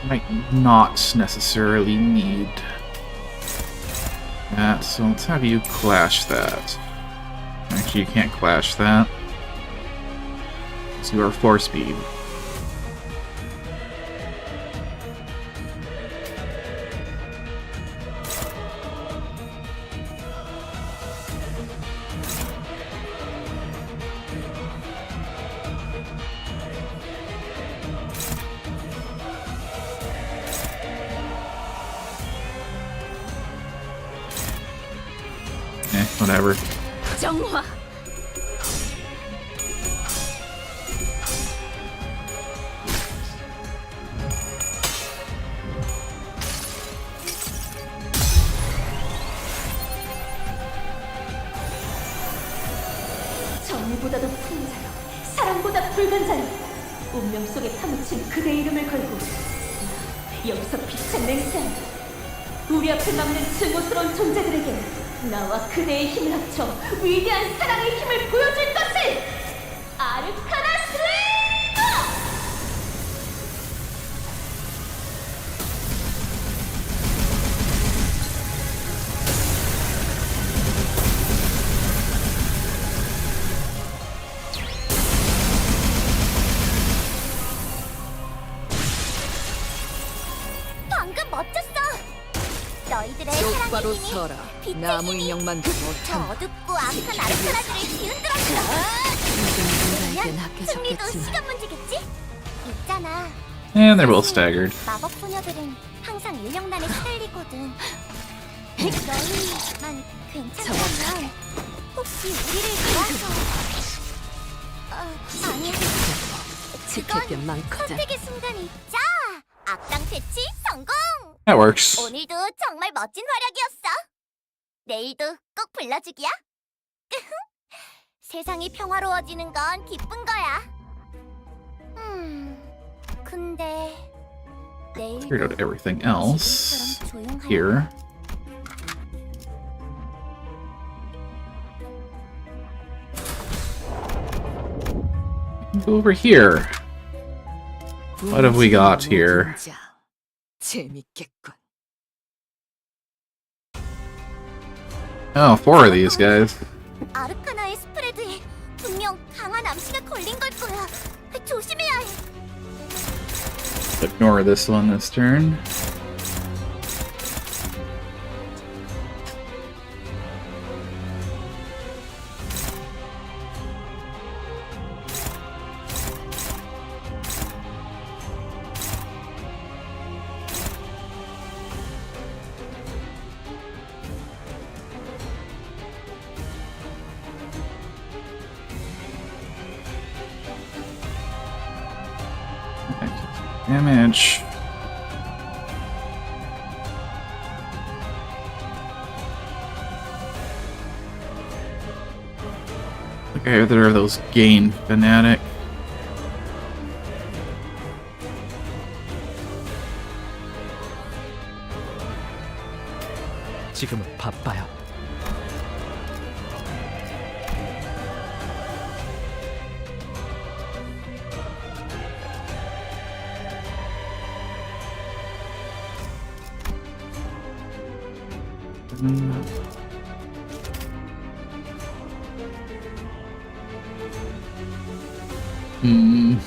Might not necessarily need that, so let's have you clash that. Actually, you can't clash that. So you are 4 speed. Whatever. 정화. 정의보다 더 큰 자여, 사랑보다 붉은 자여, 운명 속에 파묻힌 그대 이름을 걸고 여기서 빛의 맹세한다. 우리 앞을 막는 증오스러운 존재들에게 나와 그대의 힘을 합쳐 위대한 사랑의 힘을 보여줄 것을! 아르카나 슬레이버! 방금 멋졌어. 너희들의 똑바로 사랑의 힘이 서라. 빛의 나무 힘이 인형만 저 못함. 어둡고 악한 아르카나들을 뒤흔들었어. 누군가에겐 그러면 승리도 아껴졌겠지만 시간 문제겠지? 있잖아. And they're both staggered. 마법 소녀들은 항상 인력난에 시달리거든. 너희만 괜찮다면 혹시 우리를 도와서 아니 지킬 게 많거든. 선택의 순간이 자 악당 퇴치 성공. That works. 오늘도 정말 멋진 활약이었어. 내일도 꼭 불러주기야. 세상이 평화로워지는 건 기쁜 거야. 근데 Cleared out everything else 지금처럼 조용하냐? here. Go over here. What have we got here? 재밌겠군. Oh, 4 of these guys. 아르카나의 스프레드에 분명 강한 암시가 걸린 걸 거야. 조심해야 해. Ignore this one this turn. Damage. Okay, there are those gain fanatic. 지금은 바빠요. Hmm.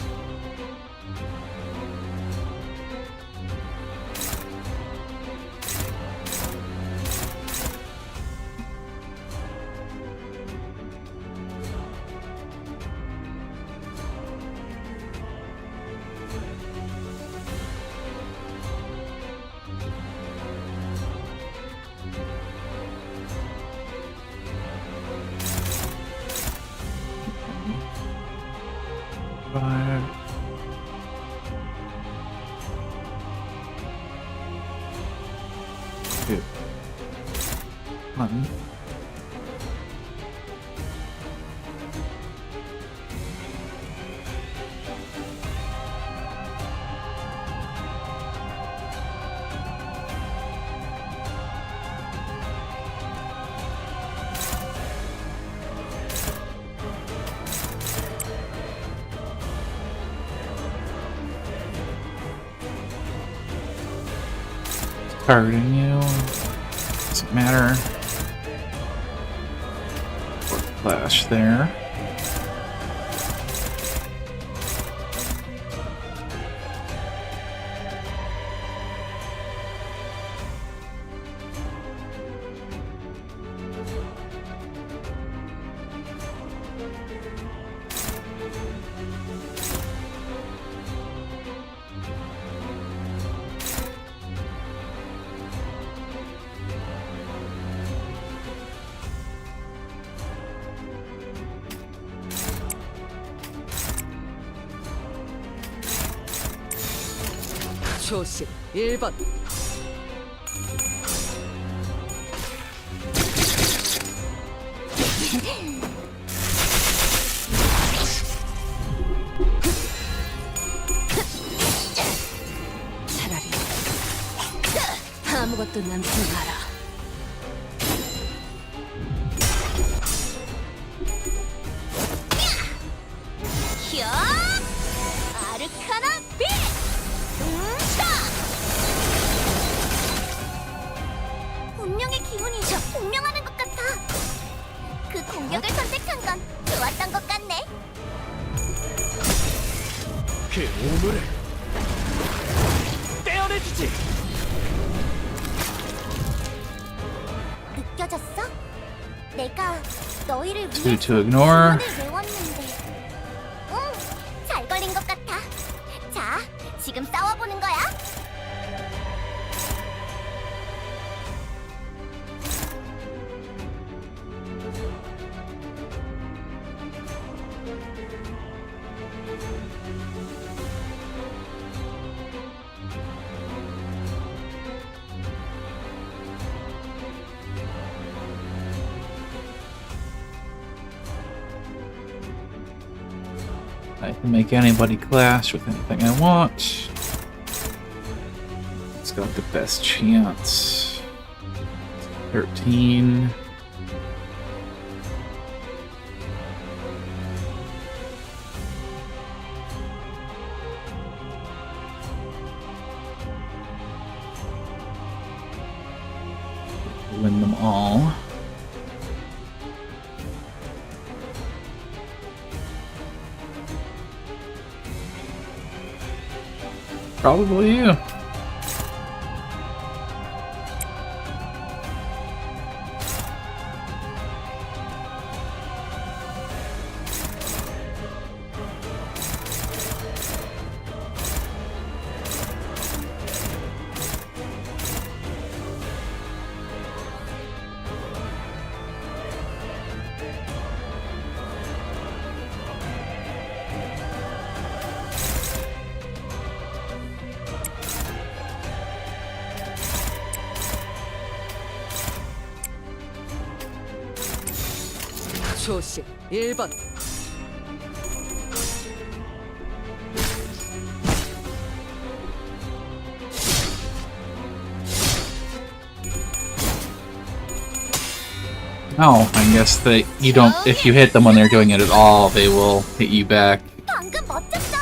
Five. Two. One. Targeting you. Doesn't matter. Flash there. 조심 1번. 차라리 아무것도 남지 마라. 야! 아르카나 빛! 운명의 기운이 공명하는 것 같아. 그 공격을 선택한 건 좋았던 것 같네. 그 오물을 떼어내주지. 느껴졌어? 내가 너희를 Two 위해 to ignore. 기운을 외웠는데. 응, 잘 걸린 것 같아. 자, 지금 싸워보는 거야. I can make anybody clash with anything I want. It's got the best chance. 13. Win them all. Probably you. 조심 1번. Oh, I guess that you don't. If you hit them when they're doing it at all, they will hit you back. 방금 멋졌어.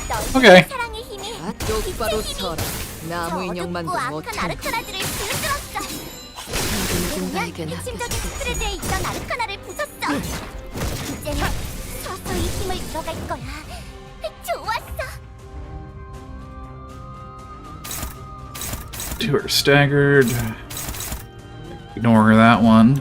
너희의 Okay. 사랑의 힘이 똑바로 빛의 힘이 서라. 나무 저 인형만도 어둡고 못해. 악한 아르카나들을 부서뜨렸어. 보면 핵심적인 스프레드에 있던 아르카나를 부쉈어. 이제는 서서히 힘을 잃어갈 거야. 좋았어. Two are staggered. Ignore that one.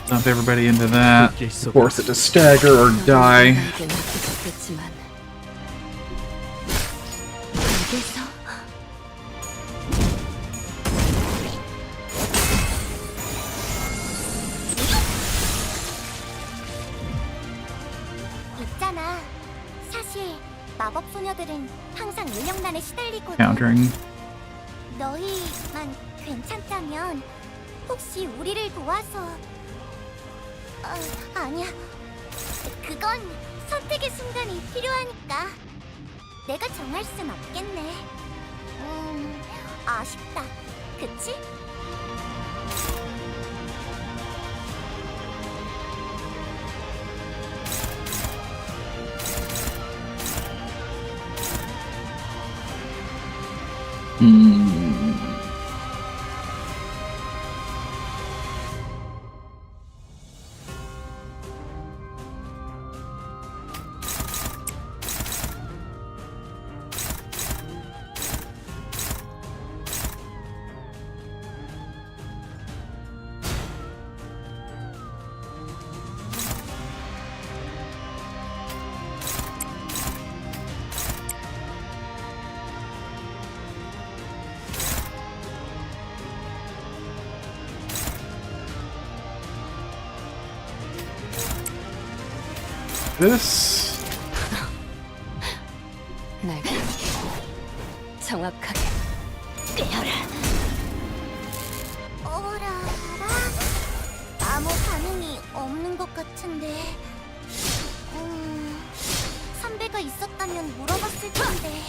Dump everybody into that. Force it to stagger or die. 나에겐 아프셨겠지만 여기서 있잖아. 사실 마법 소녀들은 항상 인형난에 시달리거든. Countering. 너희만 괜찮다면 혹시 우리를 도와서 아니야. 그건 선택의 순간이 필요하니까 내가 정할 순 없겠네. 아쉽다. 그치? This. 날 정확하게 떼어라. 어라라? 아무 반응이 없는 것 같은데. 선배가 있었다면 물어봤을 텐데.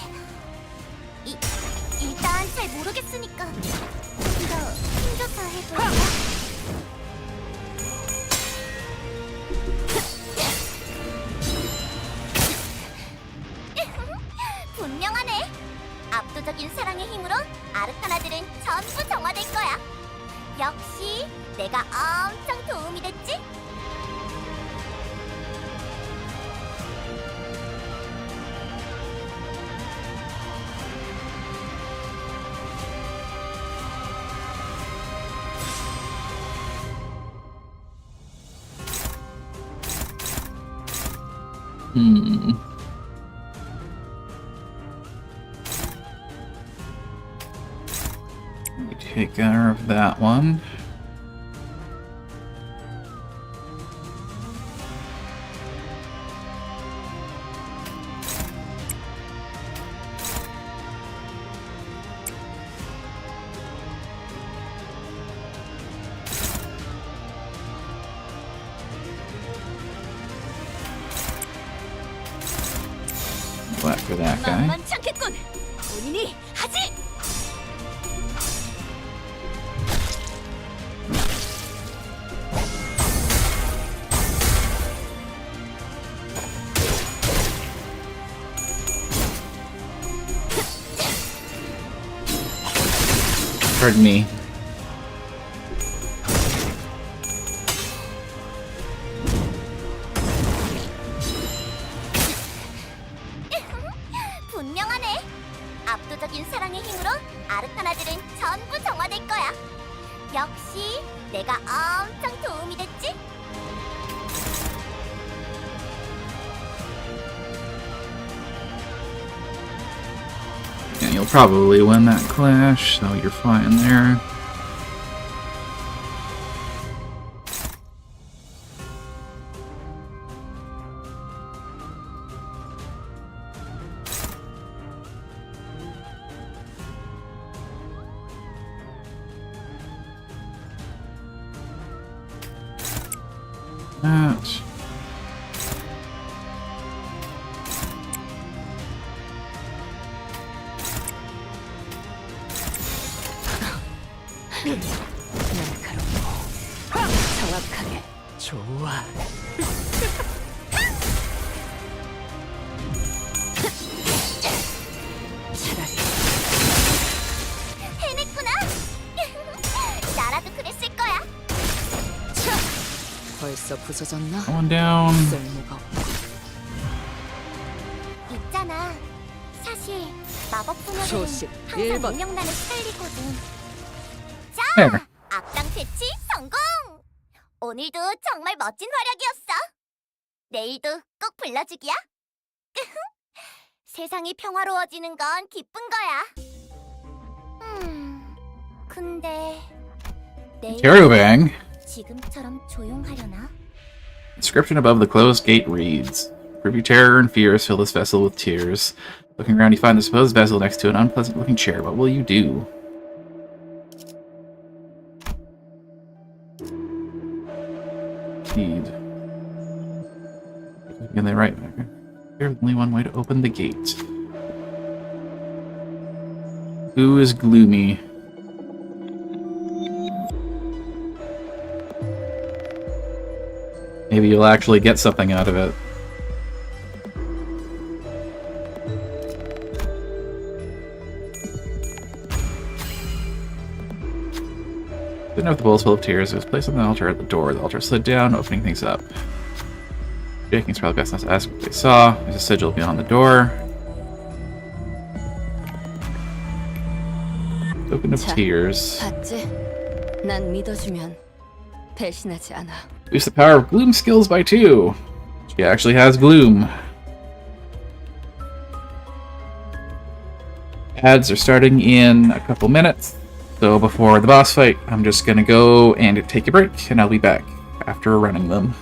일단 잘 모르겠으니까 좀 더 힘줘서 해볼까? 분명하네. 압도적인 사랑의 힘으로 아르카나들은 전부 정화될 거야. 역시 내가 엄청 도움이 됐지? We take care of that one. that guy. 만만치 않겠군. 본인이 하지. Pardon me. 분명하네. 압도적인 사랑의 힘으로 아르카나들은 전부 정화될 거야. 역시 내가 엄청 도움이 됐지? Yeah, you'll probably win that clash, so you're fine there. That. 날카롭고 정확하게. 좋아. 차라리 해냈구나. 나라도 그랬을 거야. 벌써 부서졌나? Going down. 쓸모가 없고. 있잖아. 사실 마법 소녀들은 조심, 항상 일번. 운명난을 살리거든. 자, There. 악당 퇴치 성공! 오늘도 정말 멋진 활약이었어. 내일도 꼭 불러주기야. 세상이 평화로워지는 건 기쁜 거야. 근데 내일 Carobang. 지금처럼 조용하려나? Inscription above the closed gate reads, "Prove your terror and fears fill this vessel with tears. Looking around, you find the supposed vessel next to an unpleasant-looking chair. What will you do?" Indeed. And they write there. There's only one way to open the gate. Who is gloomy? Maybe you'll actually get something out of it. Didn't know if the bowl was full of tears. It was placed on the altar at the door. The altar slid down, opening things up. Jaking's probably best not to ask what they saw. There's a sigil beyond the door. Token of 자, tears. 봤지? 난 믿어주면 배신하지 않아. Boost the power of gloom skills by 2. She actually has gloom. Ads are starting in a couple minutes. So before the boss fight, I'm just gonna go and take a break, and I'll be back after running them.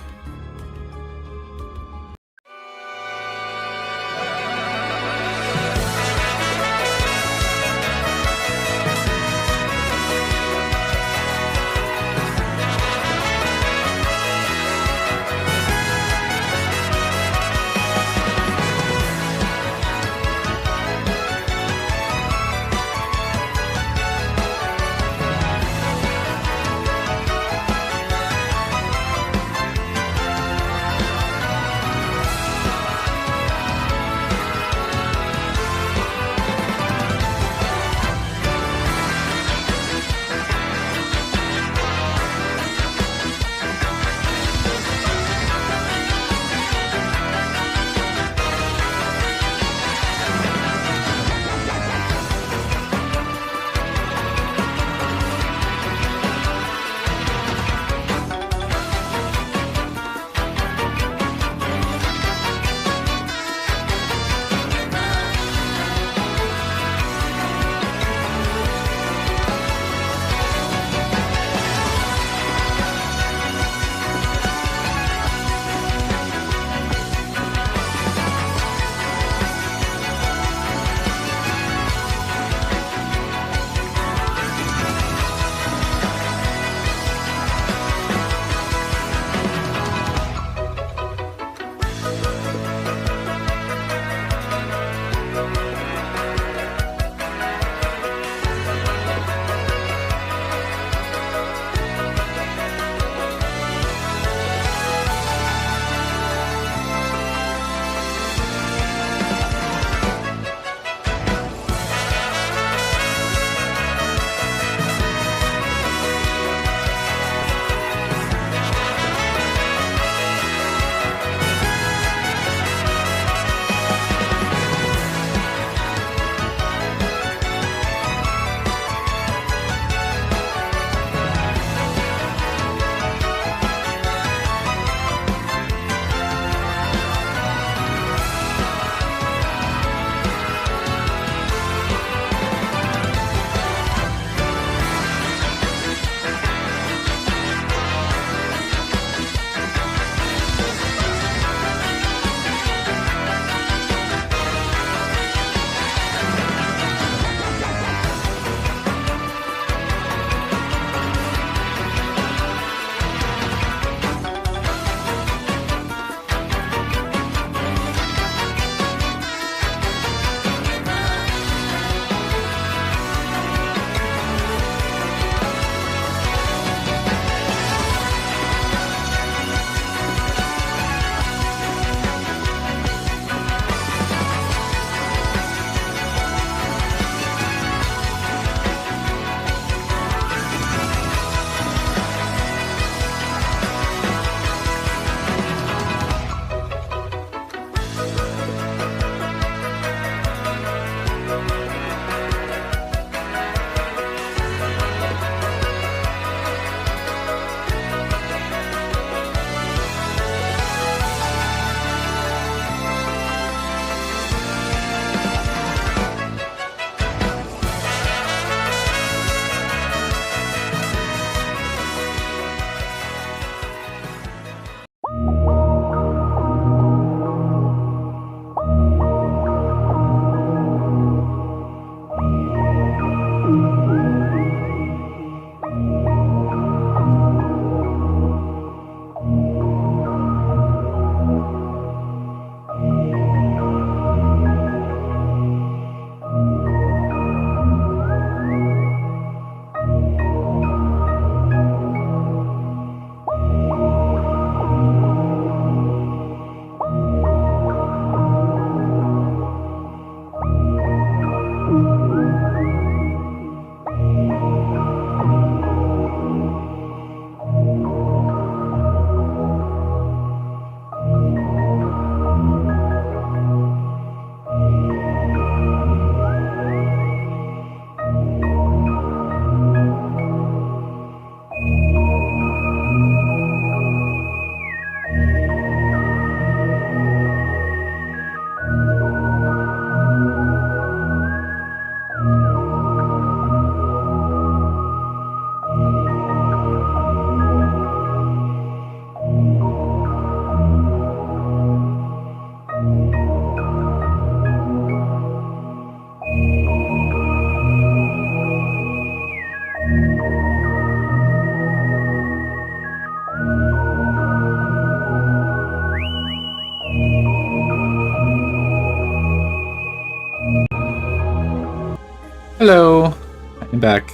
Hello. I'm back.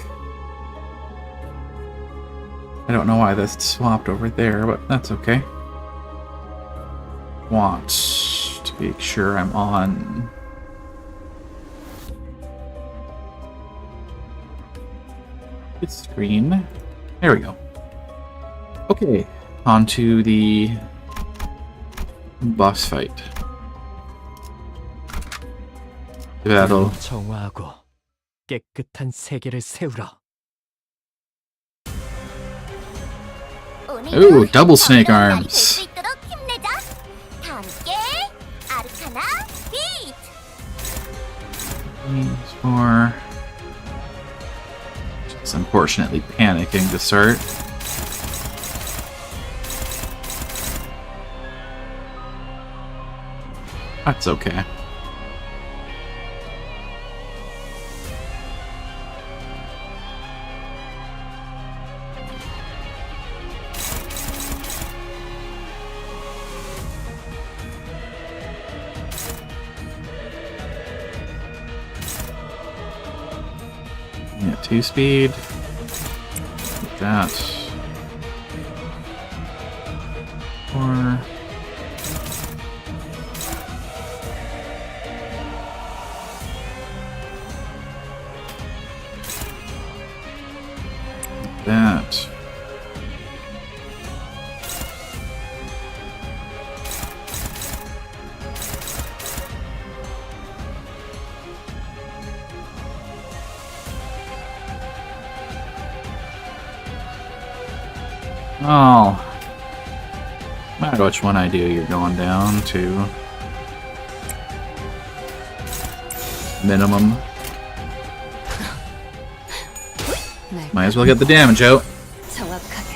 I don't know why this swapped over there, but that's okay. Want to make sure I'm on. This screen. There we go. Okay, on to the boss fight. Battle. 정화하고 깨끗한 세계를 세우라. Ooh, double snake arms. 다 함께 아르카나 비트. For just unfortunately panicking to start. That's okay. Yeah, 2-speed. Like that. 4. Like that. Oh. No matter which one I do, you're going down to minimum. Might as well get the damage out. 정확하게.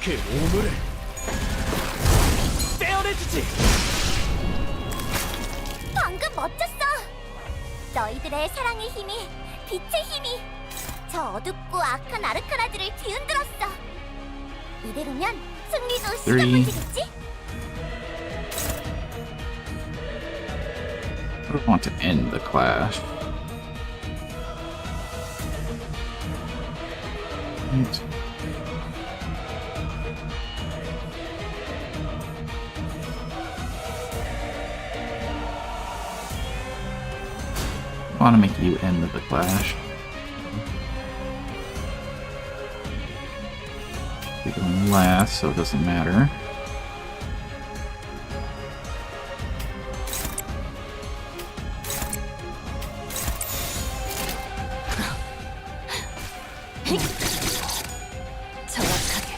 그 오물을 떼어내주지. 방금 멋졌어. 너희들의 사랑의 힘이, 빛의 힘이 저 어둡고 악한 아르카나들을 뒤흔들었어. 이대로면 승리도 시작부지겠지? I want to end the clash. Right. I want to make you end the clash. We're going last, so it doesn't matter. 정확하게.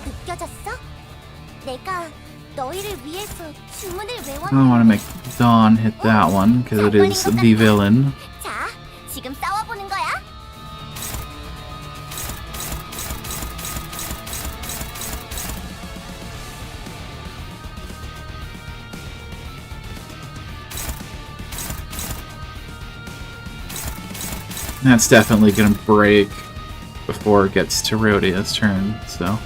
느껴졌어? 내가 너희를 위해서 주문을 I don't want to make Dawn hit that one because it is the villain. 자, 지금 싸워보는 거야. That's definitely gonna break before it gets to Rhodia's turn, so.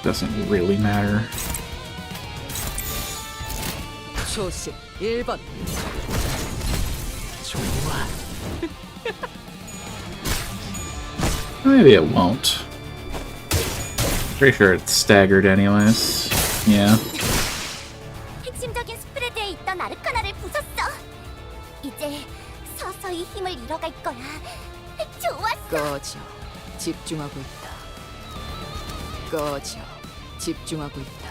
Doesn't really matter. 초심 1번. 좋아. Maybe it won't. Pretty sure it's staggered anyways. Yeah. 핵심적인 스프레드에 있던 아르카나를 부쉈어. 이제 서서히 힘을 잃어갈 거야. 좋았어. 꺼져. 집중하고 있다. 꺼져. 집중하고 있다.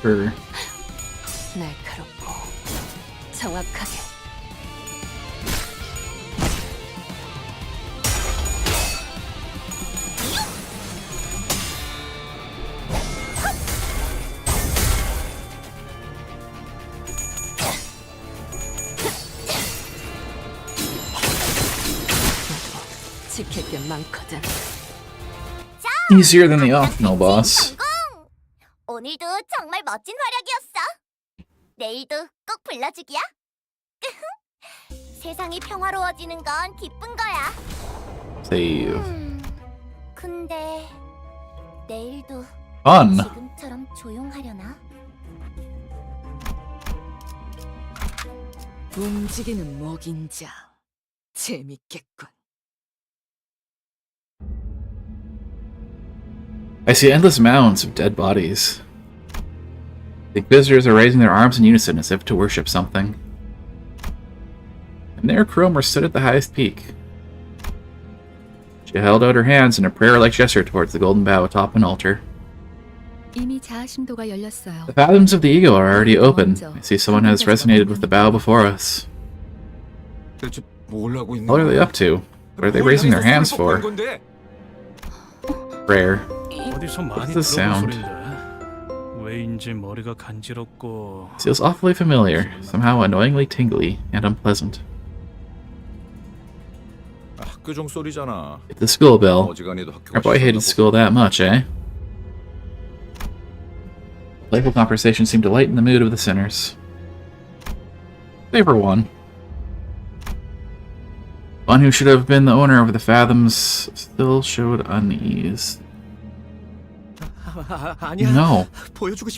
Sure. 날카롭고 정확하게. 지킬 게 많거든. Easier than the optional boss. 성공! 오늘도 정말 멋진 활약이었어. 내일도 꼭 불러주기야. 세상이 평화로워지는 건 기쁜 거야. Save. 근데 내일도 Fun. 지금처럼 조용하려나? 움직이는 목인자. 재밌겠군. I see endless mounds of dead bodies. The visitors are raising their arms in unison as if to worship something. And there Cromer stood at the highest peak. She held out her hands in a prayer-like gesture towards the golden bow atop an altar. 이미 자아심도가 열렸어요. The fathoms of the ego are already open. I see someone has resonated with the bow before us. What are they up to? What are they raising their hands for? Prayer. 어디서 많이 What's the 들어본 sound? 소린데 왜인지 머리가 간지럽고 Feels awfully familiar, somehow annoyingly tingly and unpleasant. 학교 종소리잖아. It's the school bell. 어지간히도 학교가 Our boy hated school that much, eh? Playful conversation seemed to lighten the mood of the sinners. Favor one. One who should have been the owner of the fathoms still showed unease. No,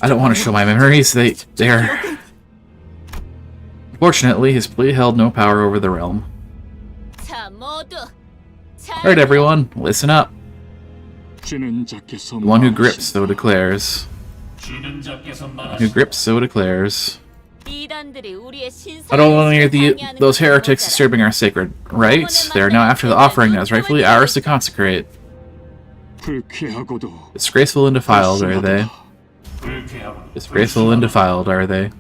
I don't want to show my memories. They're... Fortunately, his plea held no power over the realm. 자, 모두 Alright, everyone, listen up. The one who grips so declares. One who grips so declares. Not only are those heretics disturbing our sacred rites, they are now after the offering that is rightfully ours to consecrate. Disgraceful and defiled are they. Disgraceful and defiled are they.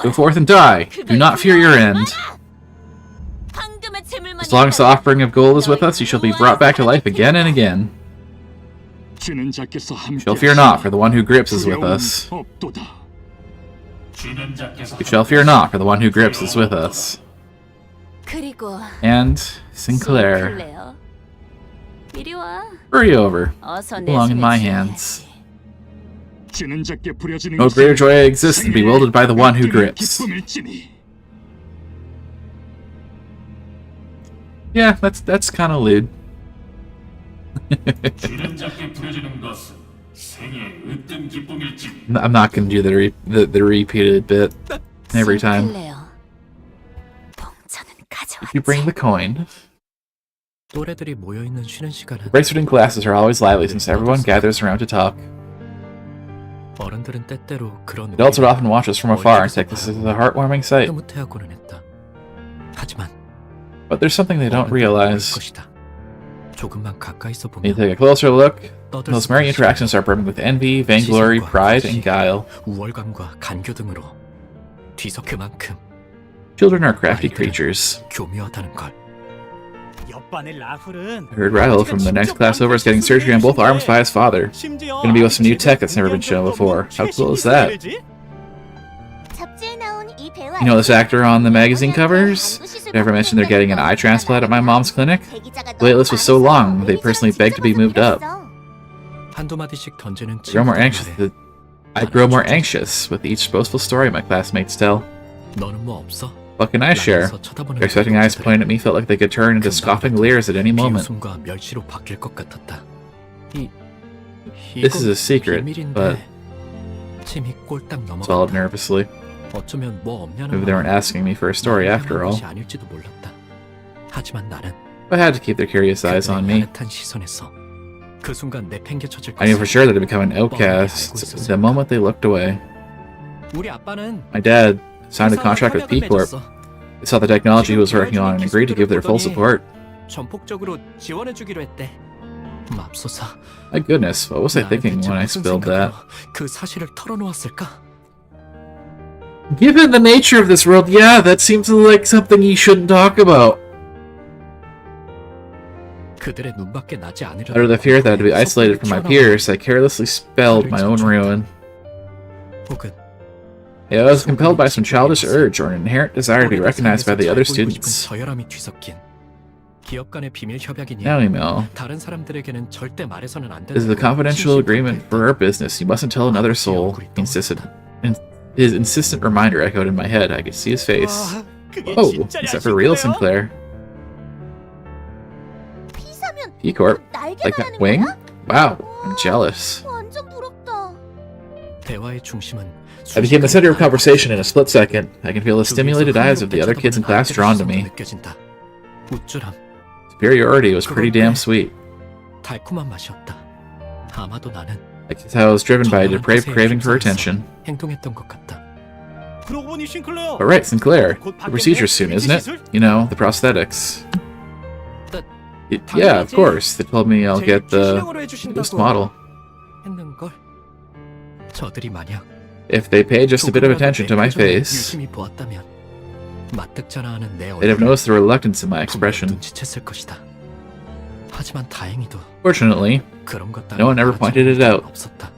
Go forth and die! Do not fear your end! As long as the offering of gold is with us, you shall be brought back to life again and again. You shall fear not, for the one who grips is with us. You shall fear not, for the one who grips is with us. And Sinclair. Hurry over. You belong in my hands. No greater joy exists than to be wielded by the one who grips. Yeah, that's kind of lewd. I'm not gonna do the repeated bit every time. If you bring the coin. 또래들이 모여 있는 쉬는 시간은 Bracelet classes are always lively since everyone gathers around to talk. 어른들은 때때로 그런 Adults would often watch us from afar and take this as a heartwarming sight. 흐뭇해하고는 했다. 하지만 But there's something they don't realize. 것이다. 조금만 가까이서 When you 보면 take a closer look, those merry interactions are brimming with envy, vainglory, pride, and guile. 우월감과 간교 등으로 뒤서 그만큼 Children are crafty creatures. 교묘하다는 걸. I heard Rahul from the next class over is getting surgery on both arms by his father. Gonna be with some new tech that's never been shown before. How cool is that? You know this actor on the magazine covers? Did I ever mention they're getting an eye transplant at my mom's clinic? The waitlist was so long, they personally begged to be moved up. 한두 마디씩 던지는 I grow more anxious with each boastful story my classmates tell. 너는 뭐 없어? What can I share? Their expecting eyes pointed at me felt like they could turn into scoffing leers at any moment. 비웃음과 멸시로 바뀔 것 같았다. This is a secret, but 침이 꼴딱 swallowed 넘어갔다. nervously. 어쩌면 뭐 없냐는 Maybe they weren't asking me for a story after all. 것이 아닐지도 몰랐다. 하지만 나는 But I had to keep their curious eyes on me. 야릇한 시선에서 그 순간 내팽개쳐질 I knew for 것을 sure that I'd become an outcast the moment they looked away. 우리 아빠는 My dad signed a contract with P Corp. They saw the technology he was working on and agreed to give their full support. 전폭적으로 지원해주기로 했대. 맙소사. My goodness, what was I thinking when I spilled that? 그 사실을 털어놓았을까? Given the nature of this world, yeah, that seems like something you shouldn't talk about. 그들의 눈밖에 나지 않으려. Under the fear that I had to be isolated from my peers, I carelessly spelled my own ruin. 혹은 Yeah, I was compelled by some childish urge or an inherent desire to be recognized by the other students. 저혈함이 뒤섞인 기업 간의 비밀 협약이니 Now email. 다른 사람들에게는 절대 말해서는 안 되는. This is a confidential agreement for our business. You mustn't tell another soul. He insisted. His insistent reminder echoed in my head. I could see his face. Oh, is that for real, Sinclair? 피사면 P Corp? 날개 Like 달아는 that wing? 거야? Wow, I'm jealous. 완전 부럽다. 대화의 중심은 I became the center of conversation in a split second. I can feel the stimulated eyes of the other kids in class drawn to me. 느껴진다. 우쭐함, Superiority was pretty damn sweet. 달콤한 맛이었다. 아마도 나는 I could tell I was driven by a depraved craving for attention. 행동했던 것 같다. 그러고 보니 싱클레어. But right, Sinclair. The procedure's soon, isn't it? You know, the prosthetics. Yeah, of course. They told me I'll get the newest model. 했는 걸. 저들이 만약 If they pay just a bit of attention to my face, 유심히 보았다면 맞득잖아하는 내 they'd have noticed the reluctance in my expression. 눈치챘을 것이다. 하지만 다행히도 Fortunately, 그런 것 no one ever pointed it out. 없었다.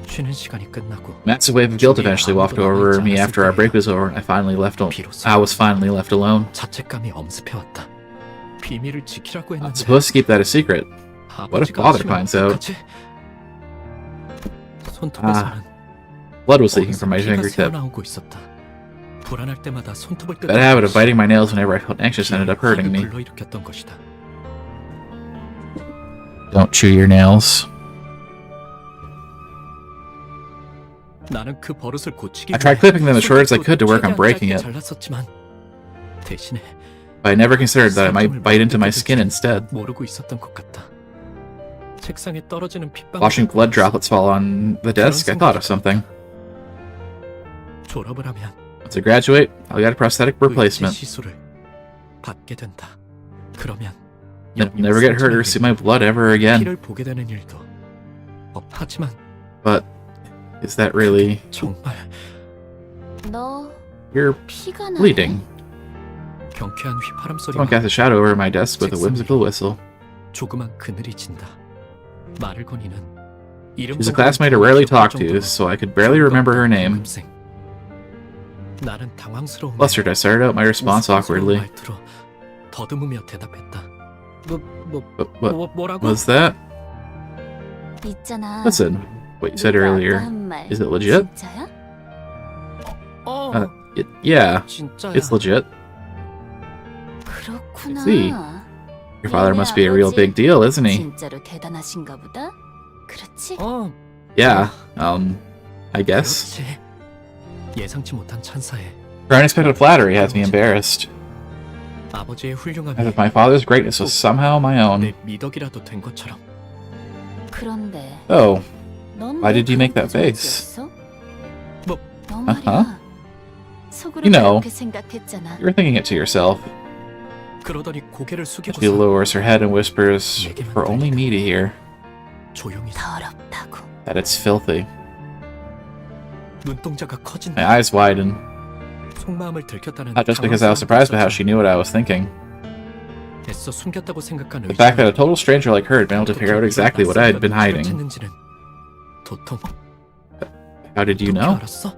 쉬는 시간이 끝나고 Massive wave of guilt eventually wafted over me after our break was over, and I was finally left alone. 자책감이 엄습해왔다. 비밀을 지키라고 했는데 Not supposed to keep that a secret. What if 아버지가 father 아시면 finds out? 어떡하지? 손톱에서는 Blood was leaking from my 피가 fingertip. 새어나오고 있었다. 불안할 때마다 손톱을 That habit of biting my nails whenever I felt anxious ended up hurting me. 불러일으켰던 것이다. Don't chew your nails. 나는 그 버릇을 고치기 I tried clipping them as short as I could to work on breaking it, 잘랐었지만 대신에 but I never considered that I might bite into my skin instead. 모르고 있었던 것 같다. 책상에 떨어지는 핏방. Watching blood droplets fall on the desk, I thought of something. 졸업을 하면 Once I graduate, I'll get a prosthetic replacement. 시술을 받게 된다. 그러면 Then I'll never get hurt or see my blood ever again. 피를 보게 되는 일도 하지만 But is that really... 정말 너 You're 피가 나. bleeding. 경쾌한 휘파람 Someone 소리가 cast a shadow over my desk with a whimsical whistle. 조그만 그늘이 진다. 말을 거니는 이름 She's a classmate I rarely talked to, so I could barely remember her name. 나는 당황스러운 Flustered, I started out my response awkwardly. 말투로 더듬으며 대답했다. What 뭐라고? was that? 있잖아. Listen, what you said earlier. Is it legit? 진짜야? Yeah, 진짜야. it's legit. 그렇구나. See. Your father must be a real big deal, isn't he? 진짜로 대단하신가 보다. 그렇지? Yeah, I guess. 그렇지. 예상치 못한 찬사에 Her unexpected flattery has me embarrassed, 아버지의 as 훌륭함이 if my father's greatness was somehow my own. 내 미덕이라도 된 것처럼. 그런데 Oh, 넌 why 왜 did you make that 그런 face? 적이었어? 뭐, 너 말이야. 속으로 You know. 그렇게 생각했잖아. you're thinking it to yourself. 그러더니 고개를 She 숙이고서 lowers her head and whispers, for only me to hear, 조용히 더럽다고. that it's filthy. 눈동자가 커진다. My eyes widen, 속마음을 들켰다는 not just because I was surprised by how she knew what I was thinking. 애써 숨겼다고 생각한 The fact that a total stranger like her had been able to figure out exactly what I had been hiding. 쳤는지는 도통 How did you 어떻게 know? 알았어?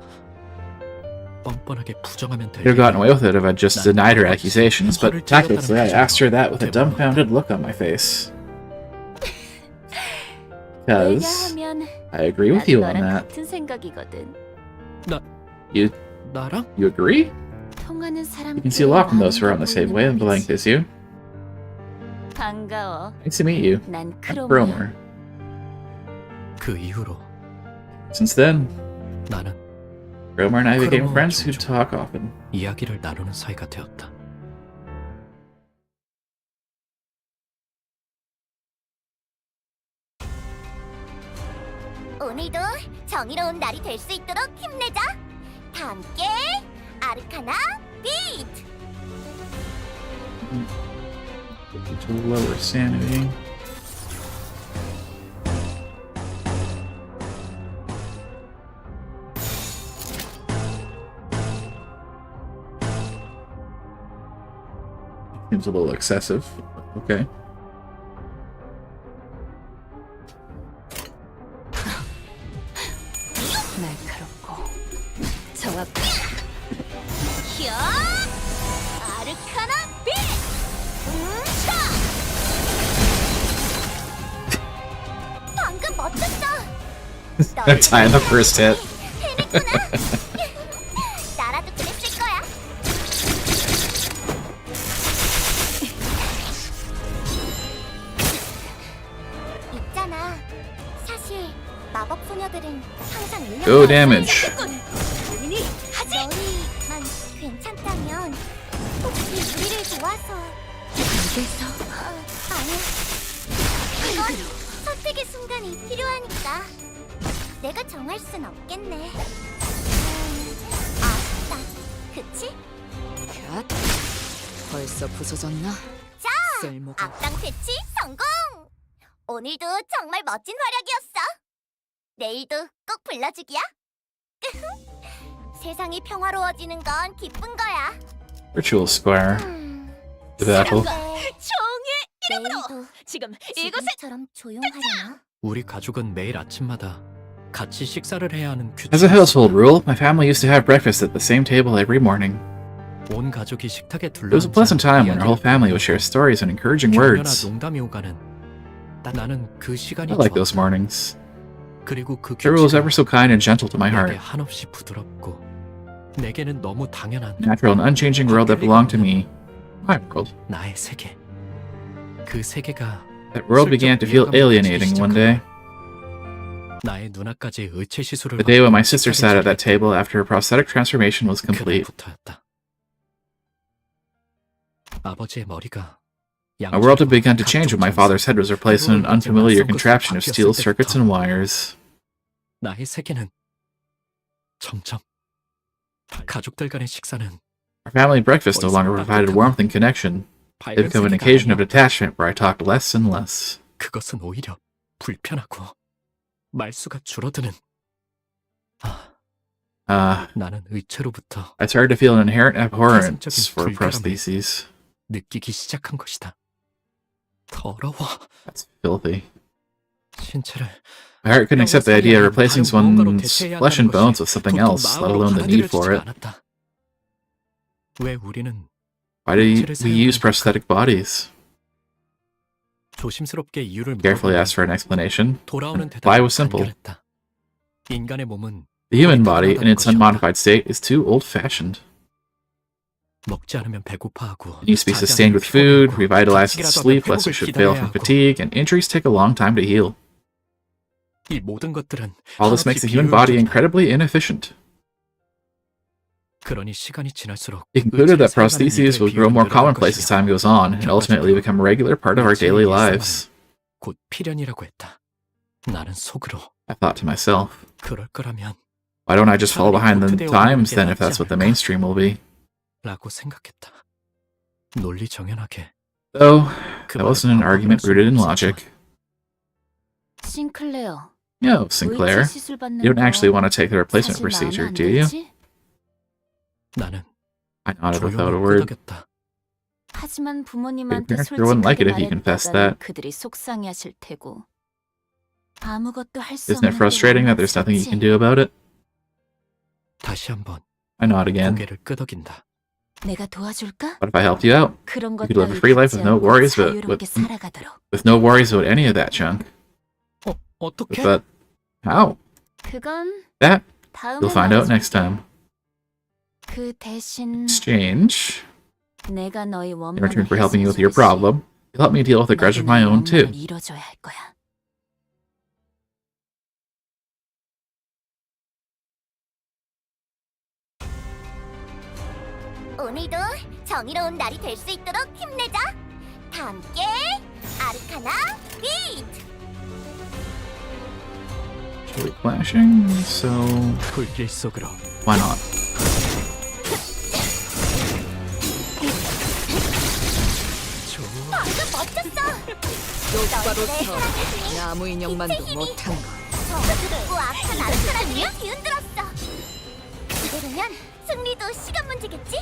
뻔뻔하게 부정하면 될 Could have gotten 일이야. away with it if I'd just denied her accusations, but tactlessly I asked her that with a dumbfounded look on my face. Because 하면 I agree with you on 나랑 that. 같은 생각이거든. 나랑? You agree? 통하는 사람. You can see a lot from those who are on the same wavelength as you. 반가워. Nice to meet you. 난 I'm 크로마. Cromer. 그 이후로 Since then, 나는 Cromer and I became Cromer friends who 좋죠. talk often. 이야기를 나누는 사이가 되었다. 오늘도 정의로운 날이 될 수 있도록 힘내자. 다 함께 아르카나 비트. To lower sanity. Seems a little excessive. Okay. 날카롭고 정확. 히어! 아르카나 빛! 방금 멋졌어. That time the first hit. 해냈구나. 나라도 그랬을 거야. 있잖아. 사실 마법 소녀들은 항상 Go damage. 너희만 괜찮다면 혹시 우리를 도와서 알겠어. 아니야. 이건 선택의 순간이 필요하니까 내가 정할 순 없겠네. 아쉽다. 그치? 갓. 벌써 부서졌나? 자, 쓸모가. 악당 퇴치 성공! 오늘도 정말 멋진 활약이었어. 내일도 꼭 불러주기야. 세상이 평화로워지는 건 기쁜 거야. Ritual Square. The apple. 종의 이름으로 지금 이곳처럼 조용하려나? 우리 가족은 매일 아침마다 같이 식사를 해야 하는 As a 규칙이 household 있었다. rule, my family used to have breakfast at the same table every morning. 온 가족이 식탁에 It was a pleasant time when our whole family would share stories and encouraging 격려나 words. 농담이 오가는 나는 그 시간이 I like those 좋았다. mornings. 그리고 그 Everyone was 규칙은 ever so kind and gentle to my 내게 heart. 한없이 부드럽고 내게는 너무 당연한 Natural and unchanging world that belonged to me. My world. 나의 세계. 그 세계가 That world began to feel alienating one day. 나의 누나까지 의체 시술을 The day when my 받고 sister 식탁에 sat at that 차렸다. table after her prosthetic transformation was complete. 그날부터였다. 아버지의 머리가 My world had begun to change when my father's head was replaced with an unfamiliar contraption of steel circuits and wires. 나의 세계는 점점 가족들 간의 식사는 Our family breakfast no longer provided warmth and connection. It 밝은 became an 세계가 occasion of 아니야. detachment where I talked less and less. 그것은 오히려 불편하고 말수가 줄어드는. 나는 의체로부터 I started to feel an inherent abhorrence 태생적인 for 불결함을 prostheses. 느끼기 시작한 것이다. 더러워. That's filthy. 신체를 My heart couldn't accept the idea of replacing one's flesh and bones with something else, let alone the need for it. 왜 우리는 Why do we use prosthetic bodies? 조심스럽게 이유를 Carefully asked for an explanation. 돌아오는 Why 대답이 was simple. 간결했다. 인간의 몸은 The human body, in its unmodified state, is too old-fashioned. 먹지 않으면 배고파하고 It needs to be 자지 sustained 않으면 with food, 피곤하고 revitalized with 다치기라도 sleep, 하면 lest it 회복을 should fail from 기다려야 하고. fatigue, and injuries take a long time to heal. 이 모든 것들은 All this makes the human 한없이 body 비효율적이다. incredibly inefficient. 그러니 시간이 지날수록 It concluded that 의지를 사용하는 prostheses 일들의 will grow 비율은 more 늘어날 commonplace as 것이며 time goes on, and ultimately become a regular part of our daily lives. 곧 필연이라고 했다. 나는 속으로 I thought to myself, 그럴 거라면 why don't I just fall behind the times then if that's what the mainstream will be? 라고 생각했다. 논리 정연하게. Though, 그 that wasn't an 말을 argument 반박할 rooted in 수는 logic. 싱클레어. No, Sinclair, 의체 시술 받는 you don't actually 거 want to take the replacement 사실 마음에 procedure, 안 do you? 들지? 나는 I nodded without a 조용히 word. 끄덕였다. 하지만 부모님한테 Your parents wouldn't like it if you 솔직하게 confessed 말했다가는 that. 그들이 속상해하실 테고 아무것도 할 수 Isn't 없는 it frustrating that there's nothing you can do about it? 다시 한번 I nod again. 고개를 끄덕인다. 내가 도와줄까? What if I helped you out? 그런 You 것 could live a 따위 free life 갖지 with no 않고 worries, but 자유롭게 살아가도록. with no worries about any of that junk. 어떻게? But how? 그건 That 다음에 you'll find out 말해줄게. next time. 그 대신 Exchange. 내가 너희 In 원망을 return for helping you with your 해소해주듯이 problem, you'll help me deal with a grudge of my 너도 own 내 too. 원망을 이뤄줘야 할 거야. 오늘도 정의로운 날이 될 수 있도록 힘내자. 다 함께 아르카나 빛! Really clashing, so 불길 속으로 why not? 방금 멋졌어. 똑바로 너희들의 서. 사랑을 나무 인형만도 못한 거. 정직고 악한 아르카나를 뒤흔들었어. 이대로면 승리도 시간 문제겠지?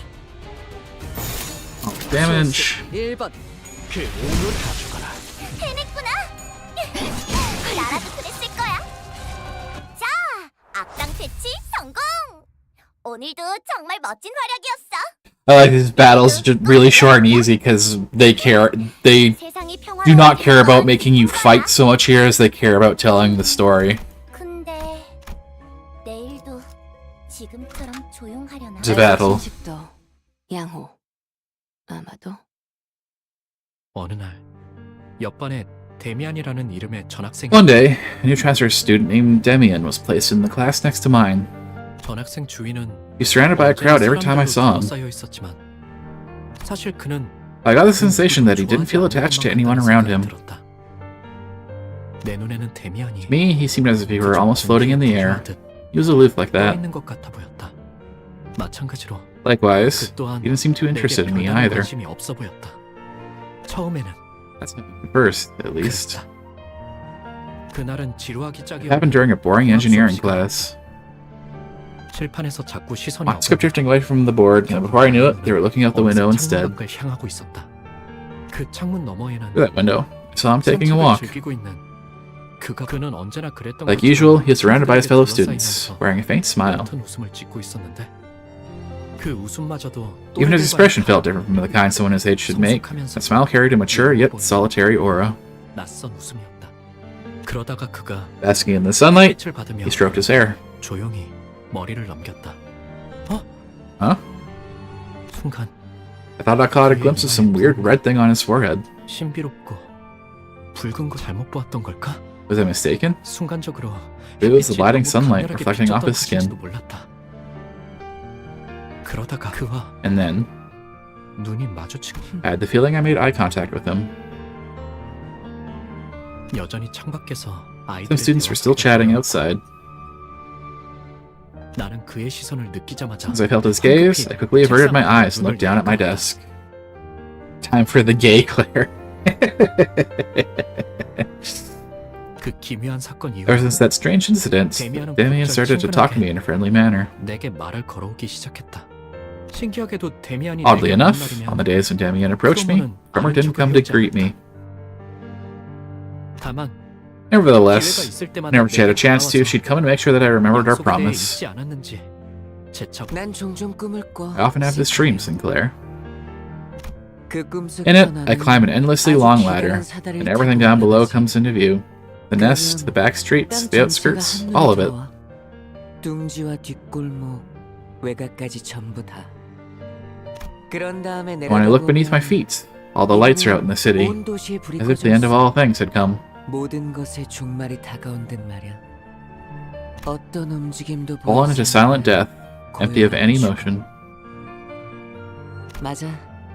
Oh, damage. 1번. 그 오물 가져가라. 해냈구나. 나라도 그랬을 거야. 자, 악당 퇴치 성공. 오늘도 정말 멋진 활약이었어. I like these battles just really short and easy because they 세상이 do not care about 평화로워지는 making you fight so much here as they care about telling the story. 근데 내일도 지금처럼 조용하려나? It's a battle. 양호. 아마도. 어느 날 옆반에 데미안이라는 이름의 전학생이 One day, a new transfer student named Demian was placed in the class next to mine. 전학생 주위는 He was surrounded by a crowd every time I saw him. 둘러싸여 있었지만 사실 그는 I got the sensation that he didn't feel attached to anyone around him. 들었다. 내 눈에는 데미안이 To me, he seemed as if he were almost floating in the air. He was aloof like that. 있는 것 같아 보였다. 마찬가지로 Likewise, 그 또한 he didn't seem too 내게 interested in me 별다른 either. 관심이 없어 보였다. 처음에는 That's at first, at least. 그랬다. 그날은 지루하기 짝이 It happened during a boring engineering class. 칠판에서 자꾸 시선이 I kept drifting away from the board, and before I knew it, they were looking out the window instead. 창문 밖을 향하고 있었다. 그 창문 너머에는 Through that window, I saw him taking a 산책을 walk. 즐기고 있는 그는 언제나 그랬던 Like 것처럼 usual, he was surrounded by his fellow 친구들에게 students, 둘러싸이면서 wearing a faint smile. 옅은 웃음을 짓고 있었는데 그 웃음마저도 Even his expression felt different from the kind someone his age should make. That smile carried a mature yet solitary aura. 낯선 웃음이었다. 그러다가 그가 Basking in the sunlight, 빛을 받으며 he stroked his hair. 조용히 머리를 넘겼다. Huh? 순간 I thought I caught a glimpse of some weird red thing on his forehead. 신비롭고 붉은 거 잘못 보았던 걸까? Was I mistaken? 순간적으로 It was the 햇빛이 lighting 너무 sunlight 강렬하게 reflecting off 비쳤던 his skin. 것인지도 몰랐다. 그러다가 그와 And then, 눈이 마주친 I had the feeling I made eye contact with him. 여전히 창밖에서 Some students were still chatting outside. 나는 그의 시선을 느끼자마자 As I felt his gaze, I quickly averted my eyes and looked down at my desk. Time for the gay Claire. 그 기묘한 사건 이후 Ever since that strange incident, Demian started to talk to me in a friendly manner. 내게 말을 걸어오기 시작했다. 신기하게도 데미안이 Oddly 내게 enough, 만나면 on the days when Demian approached me, Crummer didn't come to greet me. 다만 Nevertheless, 기회가 있을 때마다 whenever she had a 내게 chance to, 돌아와서 she'd come and make sure that I remembered our 약속에 promise. 잊지 않았는지 재차 난 종종 꿈을 꿔. I often have this dream, Sinclair. 그 꿈속 In it, I climb an endlessly long ladder, and everything down below comes into view. The nest, the back streets, the outskirts, all of it. 둥지와 뒷골목, 외곽까지 전부 다. 그런 다음에 When I look beneath my feet, all the lights are out in the city, 온 도시에 불이 as if the end of all things had come. 모든 것의 종말이 다가온 듯 말이야. 어떤 움직임도 Fallen into silent death, empty of any motion. 맞아.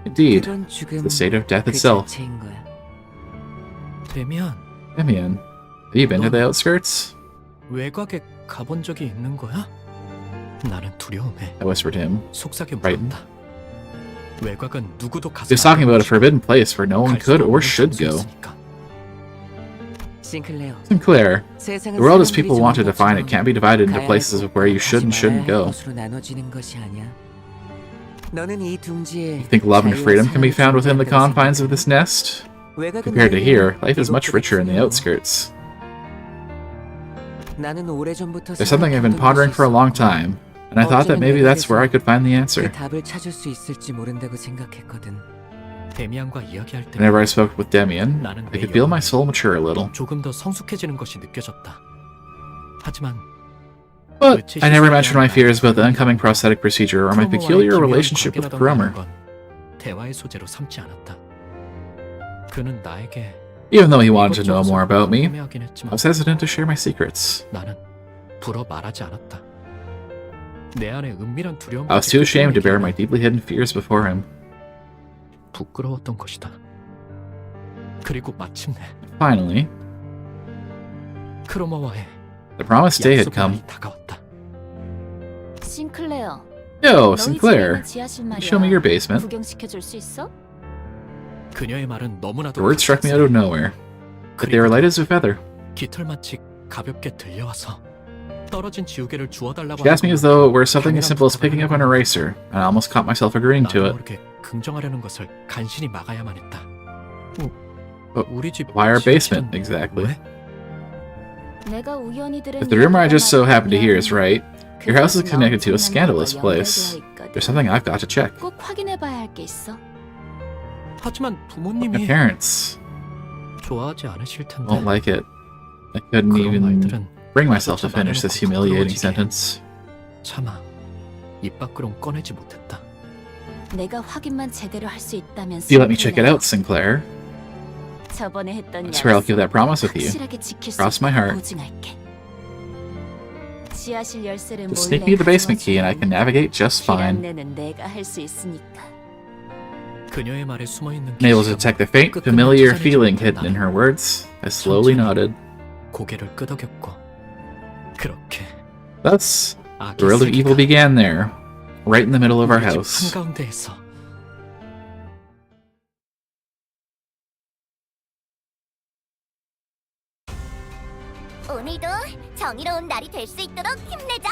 Indeed, 그런 it's 죽음 the state of death 그 itself. 자체인 거야. 데미안 Demian, have you been to the outskirts? 외곽에 가본 적이 있는 거야? 나는 두려움에 I whispered to him. 속삭여 Frightened. 물었다. 외곽은 누구도 가서 He was talking about a forbidden place where no one could or should go. 싱클레어. Sinclair, 세상은 the world as 사람들이 people want to 정한 define it 것처럼 can't be divided into 가야 할 places of where you should and 곳과 shouldn't 가지 말아야 할 go. 곳으로 나눠지는 것이 아니야. 너는 이 둥지에 You think love and 자유와 freedom can be 사랑이 found within the 존재한다고 confines of 생각해. this nest? 외곽은 Compared to 너에게 here, life is much 이것보다 richer in the 중요해. outskirts. 나는 오래전부터 There's something I've been 생각해둔 pondering 것이 for a 있어. long time, and I thought that maybe that's where I could find the answer. 그 답을 찾을 수 있을지 모른다고 생각했거든. 데미안과 이야기할 때 Whenever I spoke with Demian, I could feel my soul mature a little. 조금 더 성숙해지는 것이 느껴졌다. 하지만 But I never mentioned my fears about the oncoming prosthetic procedure or my peculiar relationship with Crummer. 대화의 소재로 삼지 않았다. 그는 나에게 Even though he wanted to know more about me, 궁금해하긴 I 했지만 was hesitant to share my secrets. 나는 불어 말하지 않았다. 내 안에 은밀한 두려움. I was too ashamed to bear my deeply hidden fears before him. 부끄러웠던 것이다. 그리고 마침내 Finally, 크로머와의 the promised day had 약속이 come. 다가왔다. 싱클레어. Yo, 너희 Sinclair, 집에 있는 지하실 can 말이야. you show me your basement? 구경시켜줄 수 있어? 그녀의 말은 너무나도 The words struck me out of nowhere, but they were light as a feather. 깃털마치 가볍게 들려와서 떨어진 지우개를 주워달라고 She asked me as though it were something as simple as picking up an eraser, and I almost caught myself agreeing to it. 모르게 긍정하려는 것을 간신히 막아야만 했다. 우리 집 Why our 지하실은 basement, exactly? 왜? 내가 우연히 들은 If the rumor I just so happened to hear is 이야기가 right, your house is connected to a scandalous 엄청난 place. 것과 연결되어 There's 있거든. something I've got to check. 꼭 확인해봐야 할 게 있어. 하지만 My 부모님이 parents 좋아하지 않으실 텐데. won't like it. I couldn't 그런 even 말들은 bring myself to finish this humiliating sentence. 차마 입 밖으론 꺼내지 못했다. 내가 확인만 제대로 할 수 있다면 If you let me check it out, Sinclair, 저번에 했던 I swear I'll keep that promise with you. 확실하게 지킬 수 Cross my heart. 보증할게. 지하실 열쇠를 Just 몰래 sneak me the basement key and I can navigate just 길 fine. 안내는 내가 할 수 있으니까. 그녀의 말에 숨어 있는 I'm able to detect the faint, familiar feeling hidden in her words. I slowly nodded. 고개를 끄덕였고 그렇게 Thus, 악의 the world of evil 세계가 began there, right in the middle of our 우리 집 house. 한가운데에서 오늘도 정의로운 날이 될 수 있도록 힘내자.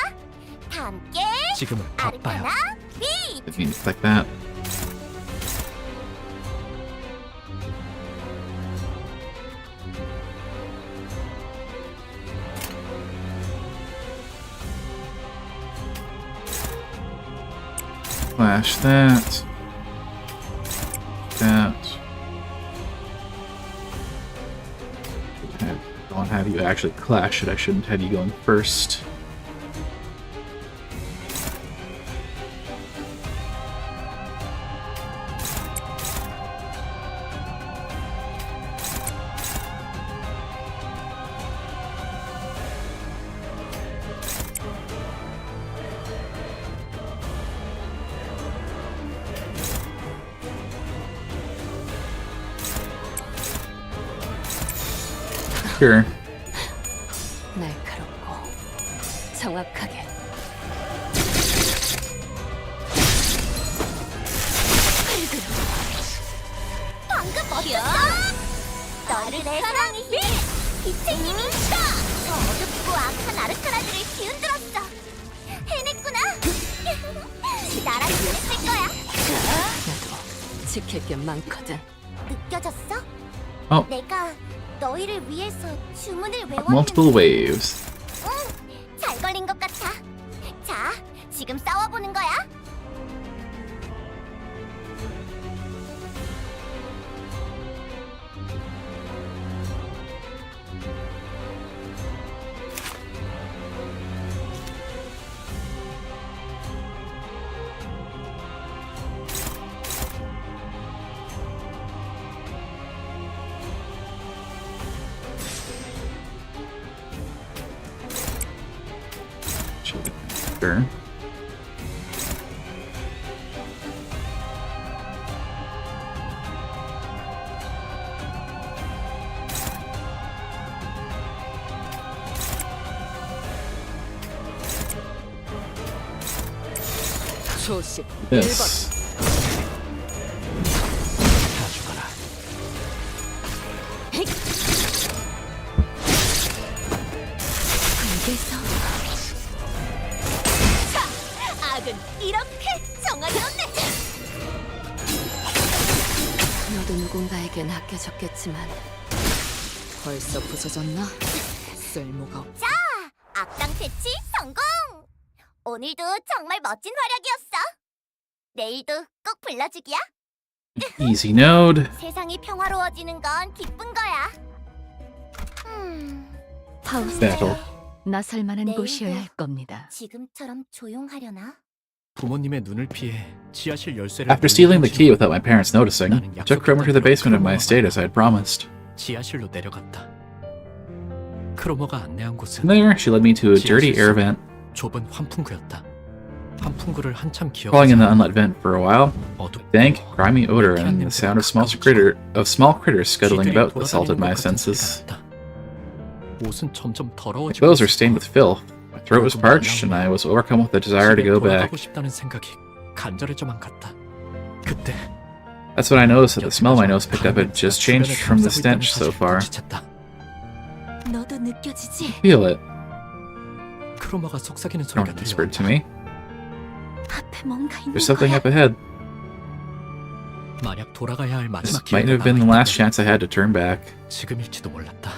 다 함께 지금은 바빠요. 아르카나 빛! Didn't mean to click that. Flash that. That. Don't have you actually clash it. I shouldn't have you going first. Sure. 날카롭고 정확하게. 방금 멋졌어! 너를 내 사랑의 힘! 빛의 힘이 있다! 저 어둡고 악한 아르카나들을 뒤흔들었어! 해냈구나! 나랑 재밌을 거야! 나도 지킬 게 많거든. 느껴졌어? Oh. 내가 너희를 위해서 주문을 Multiple 외웠는데 waves. 잘 걸린 것 같아. 자, 지금 싸워보는 거야. Sure. 조심. This. 다 죽어라. 알겠어. 악은 이렇게 정화되었네. 너도 누군가에겐 아껴졌겠지만 벌써 부서졌나? 쓸모가 없. 자, 악당 퇴치 성공. 오늘도 정말 멋진 활약이었어. 내일도 꼭 불러주기야. Easy node. 세상이 평화로워지는 건 기쁜 거야. 하우스 Battle. 나설 만한 내일도 곳이어야 할 겁니다. 지금처럼 조용하려나? 부모님의 눈을 피해 지하실 열쇠를 After stealing the key without my parents noticing, I took Cromer to the basement of my estate as I had promised. 지하실로 내려갔다. 크로머가 안내한 곳은 From there, she led me to a dirty air vent. 좁은 환풍구였다. 환풍구를 한참 Crawling in the 기억하자 unlit vent for a while, 어둡고 dank, grimy odor and the sound of small critters scuttling about assaulted my senses. 옷은 점점 My 더러워지고 clothes were stained with filth. My throat was parched, and I was overcome with the desire to go back. 돌아가고 싶다는 생각이 간절해져만 갔다. 그때 That's when I noticed that the smell my nose picked up had just changed from the stench so far. 너도 느껴지지? Feel it, 크로머가 속삭이는 소리가 Cromer whispered 들려왔다. to me. 앞에 뭔가 있는 There's something 거야. up ahead. 만약 돌아가야 할 This 마지막 might 기회가 have been the last 남아있다면 chance I had to turn back. 지금일지도 몰랐다.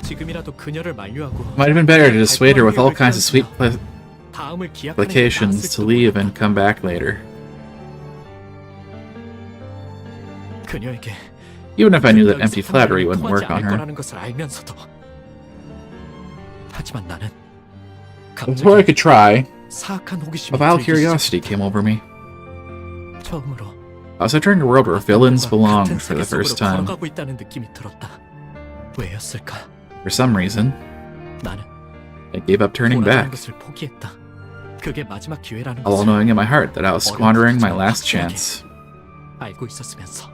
지금이라도 그녀를 만류하고 Might have been better to dissuade her with all kinds of sweet 다음을 기약하는 게 applications to 나았을지도 leave 모른다. and come back later. 그녀에게 Even if I knew that 분명히 empty 사탕 flattery 말로 wouldn't work 통하지 on 않을 her. 거라는 것을 알면서도 하지만 나는 Before I 갑자기 could try, 사악한 호기심이 a vile 들기 curiosity 시작했다. came over me. 처음으로 I was entering a world where villains 같은 belonged for 세계 the first 속으로 time. 걸어가고 있다는 느낌이 들었다. 왜였을까? For some reason, 나는 I gave up turning 돌아가는 back, 것을 포기했다. 그게 마지막 기회라는 all 것을 knowing in my heart that I was squandering my last chance. 알고 있었으면서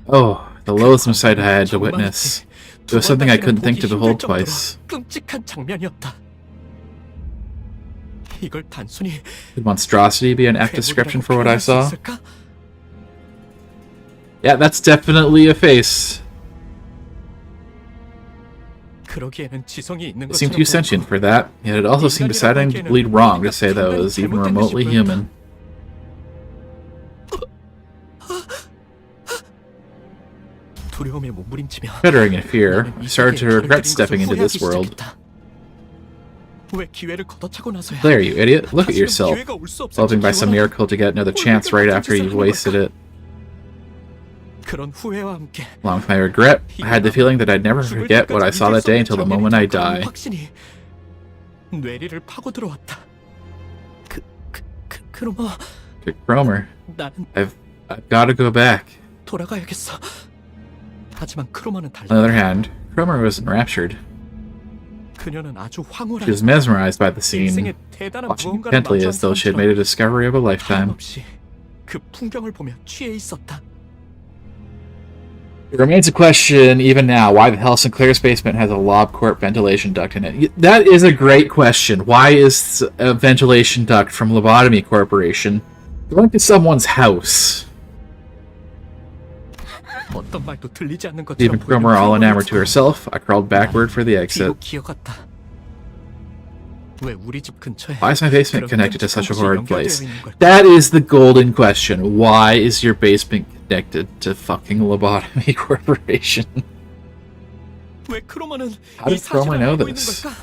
Oh, the loathsome sight I had to witness. It was something I couldn't think to behold twice. 끔찍한 장면이었다. 이걸 단순히 Could monstrosity be an apt description for what I 표현할 수 saw? 있을까? Yeah, that's definitely a face. 그러기에는 지성이 있는 It seemed 것처럼 too sentient for that, yet it also seemed decidedly wrong to say that it was even remotely human. 두려움에 몸부림치며 Shuddering in fear, 나는 이 I started to 세계에 regret 발을 stepping into 들인 this 것을 world. 후회하기 시작했다. 왜 기회를 걷어차고 나서야 There, you idiot. Look at 다시는 yourself. 기회가 올수 없을지 Hoping by some 기원하는 miracle to get another chance right after you've wasted it. 그런 후회와 함께 Along with my regret, I had the feeling that I'd never forget what I saw that day until the moment I die. 확신이 뇌리를 파고 들어왔다. 그러면 To Cromer, 나는 I've got to go back. 돌아가야겠어. 하지만 크로마는 On the other 달랐다. hand, Cromer was enraptured. 그녀는 아주 She 황홀한 was mesmerized by the scene, 일생의 대단한 watching 무언가를 intently 마주한 as though she had 사람처럼 made a discovery of a lifetime. 하염없이 그 풍경을 보며 취해 있었다. It remains a question, even now, why the hell Sinclair's basement has a LobCorp ventilation duct in it. That is a great question. Why is a ventilation duct from Lobotomy Corporation going to someone's house? 어떤 말도 들리지 않는 것처럼 Leaving Cromer all enamored to 크로머를 herself, I crawled backward for the exit. 뒤로 기어갔다. 왜 우리 집 근처에 Why is my basement 그런 connected to such a 끔찍한 horrid 곳이 place? 연결되어 있는 걸까? That is the golden question. Why is your basement connected to fucking Lobotomy Corporation? 왜 크로머는 How 이 did Cromer 사실을 know 알고 있는 this? 걸까?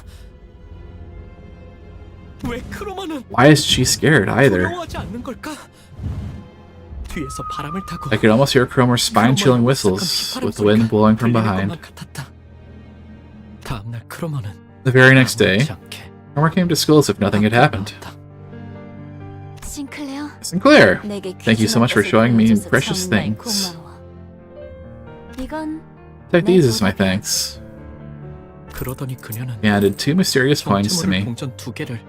왜 크로머는 Why is she scared either? 두려워하지 않는 걸까? 뒤에서 바람을 타고 I could almost hear Cromer's spine-chilling whistles, with the wind blowing from behind. 다음날 크로머는 The very next day, 아무렇지 않게 Cromer came to school as if nothing had happened. 싱클레어, Sinclair, 내게 thank you so much for showing me precious things. 이건 Take these as my thanks. 그러더니 그녀는 He handed 2 mysterious coins to 정체모를 me. 동전 2개를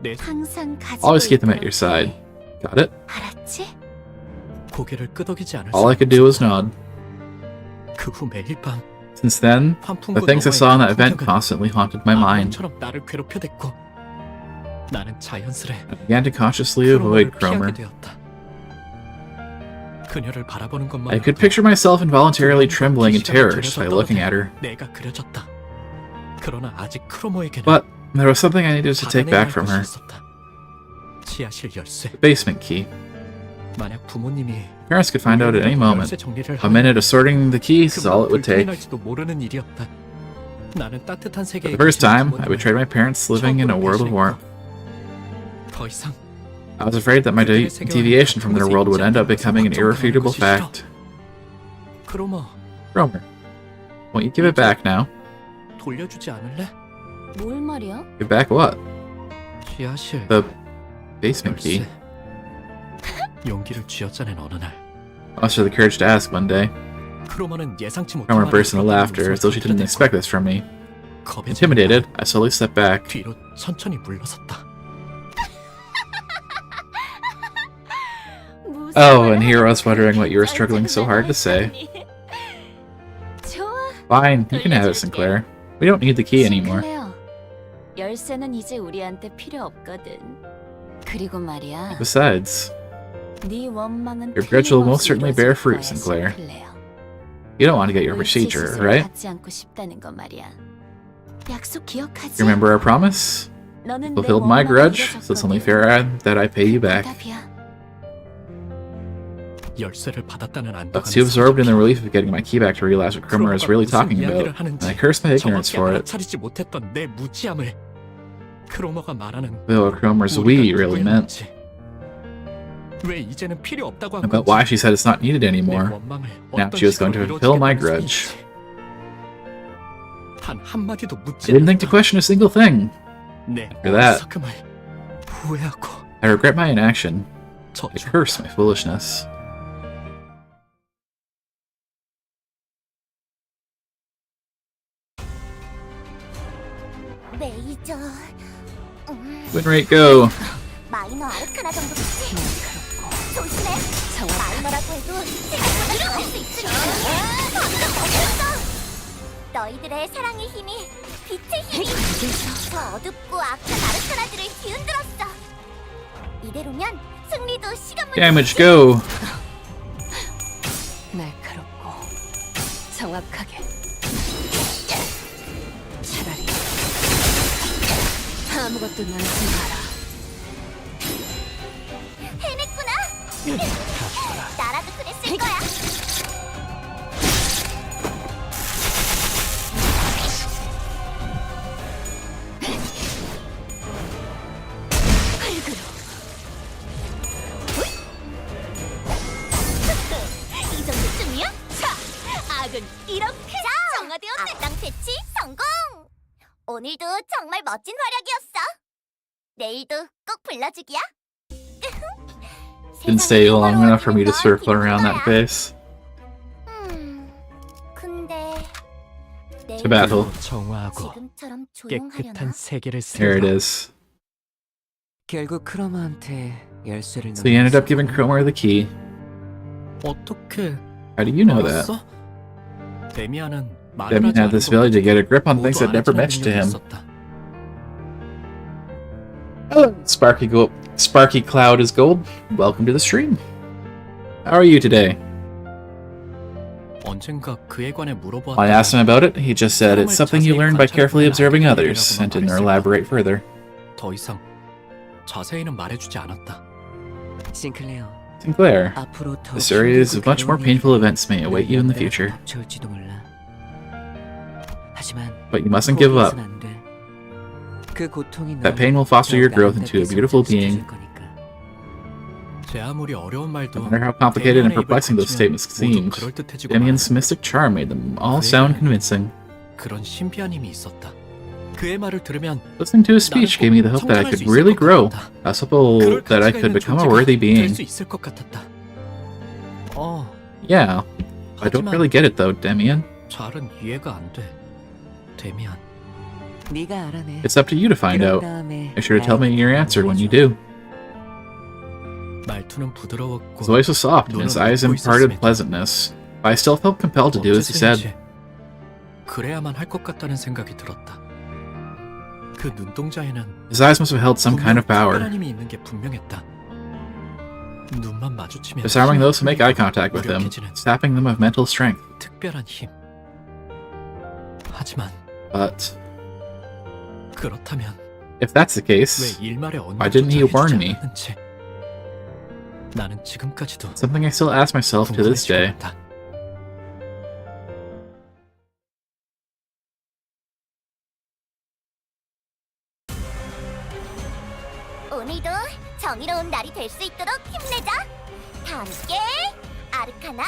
내 항상 가지고 Always keep them at 있도록 your side. 해. Got it? 알았지? 고개를 끄덕이지 않을 All I could do was nod. 그후 매일 밤 Since then, 환풍구 the things I saw in that 너머의 event 풍경은 constantly haunted my mind. 아몬처럼 나를 괴롭혀댔고 나는 자연스레 I began to consciously avoid 크로머를 Cromer. 피하게 되었다. 그녀를 바라보는 것만 I could picture myself involuntarily trembling in terror just by looking at her. 내가 그려졌다. 그러나 아직 크로머에게는 But there was something I needed to take back from her. 지하실 열쇠. The basement key. 만약 부모님이 Parents could find out at any moment. 열쇠 정리를 A minute of sorting the keys is all it would take. 날지도 모르는 일이었다. 나는 따뜻한 For 세계에 the first 계신 time, I 부모님을 betrayed my parents living in a world of warmth. 더 이상 I was afraid that my deviation from their world would end up becoming an irrefutable fact. 크로머, Cromer, won't you give it back now? 돌려주지 않을래? 뭘 말이야? Give back what? 지하실 The basement key. 열쇠. 용기를 쥐어짜낸 어느 날 I mustered the courage to ask one day. 크로머는 예상치 못한 Cromer burst into 말을 laughter as though she didn't expect this from me. 겁에 Intimidated, I slowly stepped back. 뒤로 천천히 물러섰다. Oh, and here I was wondering what you were struggling so hard to say. 좋아. Fine, you can have it, Sinclair. We don't need the key anymore. 싱클레어, 열쇠는 이제 우리한테 필요 없거든. 그리고 말이야. Besides, 네 원망은 your grudge will most 틀림없이 certainly bear 이루어질 fruit, 거야, Sinclair. 싱클레어. You don't want to get your 의치 procedure, 수술을 right? 받지 않고 싶다는 거 말이야. 약속 기억하지? You remember our promise? 너는 내 Fulfilled my 원망을 grudge, so it's only 이겨줬거든. fair that I pay you back. 답이야. 열쇠를 받았다는 안도감이 Too absorbed in the 삼켜져. relief of getting my key back to realize what Cromer is really talking about, and I curse my ignorance 정확히 for it. 알아차리지 못했던 내 무지함을 크로머가 말하는 Though what Cromer's 우리가 we really meant, 누구였는지, 왜 이제는 필요 없다고 한 about 건지, why she said it's not needed 내 anymore. 원망을 Now 어떤 she was going to 식으로 fulfill my 이루어지겠다는 grudge. 소리인지 단 한마디도 묻지 I didn't think to 않았다. question a single thing. 내 After that, 어리석음을 후회하고 I regret my inaction. I 저주. curse my foolishness. 메이저. Win rate go. 마이너 아르카나 정도겠지? 조심해. 마이너라고 해도 생각보다 잘할 수 있으니까. 방금 먹혔어. 너희들의 사랑의 힘이 빛의 힘이 저 어둡고 악한 아르카나들을 뒤흔들었어. 이대로면 승리도 시간 문제. Damage go. 날카롭고 정확하게. 차라리 아무것도 나지 마라. 해냈구나. 나라도 그랬을 거야. 이 정도쯤이야? 자, 악은 이렇게 정화되었네. 악당 배치 성공. 오늘도 정말 멋진 활약이었어. 내일도 꼭 불러주기야. Didn't stay long enough for me to circle around that face. 근데 To battle. 정화하고 지금처럼 깨끗한 조용하려나? 세계를 Here it 세우라. is. 결국 크로마한테 열쇠를 So you ended up giving Cromer the key. 어떻게 How do you know that? 알았어? 데미안은 Demian had this ability to get a grip on things that never matched to him. Oh, Sparky Cloud is gold. Welcome to the stream. How are you today? 언젠가 그에 관해 물어보았다. When I asked him about it, he just said it's something you learn by carefully observing others, and didn't elaborate further. 더 이상 자세히는 말해주지 않았다. 싱클레어. Sinclair, 앞으로 더 a series of much more 힘들고 painful events may await you in the future, 닥쳐올지도 몰라. 하지만 but you mustn't give up. 포기해선 안 돼. 그 고통이 That pain will foster your growth into a beautiful being. 제 아무리 어려운 말도 No matter how complicated and perplexing those statements seemed, Demian's mystic charm made them all sound convincing. 그런 신비한 힘이 있었다. 그의 말을 들으면 Listening to his speech gave me the hope that I could really grow, possible that I could become a worthy being. 될수 있을 것 같았다. Yeah, I don't really get it though, Demian. 잘은 이해가 안 돼. 데미안. 네가 알아내. It's up to you to find 그런 out. 다음에 Make sure to tell me your answer when you do. 말투는 부드러웠고 His voice was soft, and his eyes imparted pleasantness, but I still felt compelled to do as he said. 그래야만 할 것 같다는 생각이 들었다. 그 눈동자에는 His eyes must have held some kind of power, 특별한 힘이 있는 게 분명했다. 눈만 마주치면 disarming those who make eye contact with him, 무력해지는 sapping them of mental strength. 특별한 힘. 하지만 But 그렇다면 if that's the 왜 case, 일말의 why didn't he warn me? 않았는지 나는 지금까지도 Something I still ask myself to this day. 궁금해지고 있다. 오늘도 정의로운 날이 될 수 있도록 힘내자. 다 함께 아르카나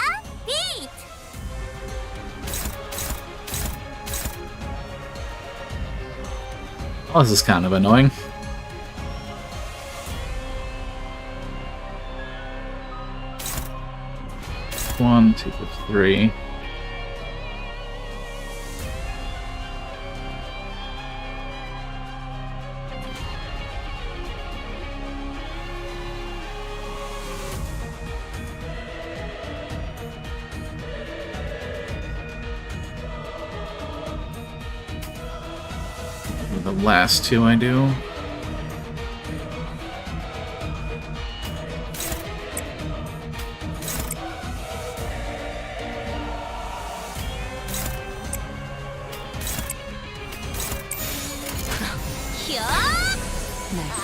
비트. Oh, this is kind of annoying. One, two, three. The last two I do. 히어!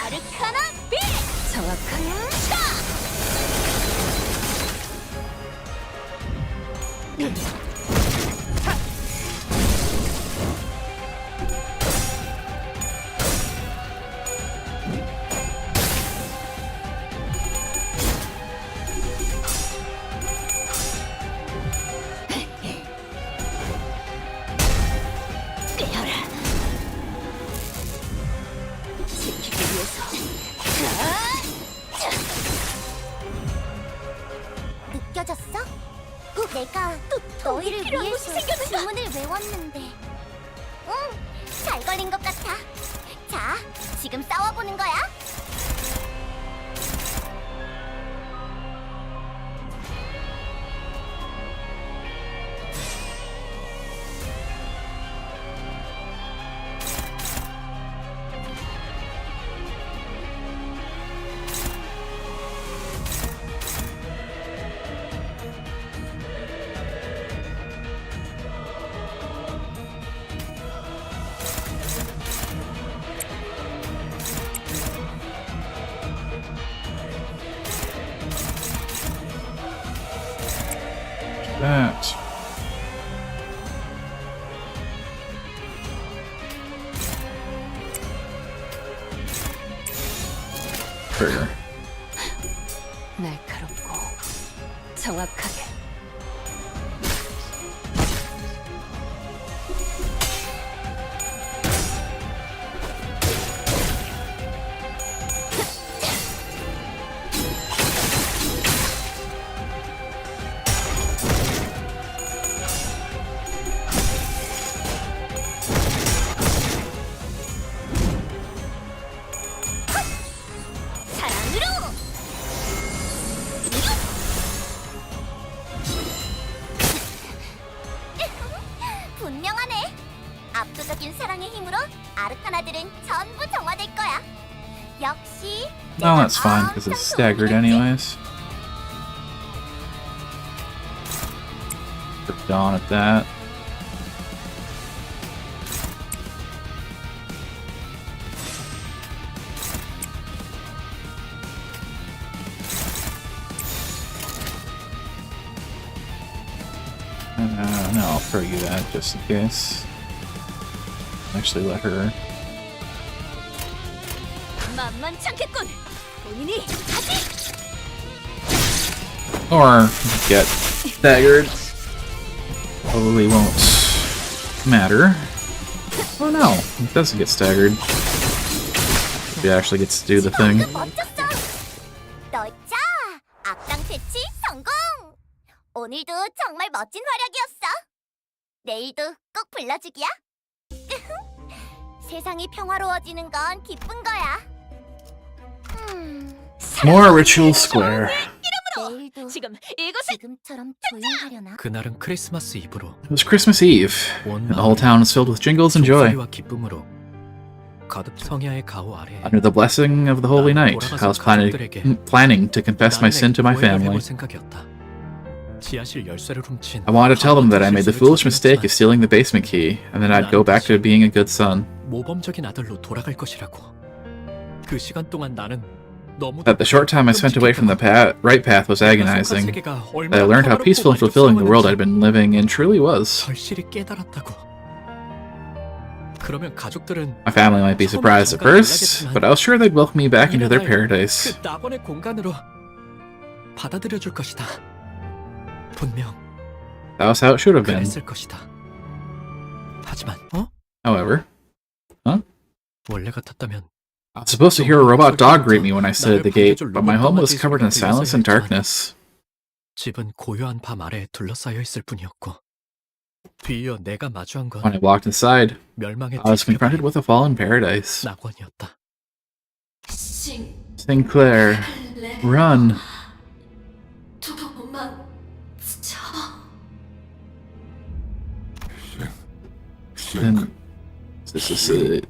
아르카나 비트. 정확하게. 느껴졌어? 내가 너희를 위해서 주문을 외웠는데. 응, 잘 걸린 것 같아. 자, 지금 싸워보는 거야. That. Trigger. 날카롭고 정확하게. 사랑으로. 분명하네. 압도적인 사랑의 힘으로 아르카나들은 전부 정화될 거야. 역시. No, that's fine because it's staggered anyways. Put Dawn at that. No, I'll throw you that just in case. Actually, let her. 만만찮겠군. 본인이 하지. Or get staggered. Probably won't matter. Oh no, it doesn't get staggered. He actually gets to do the thing. 멋졌어. 너자 악당 퇴치 성공. 오늘도 정말 멋진 활약이었어. 내일도 꼭 불러주기야. 세상이 평화로워지는 건 기쁜 거야. More ritual square. 내일도 지금 이곳에 지금처럼 조용하려나? 그날은 크리스마스 이브로 It was Christmas Eve, and the whole town was filled with jingles and joy. 종소리와 기쁨으로 가득 성야의 가호 아래 Under the blessing of the holy night, I was planning to confess my sin to my family. 지하실 열쇠를 훔친 I wanted to tell them that I made the foolish mistake of stealing the basement key, and then I'd go back to being a good son. 모범적인 아들로 돌아갈 것이라고. 그 시간 동안 나는 That the short time I spent away from the right path was agonizing. That I learned how peaceful and fulfilling the world I'd been living in truly was. 절실히 깨달았다고. 그러면 가족들은 My family might be surprised at first, but I was sure they'd welcome me back into their paradise. 그 낙원의 공간으로 받아들여 줄 것이다. 분명 That was how it should have been. 그랬을 것이다. 하지만 However, 원래 같았다면 I was supposed to hear a robot dog greet me when I stood at the gate, but my home was covered in silence and darkness. 집은 고요한 밤 아래에 둘러싸여 있을 뿐이었고 뒤이어 내가 마주한 건 When I walked inside, 멸망의 I was confronted with a fallen paradise. 낙원이었다. Sinclair, run! Then, this is it.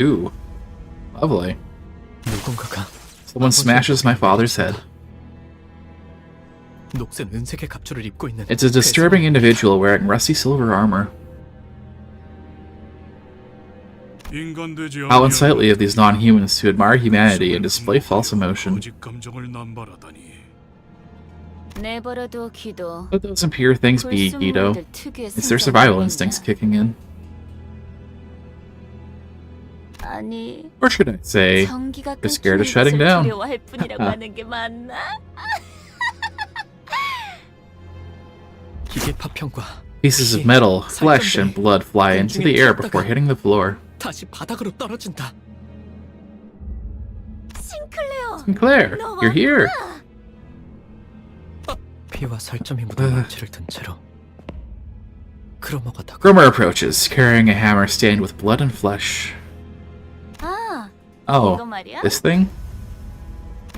Ooh, lovely. 누군가가 Someone smashes my father's head. 녹슨 은색의 갑주를 입고 있는 It's a disturbing individual wearing rusty silver armor. How unsightly of these non-humans to admire humanity and display false emotion. 내버려둬 기도. Let those impure things be, Guido. 불순물들 특유의 It's their 성격을 survival 보인다. instincts kicking in. 아니, Or should I say, 전기가 they're scared of 끊기는 shutting 것을 down. 두려워할 뿐이라고 하는 게 맞나? 기계 파편과 pieces of metal, flesh, and blood fly into the air before hitting the floor. 다시 바닥으로 떨어진다. 싱클레어. Sinclair, you're here. 피와 살점이 묻은 망치를 든 채로 크로머가 다가 Gromer approaches, carrying a hammer stained with blood and flesh. 아, Oh, 이거 말이야? this thing?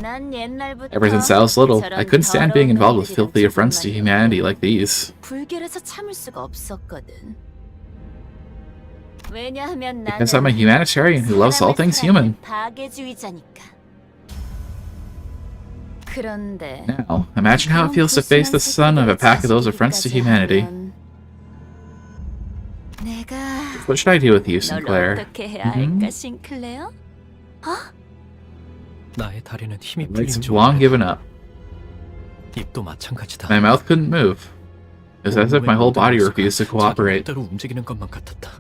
난 옛날부터 Ever since I was little, I 저런 couldn't stand being involved with 더러운 filthy 놈들이랑 affronts to humanity like these. 불결해서 참을 수가 없었거든. 왜냐하면 나는 Because I'm a humanitarian who loves all things human. 파괴주의자니까. 그런데 Now, imagine how it feels to face the son of a pack of those affronts to humanity. 내가 What should I do with you, 널 Sinclair? 어떻게 해야 할까, 싱클레어? 나의 다리는 힘이 My 풀린 legs have long given up. 입도 마찬가지다. My mouth couldn't move. It was as if my whole body refused to cooperate. 자동으로 움직이는 것만 같았다.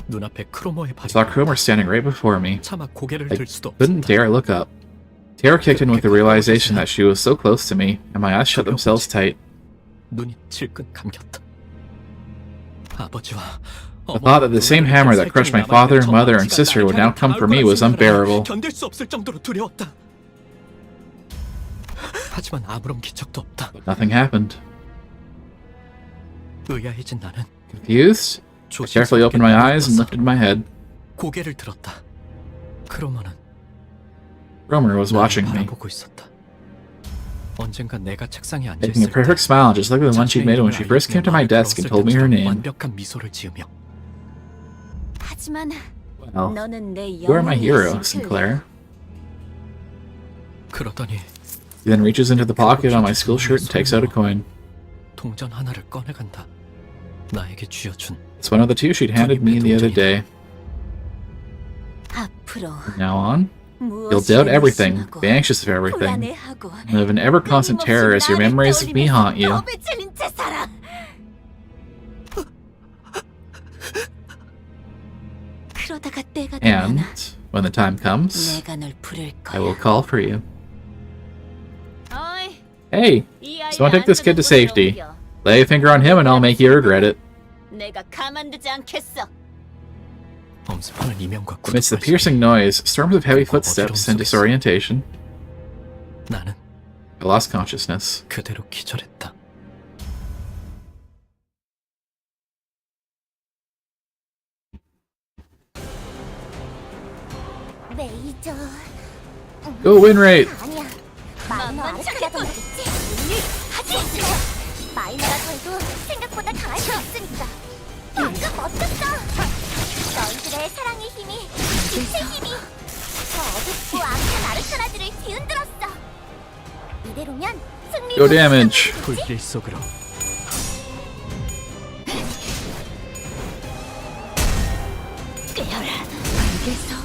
눈앞에 크로머의 I 발이 saw Cromer standing right before me. 차마 고개를 I 들 수도 couldn't 없었다. dare look up. Terror kicked in with the realization that she was so close to me, and my eyes shut themselves tight. 눈이 질끈 감겼다. 아버지와 The thought that the same hammer that crushed my father, mother, and sister would now come for me was unbearable. 견딜 수 없을 정도로 두려웠다. 하지만 아무런 기척도 없다. Nothing happened. 의아해진 나는 Confused? I carefully opened my eyes and lifted my head. 고개를 들었다. 크로머는 Cromer was watching me, 바라보고 있었다. 언젠가 내가 책상에 앉아 making a 있을 때 perfect smile just like the one she'd made when she first came to my desk and told me her name. 완벽한 미소를 지으며 하지만 Well, 너는 내 you are my hero, 영웅이야, Sinclair. 그러더니 He then reaches into the pocket on my school shirt and takes out a coin. 동전 하나를 꺼내간다. 나에게 쥐어준 It's one of the two she'd handed me the other day. 앞으로 From now on, you'll 무엇을 doubt everything, 의심하고 be anxious of everything, 불안해하고 and live in ever-constant terror as your memories of me haunt you. 겁에 질린 채 살아. 그러다가 때가 And, 되면 when the time comes, 내가 널 부를 I will 거야. call for you. 어이, Hey, 이 아이 someone take this kid to 안전한 곳으로 safety. 옮겨. Lay a finger on him and I'll make you regret it. 내가 가만두지 않겠어. 엄습하는 이명과 Amidst the 구두 piercing noise, storms of heavy footsteps and disorientation, 나는 I lost consciousness. 그대로 기절했다. 메이저. Go win rate! 아니야. 마이너 아르카라도 말했지. 하지. 마이너라고 해도 생각보다 강할 수 있으니까. 방금 멋졌어. 너희들의 사랑의 힘이, 빛의 힘이 저 어둡고 악한 아르카나들을 뒤흔들었어. 이대로면 승리. Go damage! 불길 속으로 깨어라. 그래서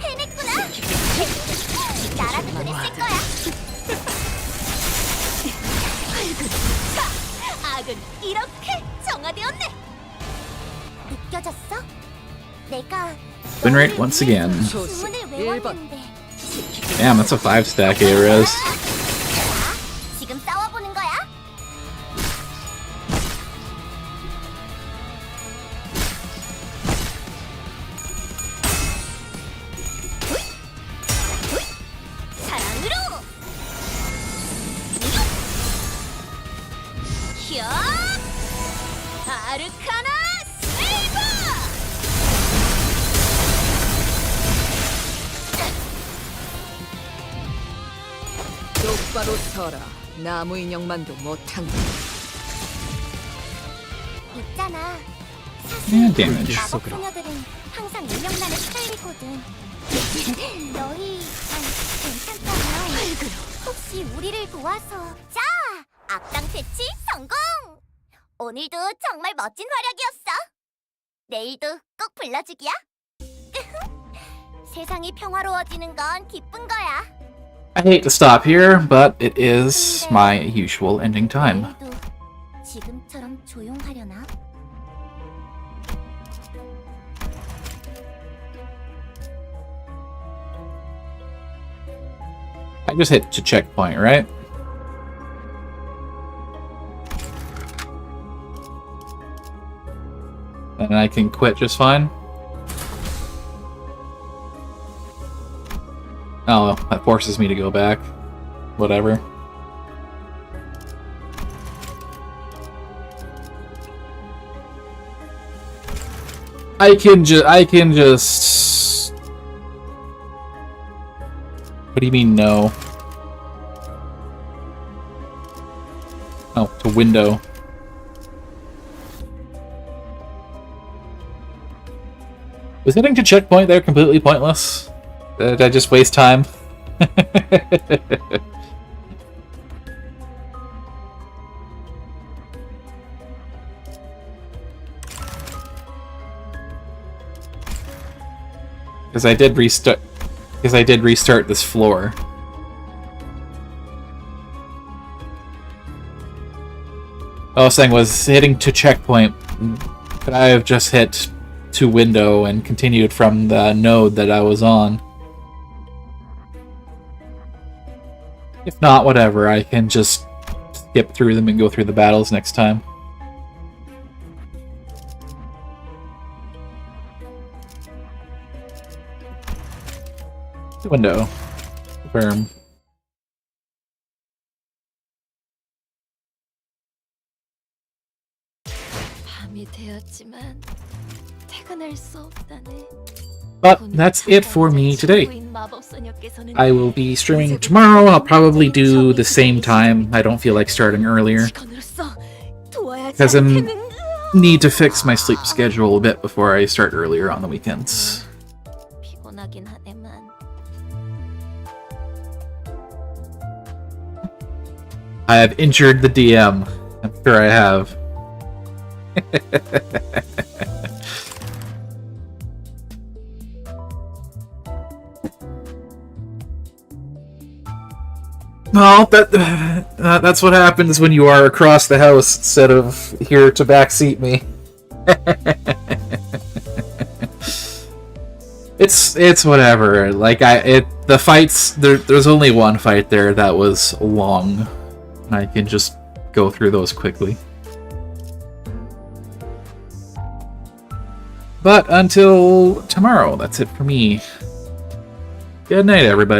해냈구나. 나라도 그랬을 거야. 악은 이렇게 정화되었네. 느껴졌어? 내가 Win rate once again. 주문을 외웠는데. Damn, that's a 5-stack A-Res. 자, 지금 싸워보는 거야. 사랑으로. 히어. 아르카나 세이버. 똑바로 서라. 나무 인형만도 못한 거. 있잖아. And damage. 마법 소녀들은 항상 유명란에 시달리거든. 너희 괜찮다면 혹시 우리를 도와서. 자, 악당 퇴치 성공. 오늘도 정말 멋진 활약이었어. 내일도 꼭 불러주기야. 세상이 평화로워지는 건 기쁜 거야. I hate to stop here, but it is my usual ending time. 내일도 지금처럼 조용하려나? I just hit to checkpoint, right? And I can quit just fine. Oh, that forces me to go back. Whatever. I can just... What do you mean, no? Oh, to window. Was hitting to checkpoint there completely pointless? Did I just waste time? Because I did restart. Because I did restart this floor. All I was saying was hitting to checkpoint. Could I have just hit to window and continued from the node that I was on? If not, whatever. I can just skip through them and go through the battles next time. Window. Confirm. 밤이 되었지만 퇴근할 수 없다네. But that's it for me today. I will be streaming tomorrow. I'll probably do the same time. I don't feel like starting earlier. Because I need to fix my sleep schedule a bit before I start earlier on the weekends. 피곤하긴 하네만. I have injured the DM. I'm sure I have. Well, that's what happens when you are across the house instead of here to backseat me. It's whatever. Like the fights there's only one fight there that was long. I can just go through those quickly. But until tomorrow, that's it for me. Good night, everybody.